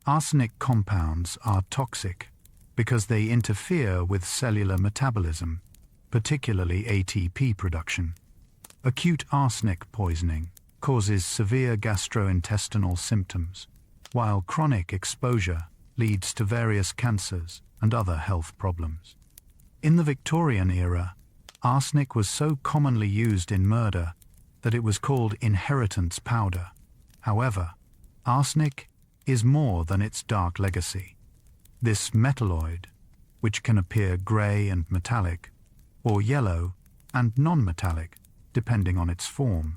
Arsenic compounds are toxic because they interfere with cellular metabolism, particularly ATP production. Acute arsenic poisoning causes severe gastrointestinal symptoms, while chronic exposure leads to various cancers and other health problems. In the Victorian era, Arsenic was so commonly used in murder that it was called inheritance powder. However, arsenic is more than its dark legacy. This metalloid, which can appear grey and metallic, or yellow and non-metallic, depending on its form,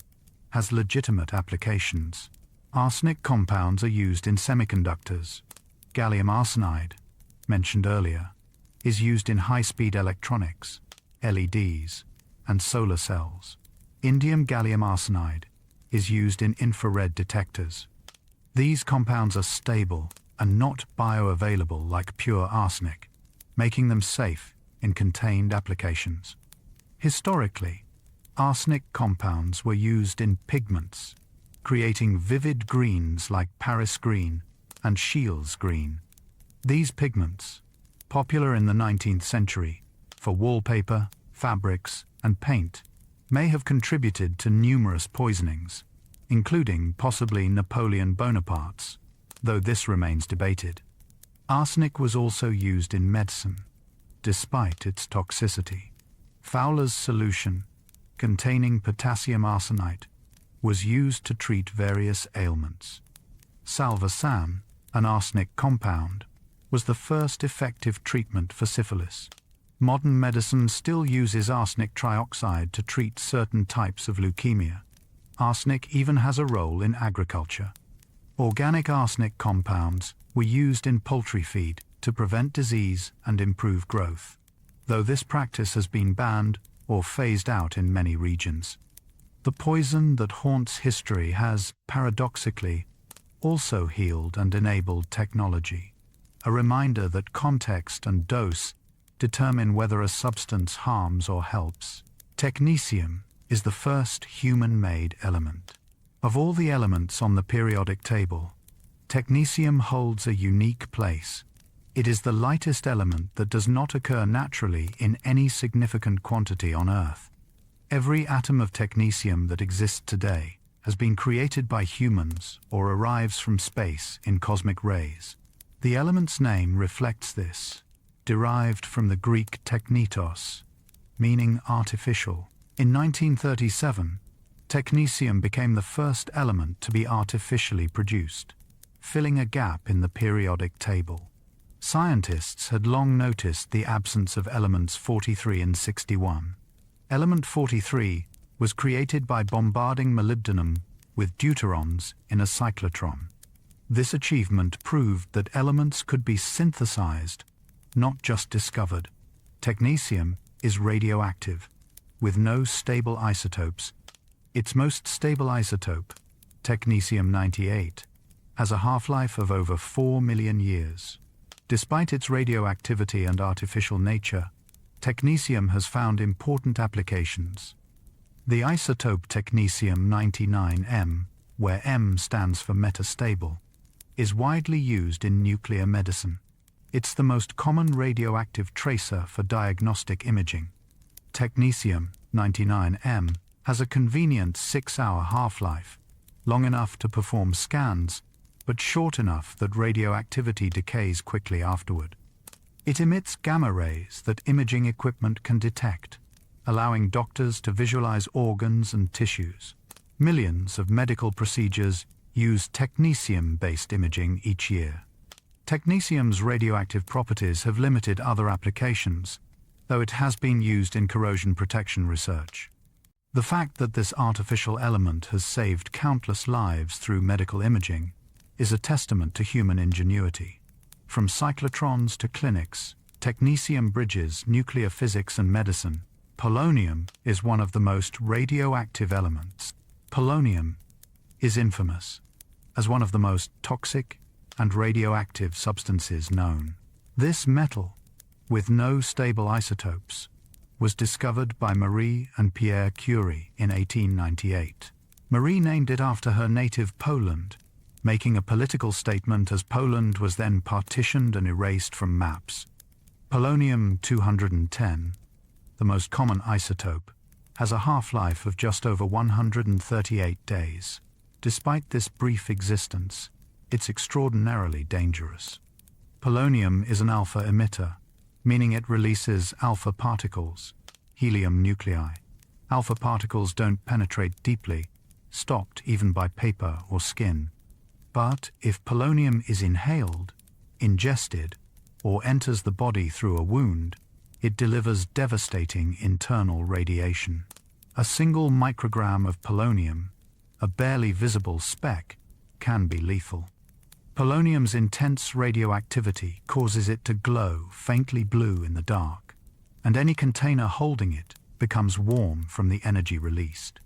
has legitimate applications. Arsenic compounds are used in semiconductors. Gallium arsenide, mentioned earlier, is used in high-speed electronics, LEDs, and solar cells. Indium gallium arsenide is used in infrared detectors. These compounds are stable and not bioavailable like pure arsenic, making them safe in contained applications. Historically, arsenic compounds were used in pigments, creating vivid greens like Paris green and Scheele's green. These pigments, popular in the 19th century for wallpaper, fabrics, and paint, may have contributed to numerous poisonings, including possibly Napoleon Bonaparte's, though this remains debated. Arsenic was also used in medicine, despite its toxicity. Fowler's solution, containing potassium arsenite, was used to treat various ailments. Salvarsan, an arsenic compound, was the first effective treatment for syphilis. Modern medicine still uses arsenic trioxide to treat certain types of leukemia. Arsenic even has a role in agriculture. Organic arsenic compounds were used in poultry feed to prevent disease and improve growth, though this practice has been banned or phased out in many regions. The poison that haunts history has, paradoxically, also healed and enabled technology, a reminder that context and dose determine whether a substance harms or helps. Technetium is the first human-made element. Of all the elements on the periodic table, technetium holds a unique place. It is the lightest element that does not occur naturally in any significant quantity on Earth. Every atom of technetium that exists today has been created by humans or arrives from space in cosmic rays. The element's name reflects this, derived from the Greek teknetos, meaning artificial. In 1937, technetium became the first element to be artificially produced, filling a gap in the periodic table. Scientists had long noticed the absence of elements 43 and 61. Element 43 was created by bombarding molybdenum with deuterons in a cyclotron. This achievement proved that elements could be synthesized, not just discovered. Technetium is radioactive, with no stable isotopes. Its most stable isotope, technetium-98, has a half-life of over 4 million years. Despite its radioactivity and artificial nature, technetium has found important applications. The isotope technetium-99m, where M stands for metastable, is widely used in nuclear medicine. It's the most common radioactive tracer for diagnostic imaging. Technetium-99m has a convenient 6-hour half-life, long enough to perform scans, but short enough that radioactivity decays quickly afterward. It emits gamma rays that imaging equipment can detect, allowing doctors to visualize organs and tissues. Millions of medical procedures use technetium-based imaging each year. Technetium's radioactive properties have limited other applications, though it has been used in corrosion protection research. The fact that this artificial element has saved countless lives through medical imaging is a testament to human ingenuity. From cyclotrons to clinics, technetium bridges nuclear physics and medicine. Polonium is one of the most radioactive elements. Polonium is infamous as one of the most toxic and radioactive substances known. This metal, with no stable isotopes, was discovered by Marie and Pierre Curie in 1898. Marie named it after her native Poland, making a political statement as Poland was then partitioned and erased from maps. Polonium-210, the most common isotope, has a half-life of just over 138 days. Despite this brief existence, it's extraordinarily dangerous. Polonium is an alpha emitter, meaning it releases alpha particles. helium nuclei. Alpha particles don't penetrate deeply, stopped even by paper or skin. But if polonium is inhaled, ingested, or enters the body through a wound, it delivers devastating internal radiation. A single microgram of polonium, a barely visible speck, can be lethal. Polonium's intense radioactivity causes it to glow faintly blue in the dark, and any container holding it becomes warm from the energy released.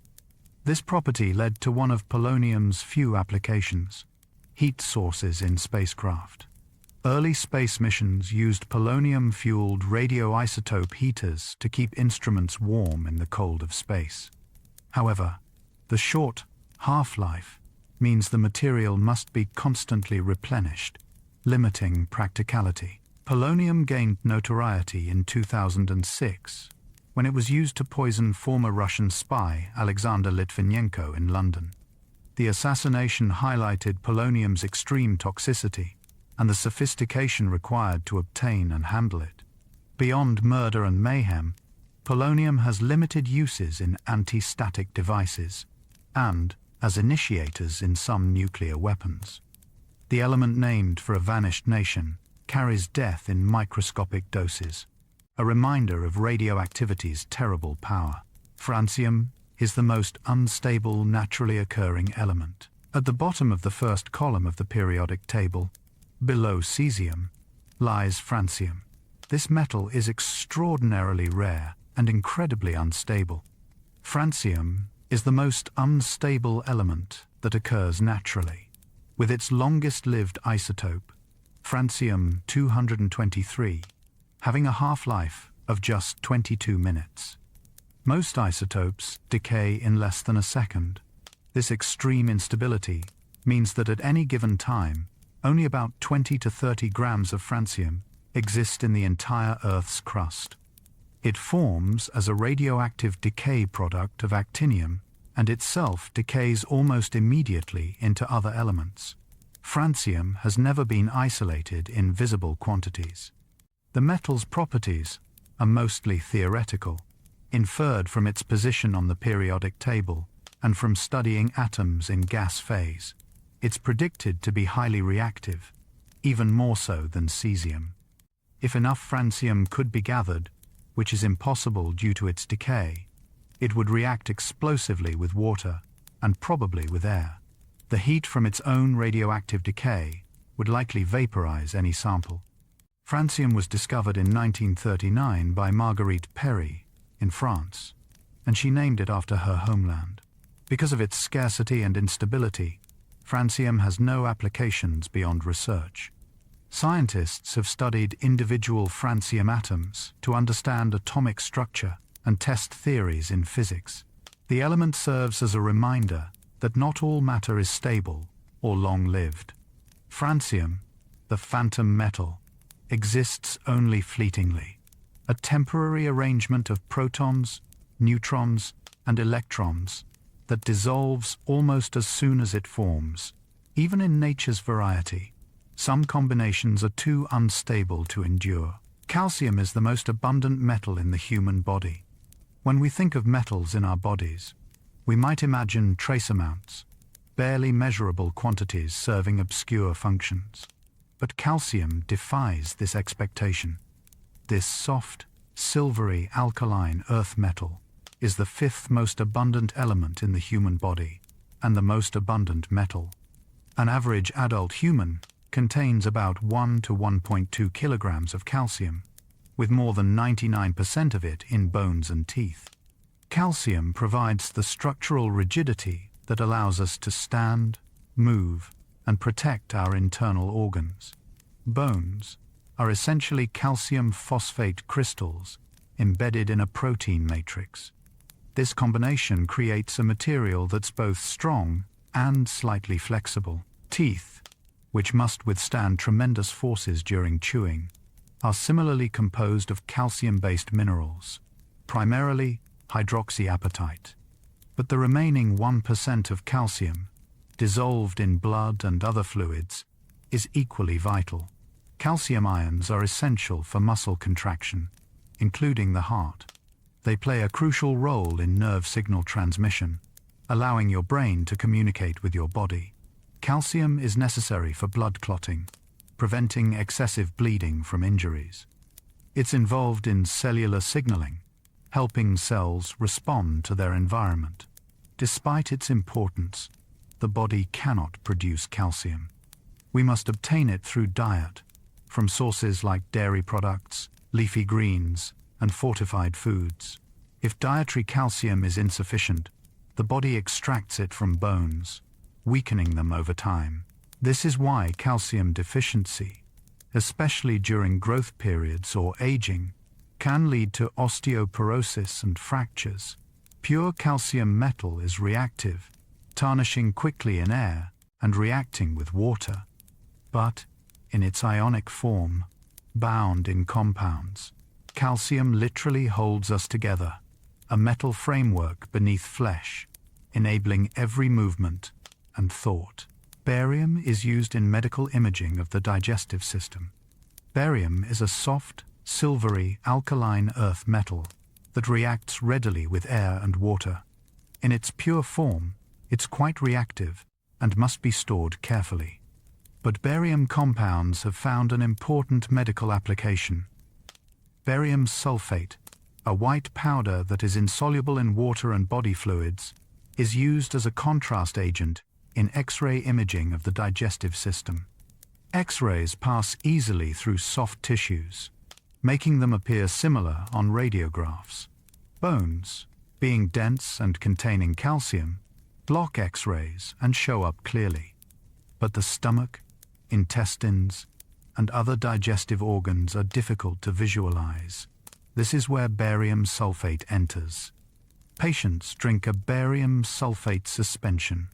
This property led to one of polonium's few applications: heat sources in spacecraft. Early space missions used polonium-fueled radioisotope heaters to keep instruments warm in the cold of space. However, the short half-life means the material must be constantly replenished, limiting practicality. Polonium gained notoriety in 2006 when it was used to poison former Russian spy Alexander Litvinenko in London. The assassination highlighted polonium's extreme toxicity and the sophistication required to obtain and handle it. Beyond murder and mayhem, polonium has limited uses in anti-static devices and as initiators in some nuclear weapons. The element named for a vanished nation carries death in microscopic doses, a reminder of radioactivity's terrible power. Francium is the most unstable naturally occurring element. At the bottom of the first column of the periodic table, below cesium, lies francium. This metal is extraordinarily rare and incredibly unstable. Francium is the most unstable element that occurs naturally, with its longest-lived isotope, francium-223, having a half-life of just 22 minutes. Most isotopes decay in less than a second. This extreme instability means that at any given time, only about 20 to 30 grams of francium exist in the entire Earth's crust. It forms as a radioactive decay product of actinium and itself decays almost immediately into other elements. Francium has never been isolated in visible quantities. The metal's properties are mostly theoretical, inferred from its position on the periodic table and from studying atoms in gas phase. It's predicted to be highly reactive, even more so than cesium. If enough francium could be gathered, which is impossible due to its decay, it would react explosively with water and probably with air. The heat from its own radioactive decay would likely vaporize any sample. Francium was discovered in 1939 by Marguerite Perry in France, and she named it after her homeland. Because of its scarcity and instability, francium has no applications beyond research. Scientists have studied individual francium atoms to understand atomic structure and test theories in physics. The element serves as a reminder that not all matter is stable or long-lived. Francium, the phantom metal, exists only fleetingly, a temporary arrangement of protons, neutrons, and electrons that dissolves almost as soon as it forms. Even in nature's variety, some combinations are too unstable to endure. Calcium is the most abundant metal in the human body. When we think of metals in our bodies, we might imagine trace amounts, barely measurable quantities serving obscure functions. But calcium defies this expectation. This soft, silvery, alkaline earth metal is the fifth most abundant element in the human body and the most abundant metal. An average adult human contains about 1 to 1.2 kilograms of calcium, with more than 99% of it in bones and teeth. Calcium provides the structural rigidity that allows us to stand, move, and protect our internal organs. Bones are essentially calcium phosphate crystals embedded in a protein matrix. This combination creates a material that's both strong and slightly flexible. Teeth, which must withstand tremendous forces during chewing, are similarly composed of calcium-based minerals, primarily hydroxyapatite. But the remaining 1% of calcium, dissolved in blood and other fluids, is equally vital. Calcium ions are essential for muscle contraction, including the heart. They play a crucial role in nerve signal transmission, allowing your brain to communicate with your body. Calcium is necessary for blood clotting, preventing excessive bleeding from injuries. It's involved in cellular signaling, helping cells respond to their environment. Despite its importance, the body cannot produce calcium. We must obtain it through diet, from sources like dairy products, leafy greens, and fortified foods. If dietary calcium is insufficient, the body extracts it from bones, weakening them over time. This is why calcium deficiency, especially during growth periods or aging, can lead to osteoporosis and fractures. Pure calcium metal is reactive, tarnishing quickly in air and reacting with water. But, in its ionic form, bound in compounds, calcium literally holds us together, a metal framework beneath flesh, enabling every movement and thought. Barium is used in medical imaging of the digestive system. Barium is a soft, silvery, alkaline earth metal that reacts readily with air and water. In its pure form, it's quite reactive and must be stored carefully. But barium compounds have found an important medical application. Barium sulfate, a white powder that is insoluble in water and body fluids, is used as a contrast agent in X-ray imaging of the digestive system. X-rays pass easily through soft tissues, making them appear similar on radiographs. Bones, being dense and containing calcium, block X-rays and show up clearly. But the stomach, intestines, and other digestive organs are difficult to visualize. This is where barium sulfate enters. Patients drink a barium sulfate suspension,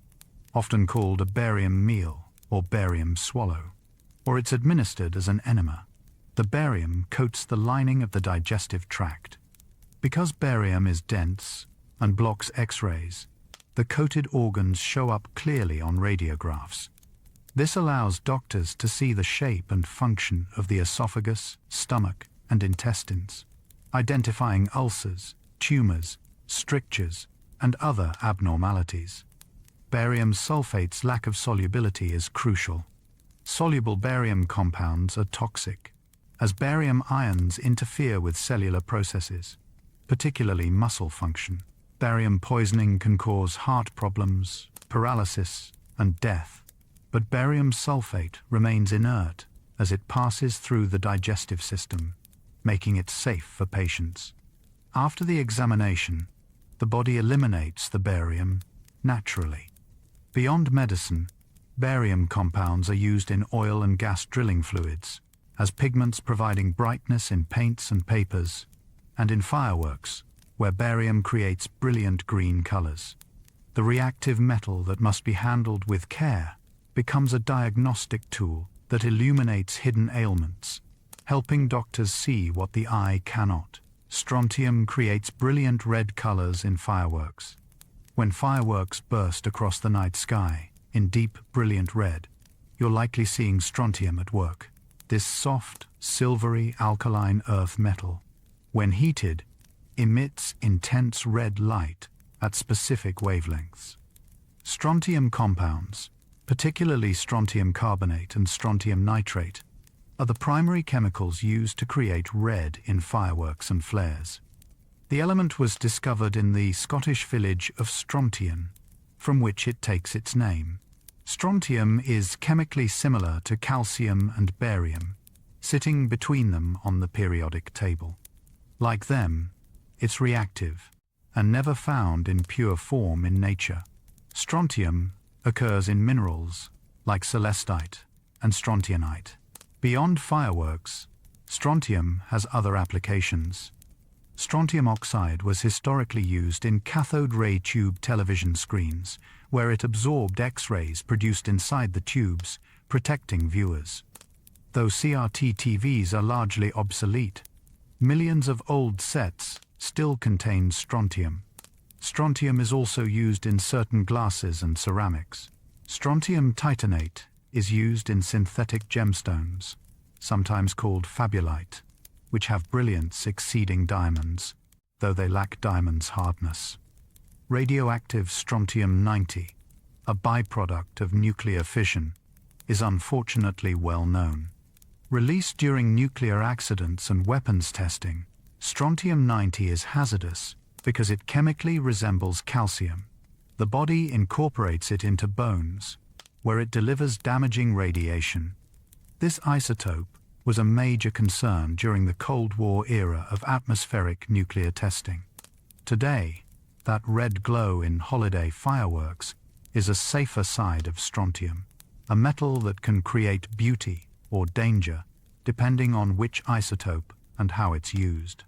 often called a barium meal or barium swallow, or it's administered as an enema. The barium coats the lining of the digestive tract. Because barium is dense and blocks X-rays, the coated organs show up clearly on radiographs. This allows doctors to see the shape and function of the esophagus, stomach, and intestines, identifying ulcers, tumors, strictures, and other abnormalities. Barium sulfate's lack of solubility is crucial. Soluble barium compounds are toxic, as barium ions interfere with cellular processes, particularly muscle function. Barium poisoning can cause heart problems, paralysis, and death. But barium sulfate remains inert as it passes through the digestive system, making it safe for patients. After the examination, the body eliminates the barium naturally. Beyond medicine, barium compounds are used in oil and gas drilling fluids, as pigments providing brightness in paints and papers, and in fireworks, where barium creates brilliant green colors. The reactive metal that must be handled with care becomes a diagnostic tool that illuminates hidden ailments, helping doctors see what the eye cannot. Strontium creates brilliant red colors in fireworks. When fireworks burst across the night sky in deep, brilliant red, you're likely seeing strontium at work. This soft, silvery, alkaline earth metal, when heated, emits intense red light at specific wavelengths. Strontium compounds, particularly strontium carbonate and strontium nitrate, are the primary chemicals used to create red in fireworks and flares. The element was discovered in the Scottish village of Strontian, from which it takes its name. Strontium is chemically similar to calcium and barium, sitting between them on the periodic table. Like them, it's reactive and never found in pure form in nature. Strontium occurs in minerals like celestite and strontianite. Beyond fireworks, strontium has other applications. Strontium oxide was historically used in cathode ray tube television screens, where it absorbed X-rays produced inside the tubes, protecting viewers. Though CRT TVs are largely obsolete, millions of old sets still contain strontium. Strontium is also used in certain glasses and ceramics. Strontium titanate is used in synthetic gemstones, sometimes called fabulite, which have brilliance exceeding diamonds. though they lack diamond's hardness. Radioactive strontium-90, a byproduct of nuclear fission, is unfortunately well known. Released during nuclear accidents and weapons testing, strontium-90 is hazardous because it chemically resembles calcium. The body incorporates it into bones, where it delivers damaging radiation. This isotope was a major concern during the Cold War era of atmospheric nuclear testing. Today, that red glow in holiday fireworks is a safer side of strontium, a metal that can create beauty or danger depending on which isotope and how it's used.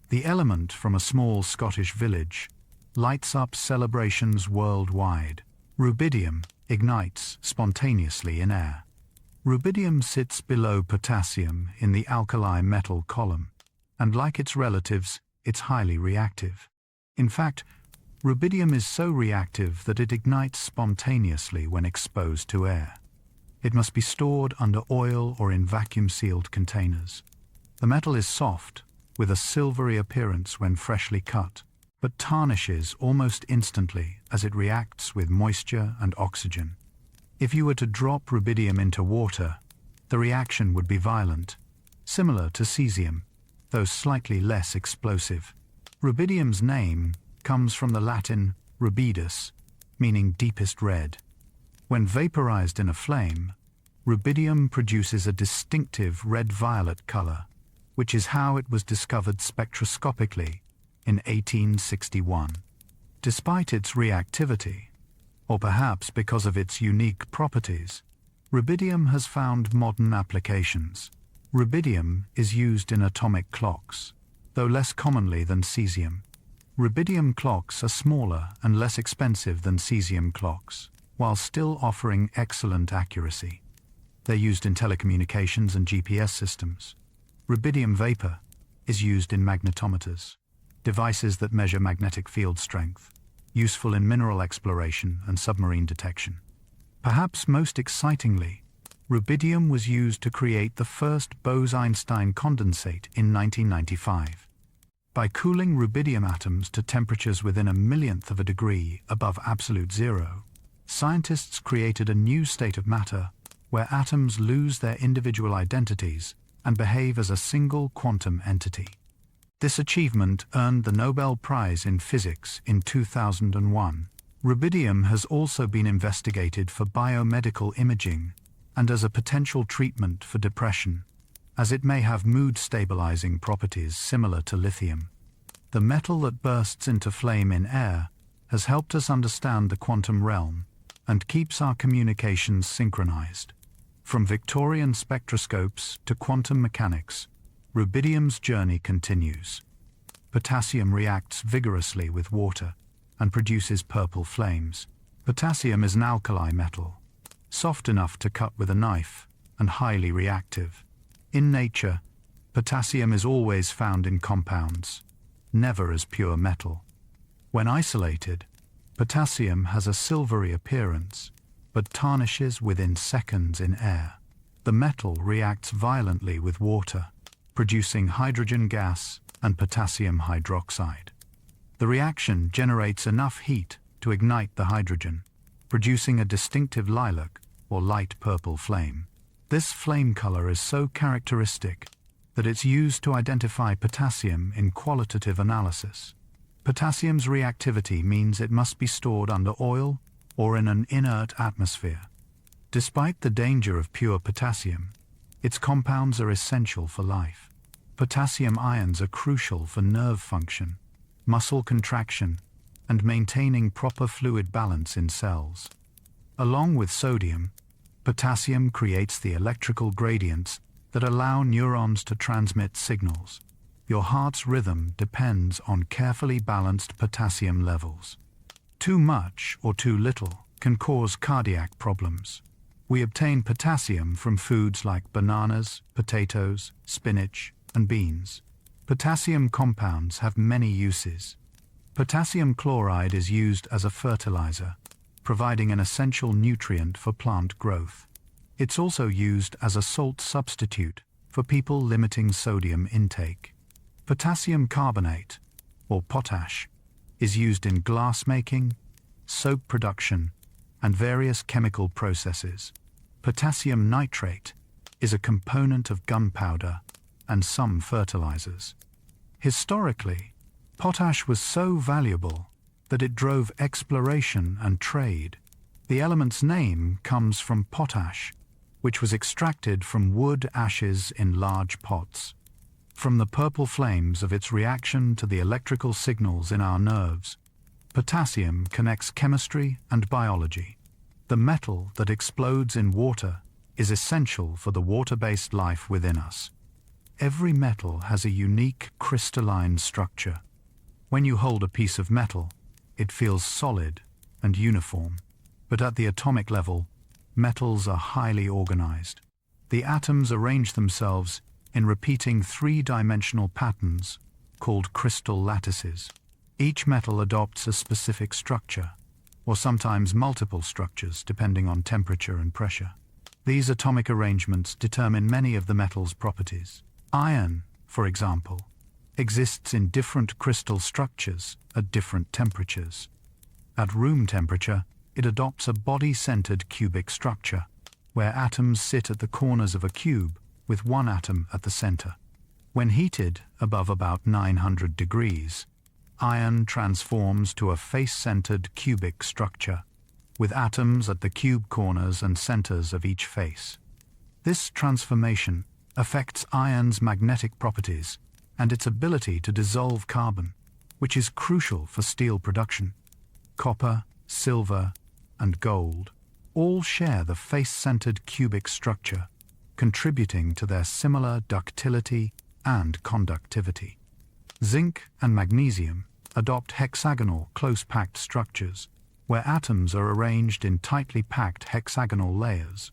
The element from a small Scottish village lights up celebrations worldwide. Rubidium ignites spontaneously in air. Rubidium sits below potassium in the alkali metal column, and like its relatives, it's highly reactive. In fact, rubidium is so reactive that it ignites spontaneously when exposed to air. It must be stored under oil or in vacuum-sealed containers. The metal is soft, with a silvery appearance when freshly cut, but tarnishes almost instantly as it reacts with moisture and oxygen. If you were to drop rubidium into water, the reaction would be violent, similar to cesium, though slightly less explosive. Rubidium's name comes from the Latin rubidus, meaning deepest red. When vaporized in a flame, rubidium produces a distinctive red-violet color, which is how it was discovered spectroscopically in 1861. Despite its reactivity, or perhaps because of its unique properties, rubidium has found modern applications. Rubidium is used in atomic clocks, though less commonly than cesium. Rubidium clocks are smaller and less expensive than cesium clocks, while still offering excellent accuracy. They're used in telecommunications and GPS systems. Rubidium vapor is used in magnetometers, devices that measure magnetic field strength, useful in mineral exploration and submarine detection. Perhaps most excitingly, rubidium was used to create the first Bose-Einstein condensate in 1995. By cooling rubidium atoms to temperatures within a millionth of a degree above absolute zero, scientists created a new state of matter where atoms lose their individual identities and behave as a single quantum entity. This achievement earned the Nobel Prize in Physics in 2001. Rubidium has also been investigated for biomedical imaging and as a potential treatment for depression, as it may have mood-stabilizing properties similar to lithium. The metal that bursts into flame in air has helped us understand the quantum realm and keeps our communications synchronized. From Victorian spectroscopes to quantum mechanics, rubidium's journey continues. Potassium reacts vigorously with water and produces purple flames. Potassium is an alkali metal, soft enough to cut with a knife and highly reactive. In nature, potassium is always found in compounds, never as pure metal. When isolated, potassium has a silvery appearance, but tarnishes within seconds in air. The metal reacts violently with water, producing hydrogen gas and potassium hydroxide. The reaction generates enough heat to ignite the hydrogen, producing a distinctive lilac or light purple flame. This flame color is so characteristic that it's used to identify potassium in qualitative analysis. Potassium's reactivity means it must be stored under oil or in an inert atmosphere. Despite the danger of pure potassium, its compounds are essential for life. Potassium ions are crucial for nerve function, muscle contraction, and maintaining proper fluid balance in cells. Along with sodium, potassium creates the electrical gradients that allow neurons to transmit signals. Your heart's rhythm depends on carefully balanced potassium levels. Too much or too little can cause cardiac problems. We obtain potassium from foods like bananas, potatoes, spinach, and beans. Potassium compounds have many uses. Potassium chloride is used as a fertilizer, providing an essential nutrient for plant growth. It's also used as a salt substitute for people limiting sodium intake. Potassium carbonate, or potash, is used in glass making, soap production, and various chemical processes. Potassium nitrate is a component of gunpowder and some fertilizers. Historically, potash was so valuable that it drove exploration and trade. The element's name comes from potash, which was extracted from wood ashes in large pots. From the purple flames of its reaction to the electrical signals in our nerves, potassium connects chemistry and biology. The metal that explodes in water is essential for the water-based life within us. Every metal has a unique crystalline structure. When you hold a piece of metal, it feels solid and uniform. But at the atomic level, metals are highly organized. The atoms arrange themselves in repeating three-dimensional patterns called crystal lattices. Each metal adopts a specific structure, or sometimes multiple structures depending on temperature and pressure. These atomic arrangements determine many of the metal's properties. Iron, for example, exists in different crystal structures at different temperatures. At room temperature, it adopts a body-centered cubic structure, where atoms sit at the corners of a cube with one atom at the center. When heated above about 900 degrees, iron transforms to a face-centered cubic structure, with atoms at the cube corners and centers of each face. This transformation affects iron's magnetic properties and its ability to dissolve carbon, which is crucial for steel production. Copper, silver, and gold all share the face-centered cubic structure, contributing to their similar ductility and conductivity. Zinc and magnesium adopt hexagonal, close-packed structures, where atoms are arranged in tightly packed hexagonal layers.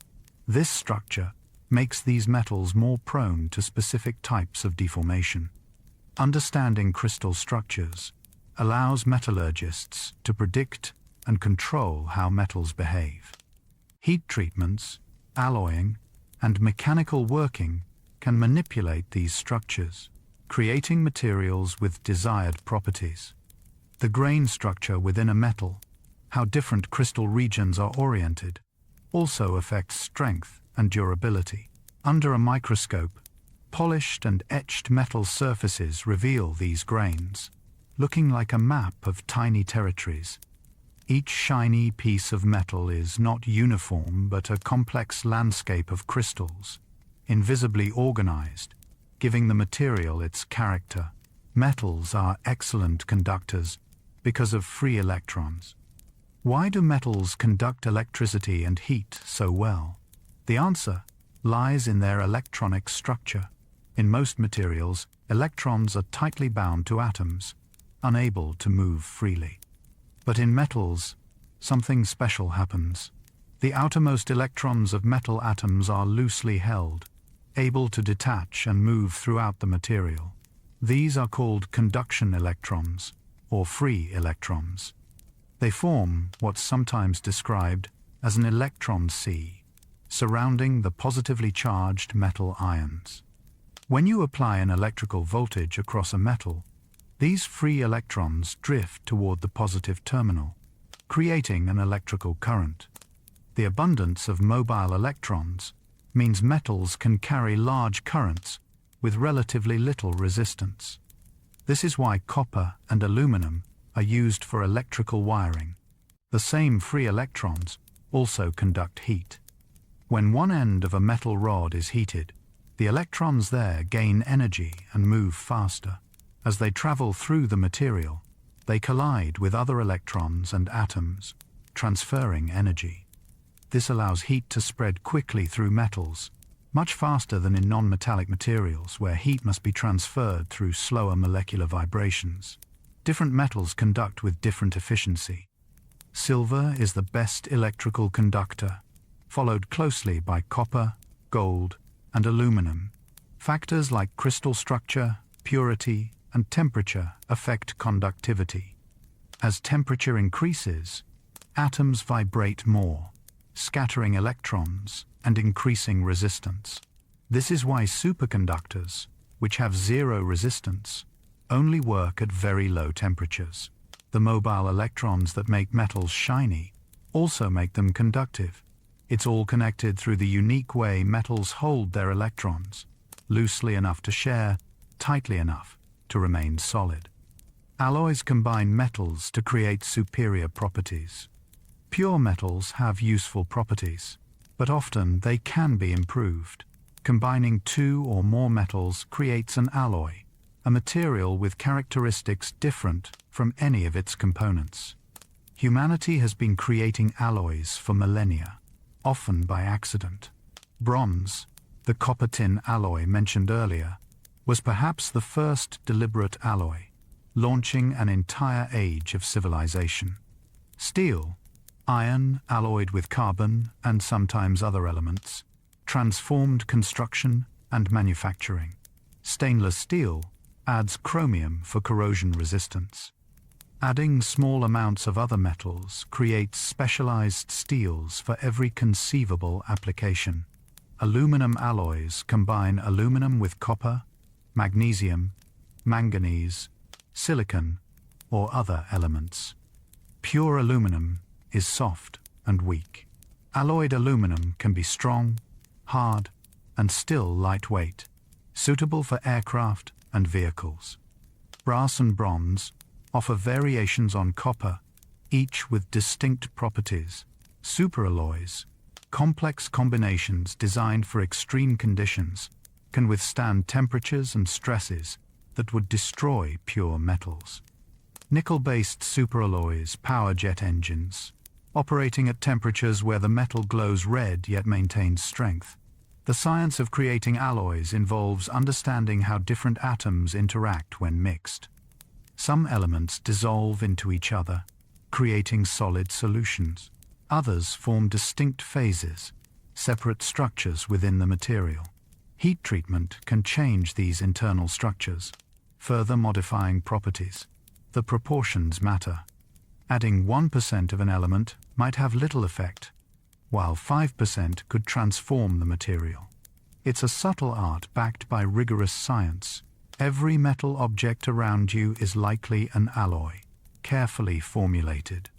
This structure makes these metals more prone to specific types of deformation. Understanding crystal structures allows metallurgists to predict and control how metals behave. Heat treatments, alloying, and mechanical working can manipulate these structures, creating materials with desired properties. The grain structure within a metal, how different crystal regions are oriented, also affects strength and durability. Under a microscope, polished and etched metal surfaces reveal these grains, looking like a map of tiny territories. Each shiny piece of metal is not uniform but a complex landscape of crystals, invisibly organized, giving the material its character. Metals are excellent conductors because of free electrons. Why do metals conduct electricity and heat so well? The answer lies in their electronic structure. In most materials, electrons are tightly bound to atoms, unable to move freely. But in metals, something special happens. The outermost electrons of metal atoms are loosely held, able to detach and move throughout the material. These are called conduction electrons, or free electrons. They form what's sometimes described as an electron sea, surrounding the positively charged metal ions. When you apply an electrical voltage across a metal, these free electrons drift toward the positive terminal, creating an electrical current. The abundance of mobile electrons means metals can carry large currents with relatively little resistance. This is why copper and aluminum are used for electrical wiring. The same free electrons also conduct heat. When one end of a metal rod is heated, the electrons there gain energy and move faster. As they travel through the material, they collide with other electrons and atoms, transferring energy. This allows heat to spread quickly through metals, much faster than in non-metallic materials where heat must be transferred through slower molecular vibrations. Different metals conduct with different efficiency. Silver is the best electrical conductor, followed closely by copper, gold, and aluminum. Factors like crystal structure, purity, and temperature affect conductivity. As temperature increases, atoms vibrate more, scattering electrons and increasing resistance. This is why superconductors, which have zero resistance, only work at very low temperatures. The mobile electrons that make metals shiny also make them conductive. It's all connected through the unique way metals hold their electrons, loosely enough to share, tightly enough to remain solid. Alloys combine metals to create superior properties. Pure metals have useful properties, but often they can be improved. Combining two or more metals creates an alloy, a material with characteristics different from any of its components. Humanity has been creating alloys for millennia, often by accident. Bronze, the copper-tin alloy mentioned earlier, was perhaps the first deliberate alloy, launching an entire age of civilization. Steel, iron alloyed with carbon and sometimes other elements, transformed construction and manufacturing. Stainless steel adds chromium for corrosion resistance. Adding small amounts of other metals creates specialized steels for every conceivable application. Aluminum alloys combine aluminum with copper, magnesium, manganese, silicon, or other elements. Pure aluminum is soft and weak. Alloyed aluminum can be strong, hard, and still lightweight, suitable for aircraft and vehicles. Brass and bronze offer variations on copper, each with distinct properties. Superalloys, complex combinations designed for extreme conditions, can withstand temperatures and stresses that would destroy pure metals. Nickel-based superalloys power jet engines, operating at temperatures where the metal glows red yet maintains strength. The science of creating alloys involves understanding how different atoms interact when mixed. Some elements dissolve into each other, creating solid solutions. Others form distinct phases, separate structures within the material. Heat treatment can change these internal structures, further modifying properties. The proportions matter. Adding 1% of an element might have little effect, while 5% could transform the material. It's a subtle art backed by rigorous science. Every metal object around you is likely an alloy, carefully formulated.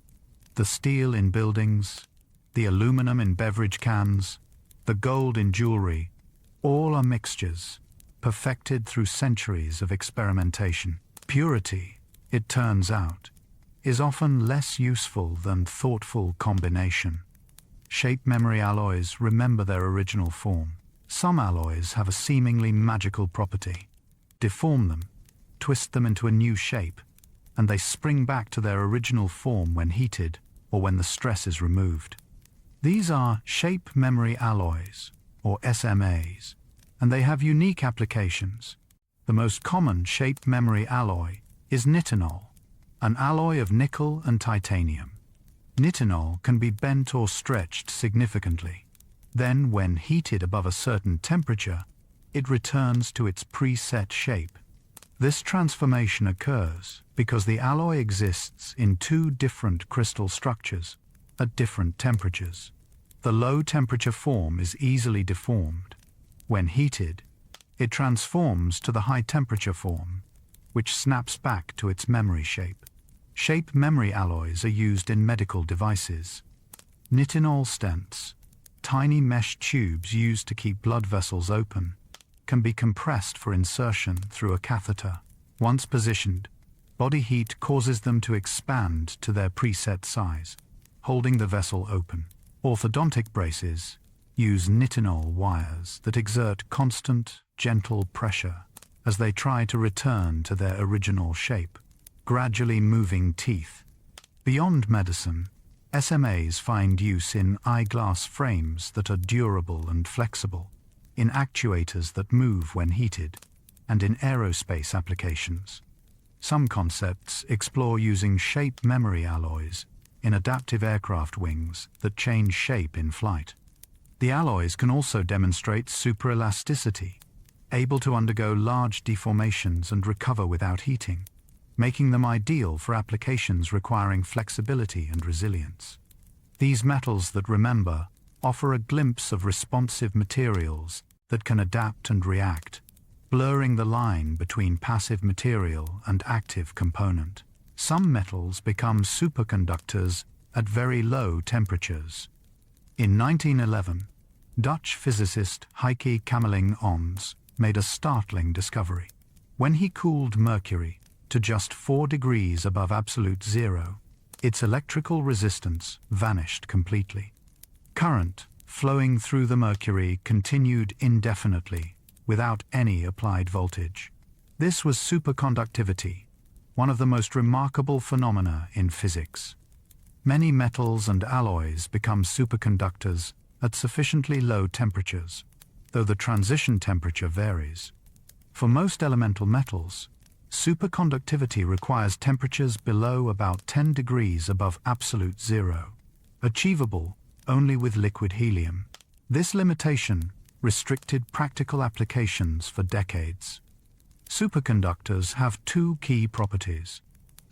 The steel in buildings, the aluminum in beverage cans, the gold in jewelry, all are mixtures, perfected through centuries of experimentation. Purity, it turns out, is often less useful than thoughtful combination. Shape memory alloys remember their original form. Some alloys have a seemingly magical property. Deform them, twist them into a new shape, and they spring back to their original form when heated or when the stress is removed. These are shape memory alloys, or SMAs, and they have unique applications. The most common shape memory alloy is nitinol, an alloy of nickel and titanium. Nitinol can be bent or stretched significantly. Then, when heated above a certain temperature, it returns to its preset shape. This transformation occurs because the alloy exists in two different crystal structures at different temperatures. The low-temperature form is easily deformed. When heated, it transforms to the high-temperature form, which snaps back to its memory shape. Shape memory alloys are used in medical devices. Nitinol stents, tiny mesh tubes used to keep blood vessels open, can be compressed for insertion through a catheter. Once positioned, body heat causes them to expand to their preset size, holding the vessel open. Orthodontic braces use nitinol wires that exert constant, gentle pressure as they try to return to their original shape, gradually moving teeth. Beyond medicine, SMAs find use in eyeglass frames that are durable and flexible, in actuators that move when heated, and in aerospace applications. Some concepts explore using shape memory alloys in adaptive aircraft wings that change shape in flight. The alloys can also demonstrate superelasticity, able to undergo large deformations and recover without heating, making them ideal for applications requiring flexibility and resilience. These metals that remember offer a glimpse of responsive materials that can adapt and react, blurring the line between passive material and active component. Some metals become superconductors at very low temperatures. In 1911, Dutch physicist Heike Kamerlingh-Ons made a startling discovery. When he cooled mercury to just 4 degrees above absolute zero, its electrical resistance vanished completely. Current flowing through the mercury continued indefinitely without any applied voltage. This was superconductivity, one of the most remarkable phenomena in physics. Many metals and alloys become superconductors at sufficiently low temperatures, though the transition temperature varies. For most elemental metals, superconductivity requires temperatures below about 10 degrees above absolute zero, achievable only with liquid helium. This limitation restricted practical applications for decades. Superconductors have two key properties.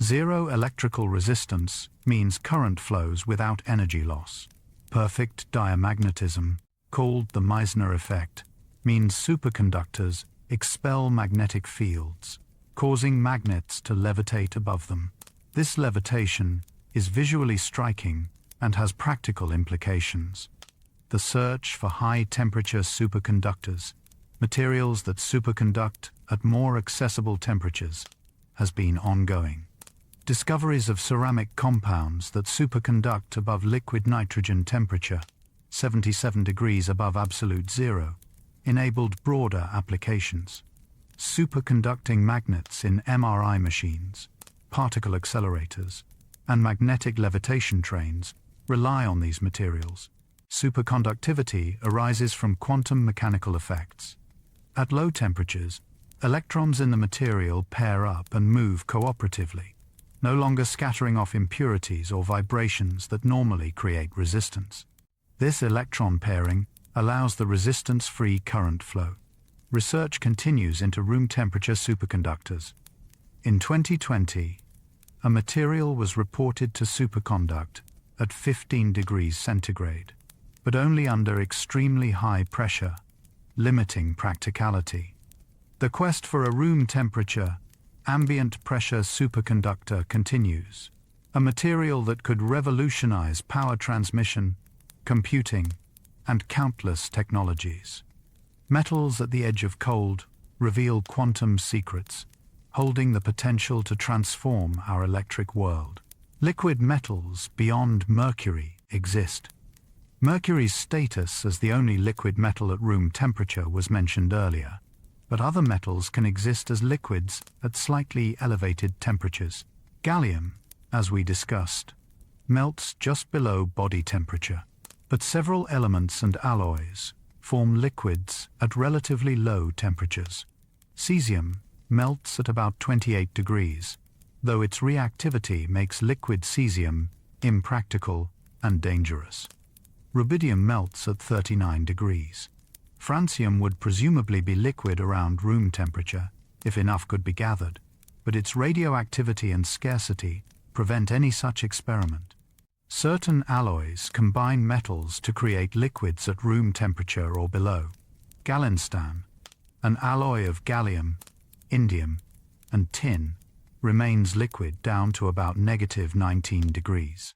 Zero electrical resistance means current flows without energy loss. Perfect diamagnetism, called the Meissner effect, means superconductors expel magnetic fields, causing magnets to levitate above them. This levitation is visually striking and has practical implications. The search for high-temperature superconductors, materials that superconduct at more accessible temperatures, has been ongoing. Discoveries of ceramic compounds that superconduct above liquid nitrogen temperature, 77 degrees above absolute zero, enabled broader applications. Superconducting magnets in MRI machines, particle accelerators, and magnetic levitation trains rely on these materials. Superconductivity arises from quantum mechanical effects. At low temperatures, electrons in the material pair up and move cooperatively, no longer scattering off impurities or vibrations that normally create resistance. This electron pairing allows the resistance-free current flow. Research continues into room temperature superconductors. In 2020, a material was reported to superconduct at 15 degrees centigrade, but only under extremely high pressure, limiting practicality. The quest for a room temperature, ambient pressure superconductor continues, a material that could revolutionize power transmission, computing, and countless technologies. Metals at the edge of cold reveal quantum secrets, holding the potential to transform our electric world. Liquid metals beyond mercury exist. Mercury's status as the only liquid metal at room temperature was mentioned earlier, but other metals can exist as liquids at slightly elevated temperatures. Gallium, as we discussed, melts just below body temperature, but several elements and alloys form liquids at relatively low temperatures. Cesium melts at about 28 degrees, though its reactivity makes liquid cesium impractical and dangerous. Rubidium melts at 39 degrees. Francium would presumably be liquid around room temperature, if enough could be gathered, but its radioactivity and scarcity prevent any such experiment. Certain alloys combine metals to create liquids at room temperature or below. Gallinstan, an alloy of gallium, indium, and tin, remains liquid down to about -19 degrees.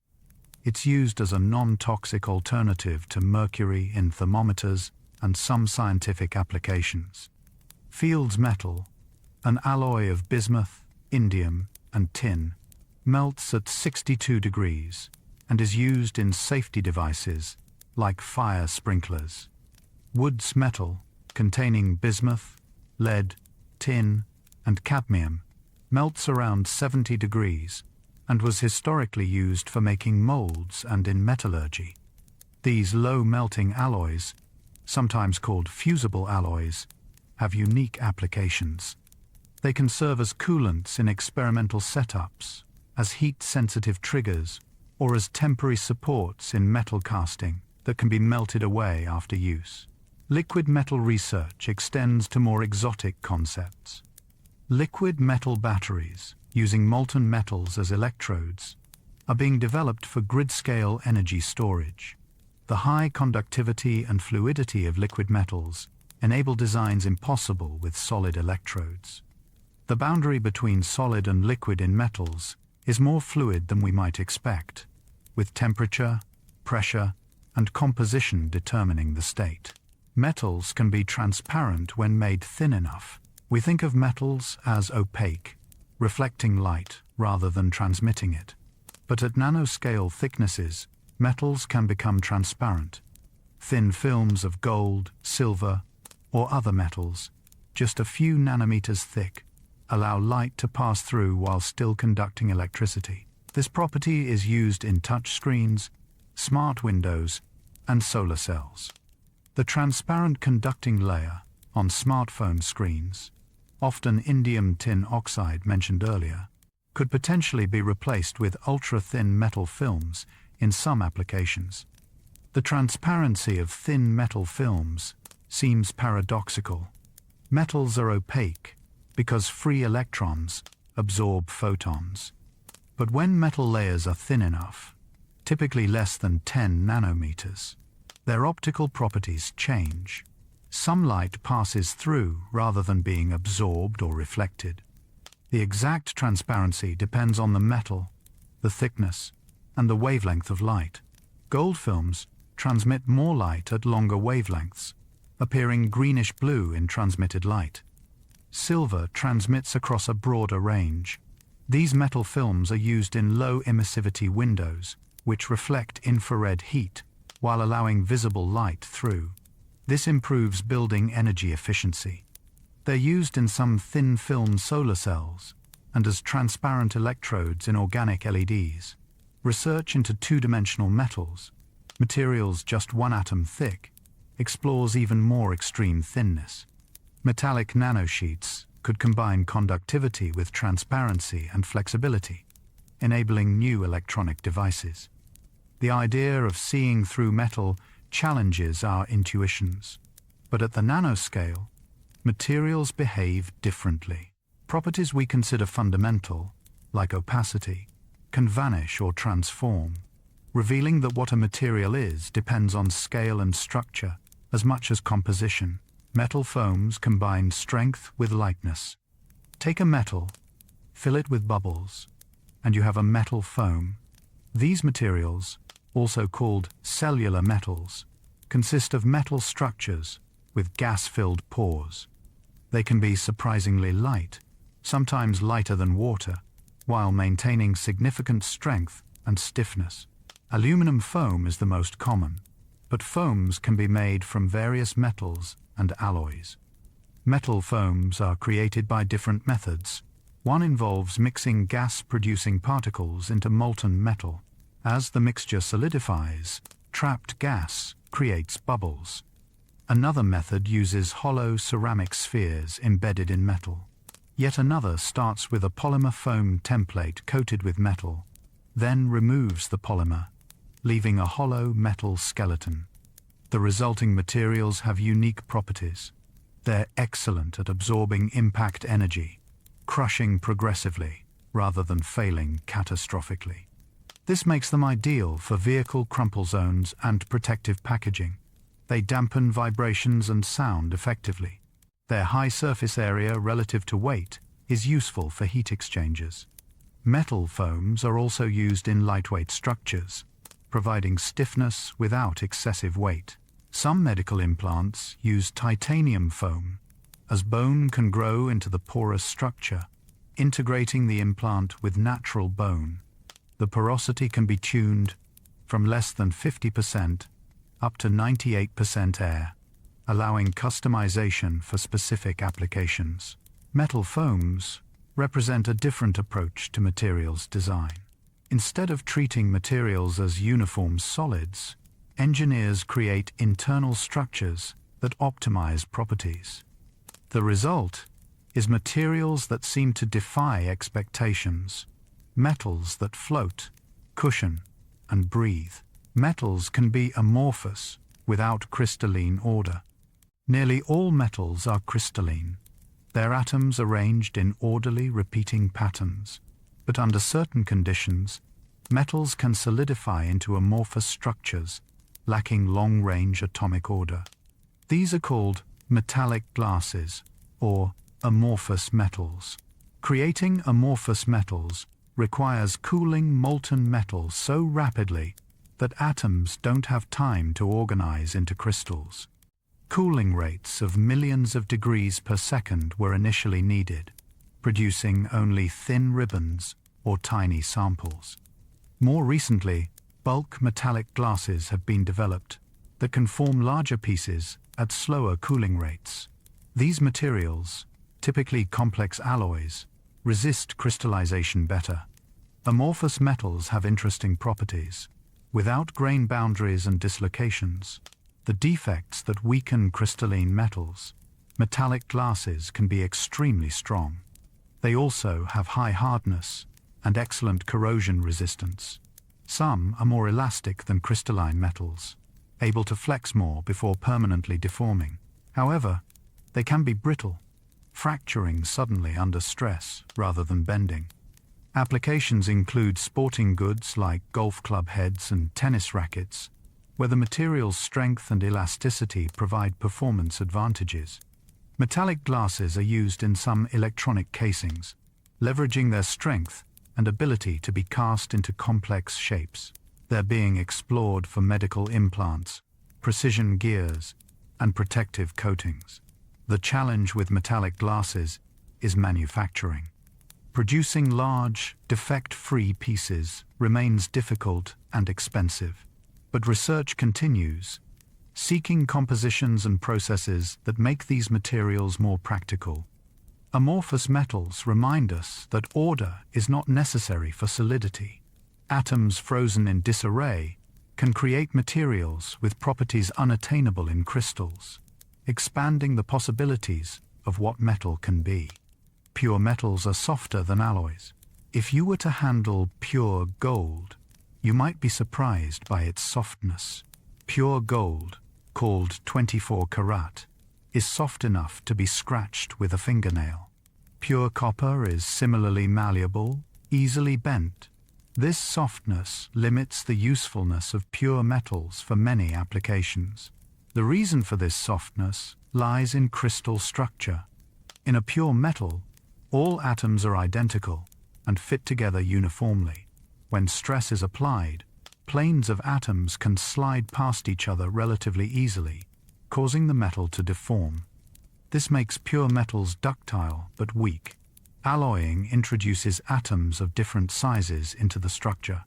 It's used as a non-toxic alternative to mercury in thermometers and some scientific applications. Field's metal, an alloy of bismuth, indium, and tin, melts at 62 degrees and is used in safety devices like fire sprinklers. Wood's metal, containing bismuth, lead, tin, and cadmium, melts around 70 degrees and was historically used for making molds and in metallurgy. These low-melting alloys, sometimes called fusible alloys, have unique applications. They can serve as coolants in experimental setups, as heat-sensitive triggers, or as temporary supports in metal casting that can be melted away after use. Liquid metal research extends to more exotic concepts. Liquid metal batteries, using molten metals as electrodes, are being developed for grid-scale energy storage. The high conductivity and fluidity of liquid metals enable designs impossible with solid electrodes. The boundary between solid and liquid in metals is more fluid than we might expect, with temperature, pressure, and composition determining the state. Metals can be transparent when made thin enough. We think of metals as opaque, reflecting light rather than transmitting it. But at nanoscale thicknesses, metals can become transparent. Thin films of gold, silver, or other metals, just a few nanometers thick, allow light to pass through while still conducting electricity. This property is used in touchscreens, smart windows, and solar cells. The transparent conducting layer on smartphone screens, often indium tin oxide mentioned earlier, could potentially be replaced with ultra-thin metal films in some applications. The transparency of thin metal films seems paradoxical. Metals are opaque because free electrons absorb photons. But when metal layers are thin enough, typically less than 10 nanometers, their optical properties change. Some light passes through rather than being absorbed or reflected. The exact transparency depends on the metal, the thickness, and the wavelength of light. Gold films transmit more light at longer wavelengths, appearing greenish-blue in transmitted light. Silver transmits across a broader range. These metal films are used in low emissivity windows, which reflect infrared heat while allowing visible light through. This improves building energy efficiency. They're used in some thin-film solar cells and as transparent electrodes in organic LEDs. Research into two-dimensional metals, materials just one atom thick, explores even more extreme thinness. Metallic nanosheets could combine conductivity with transparency and flexibility, enabling new electronic devices. The idea of seeing through metal challenges our intuitions, but at the nanoscale, materials behave differently. Properties we consider fundamental, like opacity, can vanish or transform, revealing that what a material is depends on scale and structure as much as composition. Metal foams combine strength with lightness. Take a metal, fill it with bubbles, and you have a metal foam. These materials, also called cellular metals, consist of metal structures with gas-filled pores. They can be surprisingly light, sometimes lighter than water, while maintaining significant strength and stiffness. Aluminum foam is the most common, but foams can be made from various metals and alloys. Metal foams are created by different methods. One involves mixing gas-producing particles into molten metal. As the mixture solidifies, trapped gas creates bubbles. Another method uses hollow ceramic spheres embedded in metal. Yet another starts with a polymer foam template coated with metal, then removes the polymer, leaving a hollow metal skeleton. The resulting materials have unique properties. They're excellent at absorbing impact energy, crushing progressively rather than failing catastrophically. This makes them ideal for vehicle crumple zones and protective packaging. They dampen vibrations and sound effectively. Their high surface area relative to weight is useful for heat exchangers. Metal foams are also used in lightweight structures, providing stiffness without excessive weight. Some medical implants use titanium foam, as bone can grow into the porous structure, integrating the implant with natural bone. The porosity can be tuned from less than 50% up to 98% air, allowing customization for specific applications. Metal foams represent a different approach to materials design. Instead of treating materials as uniform solids, engineers create internal structures that optimize properties. The result is materials that seem to defy expectations, metals that float, cushion, and breathe. Metals can be amorphous without crystalline order. Nearly all metals are crystalline, their atoms arranged in orderly repeating patterns. But under certain conditions, metals can solidify into amorphous structures, lacking long-range atomic order. These are called metallic glasses, or amorphous metals. Creating amorphous metals requires cooling molten metal so rapidly that atoms don't have time to organize into crystals. Cooling rates of millions of degrees per second were initially needed, producing only thin ribbons or tiny samples. More recently, bulk metallic glasses have been developed that can form larger pieces at slower cooling rates. These materials, typically complex alloys, resist crystallization better. Amorphous metals have interesting properties. Without grain boundaries and dislocations, the defects that weaken crystalline metals, metallic glasses can be extremely strong. They also have high hardness and excellent corrosion resistance. Some are more elastic than crystalline metals, able to flex more before permanently deforming. However, they can be brittle, fracturing suddenly under stress rather than bending. Applications include sporting goods like golf club heads and tennis rackets, where the material's strength and elasticity provide performance advantages. Metallic glasses are used in some electronic casings, leveraging their strength and ability to be cast into complex shapes. They're being explored for medical implants, precision gears, and protective coatings. The challenge with metallic glasses is manufacturing. Producing large, defect-free pieces remains difficult and expensive, but research continues, seeking compositions and processes that make these materials more practical. Amorphous metals remind us that order is not necessary for solidity. Atoms frozen in disarray can create materials with properties unattainable in crystals, expanding the possibilities of what metal can be. Pure metals are softer than alloys. If you were to handle pure gold, you might be surprised by its softness. Pure gold, called 24 karat, is soft enough to be scratched with a fingernail. Pure copper is similarly malleable, easily bent. This softness limits the usefulness of pure metals for many applications. The reason for this softness lies in crystal structure. In a pure metal, all atoms are identical and fit together uniformly. When stress is applied, planes of atoms can slide past each other relatively easily, causing the metal to deform. This makes pure metals ductile but weak. Alloying introduces atoms of different sizes into the structure.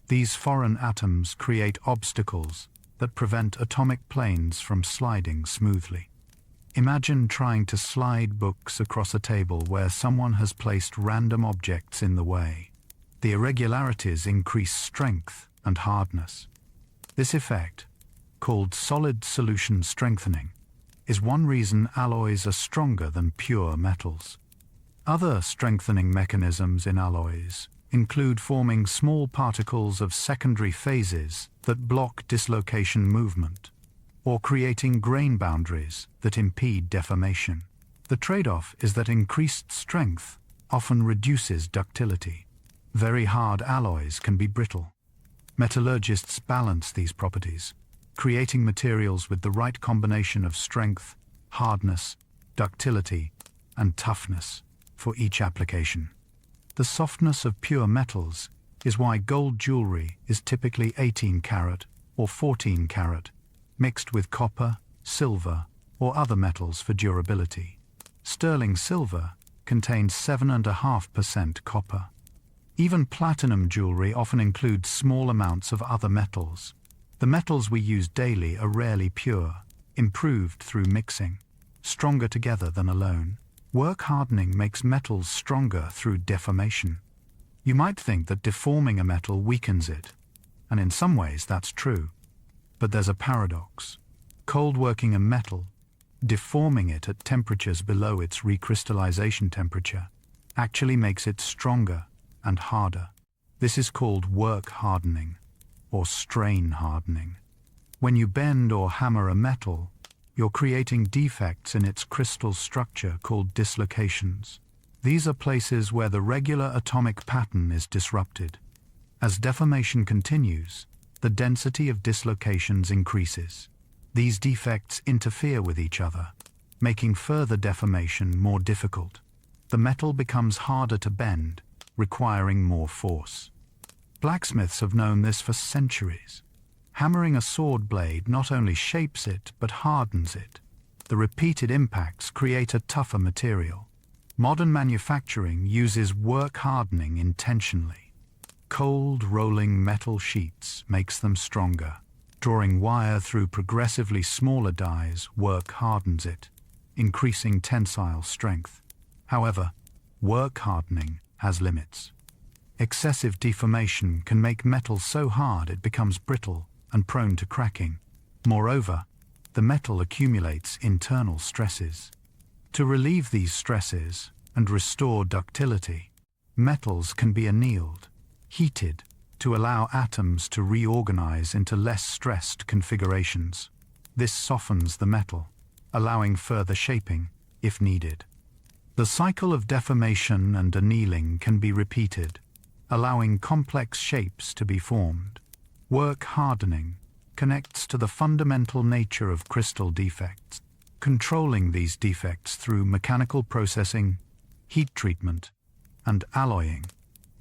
These foreign atoms create obstacles that prevent atomic planes from sliding smoothly. Imagine trying to slide books across a table where someone has placed random objects in the way. The irregularities increase strength and hardness. This effect, called solid solution strengthening, is one reason alloys are stronger than pure metals. Other strengthening mechanisms in alloys include forming small particles of secondary phases that block dislocation movement, or creating grain boundaries that impede deformation. The trade-off is that increased strength often reduces ductility. Very hard alloys can be brittle. Metallurgists balance these properties, creating materials with the right combination of strength, hardness, ductility, and toughness for each application. The softness of pure metals is why gold jewelry is typically 18 karat or 14 karat, mixed with copper, silver, or other metals for durability. Sterling silver contains 7.5% copper. Even platinum jewelry often includes small amounts of other metals. The metals we use daily are rarely pure, improved through mixing, stronger together than alone. Work hardening makes metals stronger through deformation. You might think that deforming a metal weakens it, and in some ways that's true. But there's a paradox. Cold working a metal, deforming it at temperatures below its recrystallization temperature, actually makes it stronger and harder. This is called work hardening, or strain hardening. When you bend or hammer a metal, you're creating defects in its crystal structure called dislocations. These are places where the regular atomic pattern is disrupted. As deformation continues, the density of dislocations increases. These defects interfere with each other, making further deformation more difficult. The metal becomes harder to bend, requiring more force. Blacksmiths have known this for centuries. Hammering a sword blade not only shapes it, but hardens it. The repeated impacts create a tougher material. Modern manufacturing uses work hardening intentionally. Cold rolling metal sheets makes them stronger. Drawing wire through progressively smaller dies, work hardens it, increasing tensile strength. However, work hardening has limits. Excessive deformation can make metal so hard it becomes brittle and prone to cracking. Moreover, the metal accumulates internal stresses. To relieve these stresses and restore ductility, metals can be annealed, heated, to allow atoms to reorganize into less stressed configurations. This softens the metal, allowing further shaping if needed. The cycle of deformation and annealing can be repeated, allowing complex shapes to be formed. Work hardening connects to the fundamental nature of crystal defects. Controlling these defects through mechanical processing, heat treatment, and alloying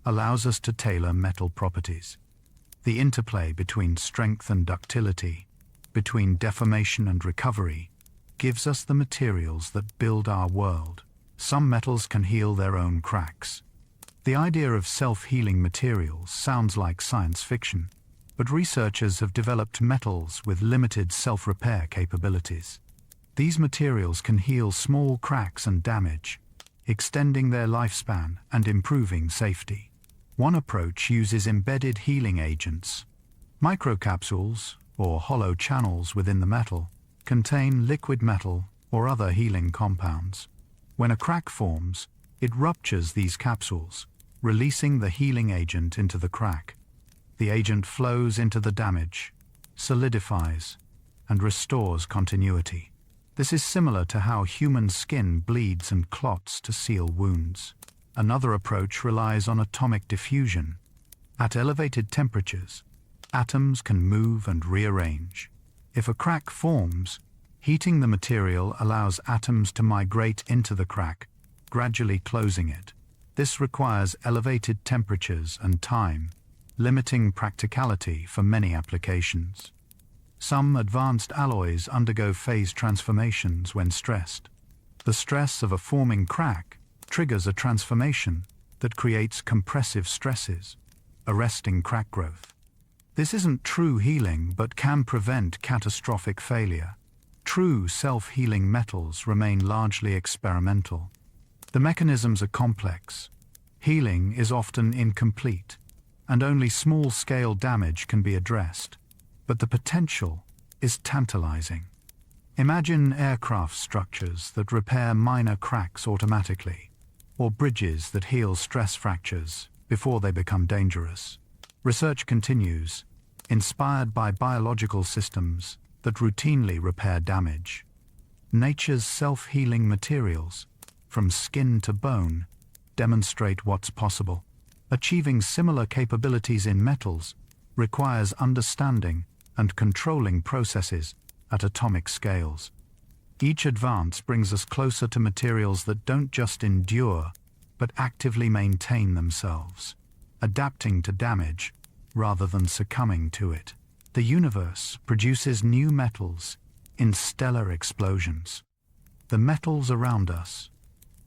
allows us to tailor metal properties. The interplay between strength and ductility, between deformation and recovery, gives us the materials that build our world. Some metals can heal their own cracks. The idea of self-healing materials sounds like science fiction, but researchers have developed metals with limited self-repair capabilities. These materials can heal small cracks and damage, extending their lifespan and improving safety. One approach uses embedded healing agents. Microcapsules, or hollow channels within the metal, contain liquid metal or other healing compounds. When a crack forms, it ruptures these capsules, releasing the healing agent into the crack. The agent flows into the damage, solidifies, and restores continuity. This is similar to how human skin bleeds and clots to seal wounds. Another approach relies on atomic diffusion. At elevated temperatures, atoms can move and rearrange. If a crack forms, heating the material allows atoms to migrate into the crack, gradually closing it. This requires elevated temperatures and time, limiting practicality for many applications. Some advanced alloys undergo phase transformations when stressed. The stress of a forming crack triggers a transformation that creates compressive stresses, arresting crack growth. This isn't true healing, but can prevent catastrophic failure. True self-healing metals remain largely experimental. The mechanisms are complex. Healing is often incomplete, and only small-scale damage can be addressed. But the potential is tantalizing. Imagine aircraft structures that repair minor cracks automatically, or bridges that heal stress fractures before they become dangerous. Research continues, inspired by biological systems that routinely repair damage. Nature's self-healing materials, from skin to bone, demonstrate what's possible. Achieving similar capabilities in metals requires understanding and controlling processes at atomic scales. Each advance brings us closer to materials that don't just endure, but actively maintain themselves, adapting to damage rather than succumbing to it. The universe produces new metals in stellar explosions. The metals around us,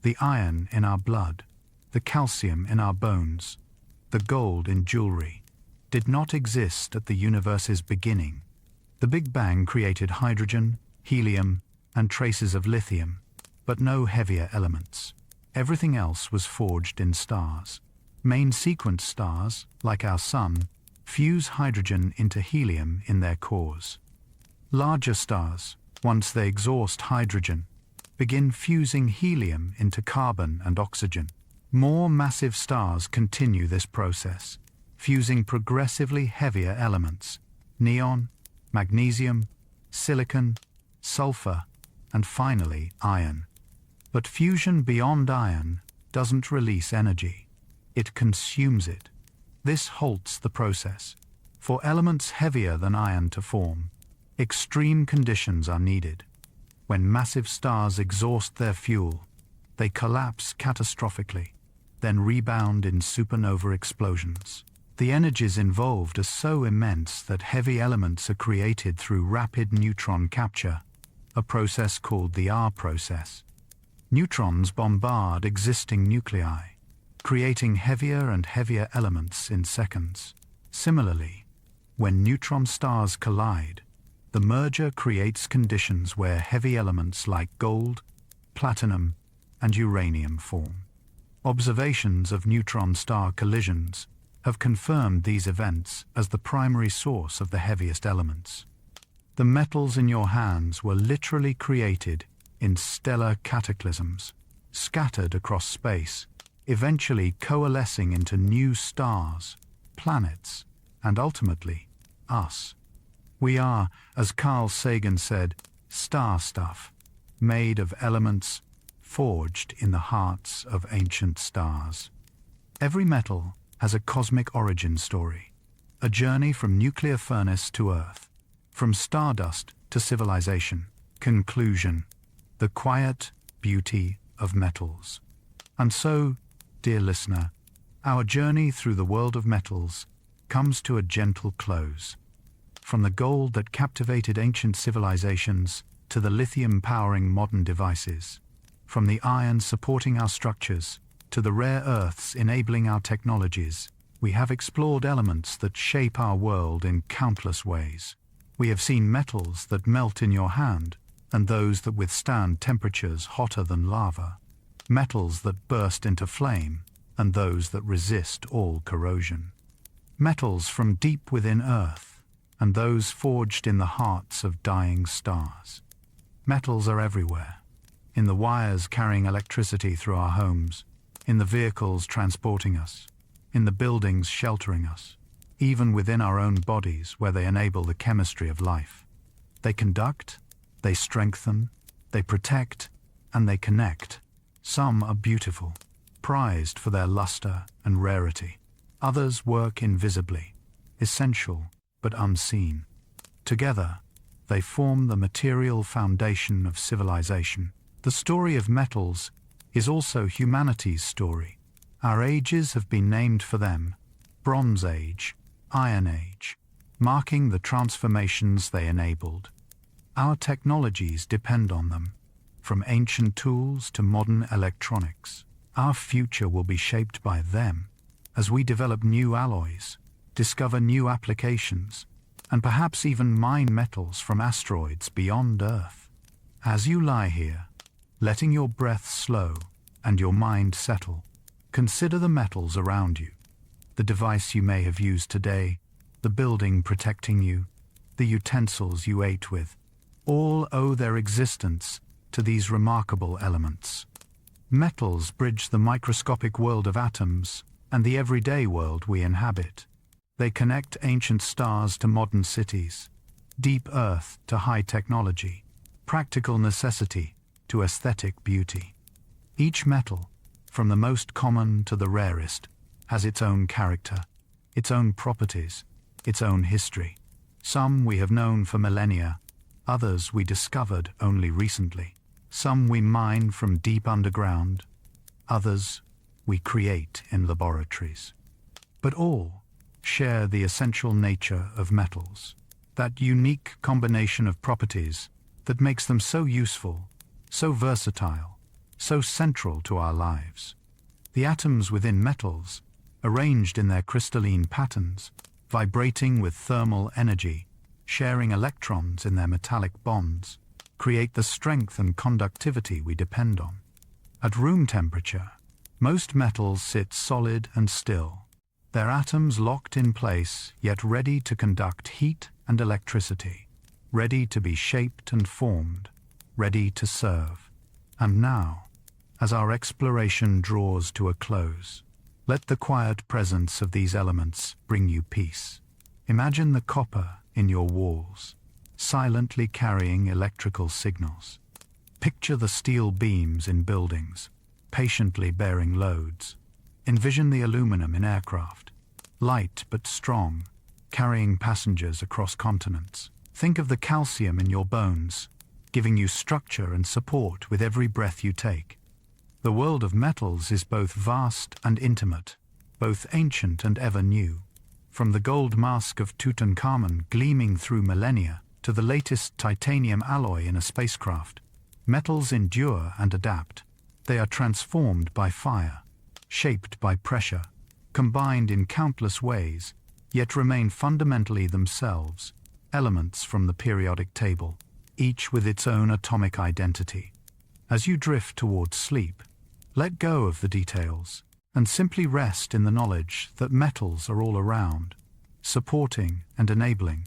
the iron in our blood, the calcium in our bones, the gold in jewelry, did not exist at the universe's beginning. The Big Bang created hydrogen, helium, and traces of lithium, but no heavier elements. Everything else was forged in stars. Main sequence stars, like our Sun, fuse hydrogen into helium in their cores. Larger stars, once they exhaust hydrogen, begin fusing helium into carbon and oxygen. More massive stars continue this process, fusing progressively heavier elements: neon, magnesium, silicon, sulfur, and finally iron. But fusion beyond iron doesn't release energy. It consumes it. This halts the process. For elements heavier than iron to form, extreme conditions are needed. When massive stars exhaust their fuel, they collapse catastrophically, then rebound in supernova explosions. The energies involved are so immense that heavy elements are created through rapid neutron capture, a process called the R process. Neutrons bombard existing nuclei, creating heavier and heavier elements in seconds. Similarly, when neutron stars collide, the merger creates conditions where heavy elements like gold, platinum, and uranium form. Observations of neutron star collisions have confirmed these events as the primary source of the heaviest elements. The metals in your hands were literally created in stellar cataclysms, scattered across space, eventually coalescing into new stars, planets, and ultimately, us. We are, as Carl Sagan said, star stuff, made of elements forged in the hearts of ancient stars. Every metal has a cosmic origin story, a journey from nuclear furnace to Earth, from stardust to civilization. Conclusion: the quiet beauty of metals. And so, dear listener, our journey through the world of metals comes to a gentle close. From the gold that captivated ancient civilizations to the lithium powering modern devices, from the iron supporting our structures to the rare earths enabling our technologies, we have explored elements that shape our world in countless ways. We have seen metals that melt in your hand and those that withstand temperatures hotter than lava, metals that burst into flame and those that resist all corrosion, metals from deep within Earth and those forged in the hearts of dying stars. Metals are everywhere, in the wires carrying electricity through our homes, in the vehicles transporting us, in the buildings sheltering us, even within our own bodies where they enable the chemistry of life. They conduct, they strengthen, they protect, and they connect. Some are beautiful, prized for their luster and rarity. Others work invisibly, essential but unseen. Together, they form the material foundation of civilization. The story of metals is also humanity's story. Our ages have been named for them: Bronze Age, Iron Age, marking the transformations they enabled. Our technologies depend on them, from ancient tools to modern electronics. Our future will be shaped by them as we develop new alloys, discover new applications, and perhaps even mine metals from asteroids beyond Earth. As you lie here, letting your breath slow and your mind settle, consider the metals around you, the device you may have used today, the building protecting you, the utensils you ate with. All owe their existence to these remarkable elements. Metals bridge the microscopic world of atoms and the everyday world we inhabit. They connect ancient stars to modern cities, deep earth to high technology, practical necessity to aesthetic beauty. Each metal, from the most common to the rarest, has its own character, its own properties, its own history. Some we have known for millennia, others we discovered only recently. Some we mine from deep underground, others we create in laboratories. But all share the essential nature of metals, that unique combination of properties that makes them so useful, so versatile, so central to our lives. The atoms within metals, arranged in their crystalline patterns, vibrating with thermal energy, sharing electrons in their metallic bonds, create the strength and conductivity we depend on. At room temperature, most metals sit solid and still, their atoms locked in place yet ready to conduct heat and electricity, ready to be shaped and formed, ready to serve. And now, as our exploration draws to a close, let the quiet presence of these elements bring you peace. Imagine the copper in your walls, silently carrying electrical signals. Picture the steel beams in buildings, patiently bearing loads. Envision the aluminum in aircraft, light but strong, carrying passengers across continents. Think of the calcium in your bones, giving you structure and support with every breath you take. The world of metals is both vast and intimate, both ancient and ever new. From the gold mask of Tutankhamun gleaming through millennia to the latest titanium alloy in a spacecraft, metals endure and adapt. They are transformed by fire, shaped by pressure, combined in countless ways, yet remain fundamentally themselves, elements from the periodic table, each with its own atomic identity. As you drift towards sleep, let go of the details and simply rest in the knowledge that metals are all around, supporting and enabling,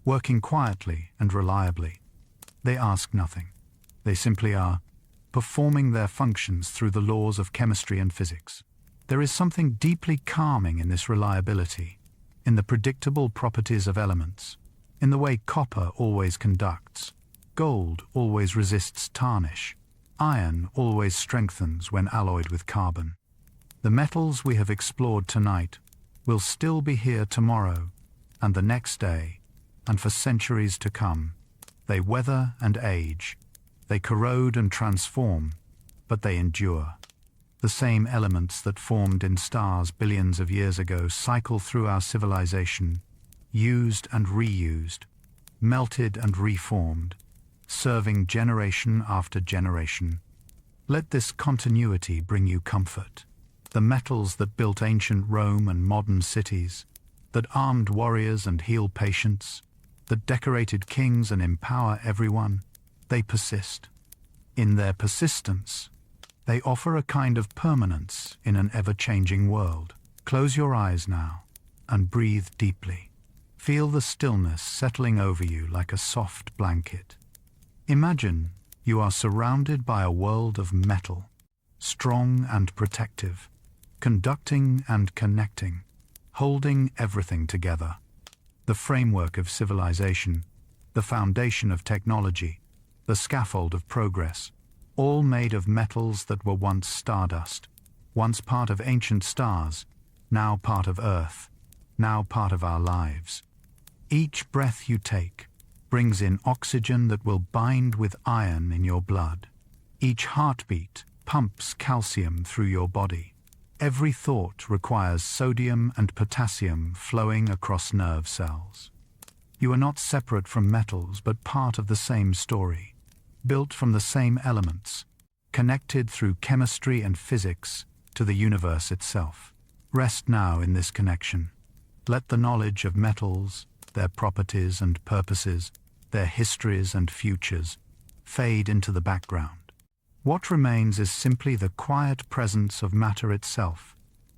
working quietly and reliably. They ask nothing. They simply are, performing their functions through the laws of chemistry and physics. There is something deeply calming in this reliability, in the predictable properties of elements, in the way copper always conducts, gold always resists tarnish, iron always strengthens when alloyed with carbon. The metals we have explored tonight will still be here tomorrow and the next day, and for centuries to come. They weather and age, they corrode and transform, but they endure. The same elements that formed in stars billions of years ago cycle through our civilization, used and reused, melted and reformed, serving generation after generation. Let this continuity bring you comfort. The metals that built ancient Rome and modern cities, that armed warriors and healed patients, that decorated kings and empower everyone, they persist. In their persistence, they offer a kind of permanence in an ever-changing world. Close your eyes now and breathe deeply. Feel the stillness settling over you like a soft blanket. Imagine you are surrounded by a world of metal, strong and protective, conducting and connecting, holding everything together. The framework of civilization, the foundation of technology, the scaffold of progress, all made of metals that were once stardust, once part of ancient stars, now part of Earth, now part of our lives. Each breath you take brings in oxygen that will bind with iron in your blood. Each heartbeat pumps calcium through your body. Every thought requires sodium and potassium flowing across nerve cells. You are not separate from metals, but part of the same story, built from the same elements, connected through chemistry and physics to the universe itself. Rest now in this connection. Let the knowledge of metals, their properties and purposes, their histories and futures, fade into the background. What remains is simply the quiet presence of matter itself,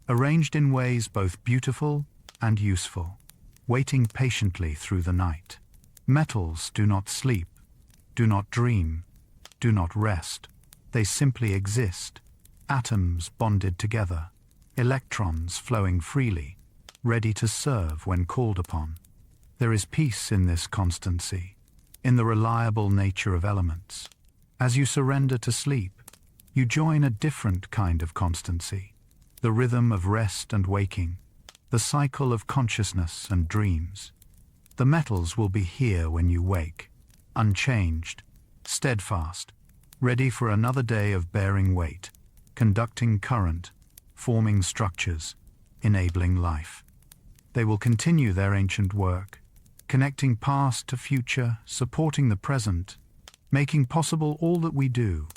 arranged in ways both beautiful and useful, waiting patiently through the night. Metals do not sleep, do not dream, do not rest. They simply exist, atoms bonded together, electrons flowing freely, ready to serve when called upon. There is peace in this constancy, in the reliable nature of elements. As you surrender to sleep, you join a different kind of constancy, the rhythm of rest and waking, the cycle of consciousness and dreams. The metals will be here when you wake, unchanged, steadfast, ready for another day of bearing weight, conducting current, forming structures, enabling life. They will continue their ancient work, connecting past to future, supporting the present, making possible all that we do.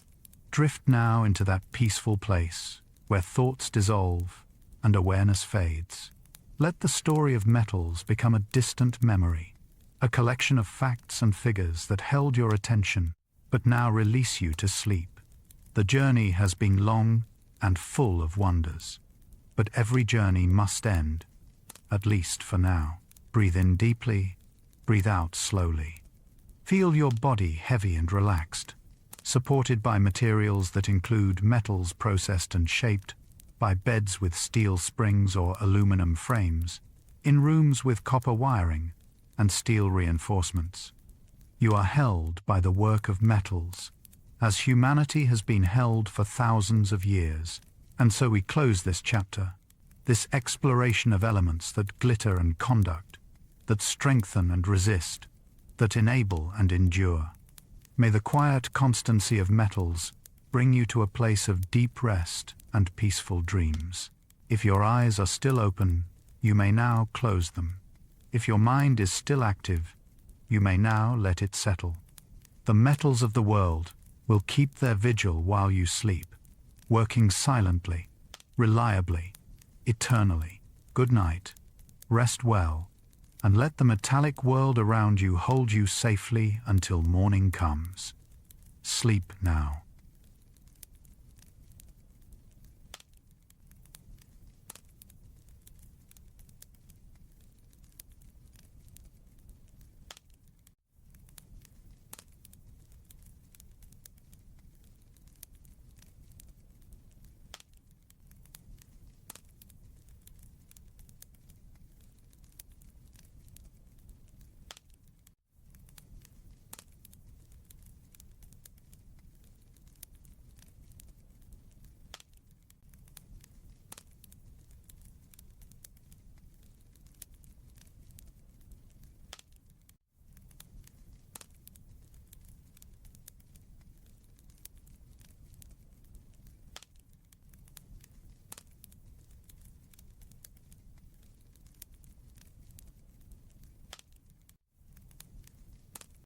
Drift now into that peaceful place where thoughts dissolve and awareness fades. Let the story of metals become a distant memory, a collection of facts and figures that held your attention but now release you to sleep. The journey has been long and full of wonders, but every journey must end, at least for now. Breathe in deeply, breathe out slowly. Feel your body heavy and relaxed, supported by materials that include metals processed and shaped, by beds with steel springs or aluminum frames, in rooms with copper wiring and steel reinforcements. You are held by the work of metals, as humanity has been held for thousands of years. And so we close this chapter, this exploration of elements that glitter and conduct, that strengthen and resist, that enable and endure. May the quiet constancy of metals bring you to a place of deep rest and peaceful dreams. If your eyes are still open, you may now close them. If your mind is still active, you may now let it settle. The metals of the world will keep their vigil while you sleep, working silently, reliably, eternally. Good night, rest well, and let the metallic world around you hold you safely until morning comes. Sleep now.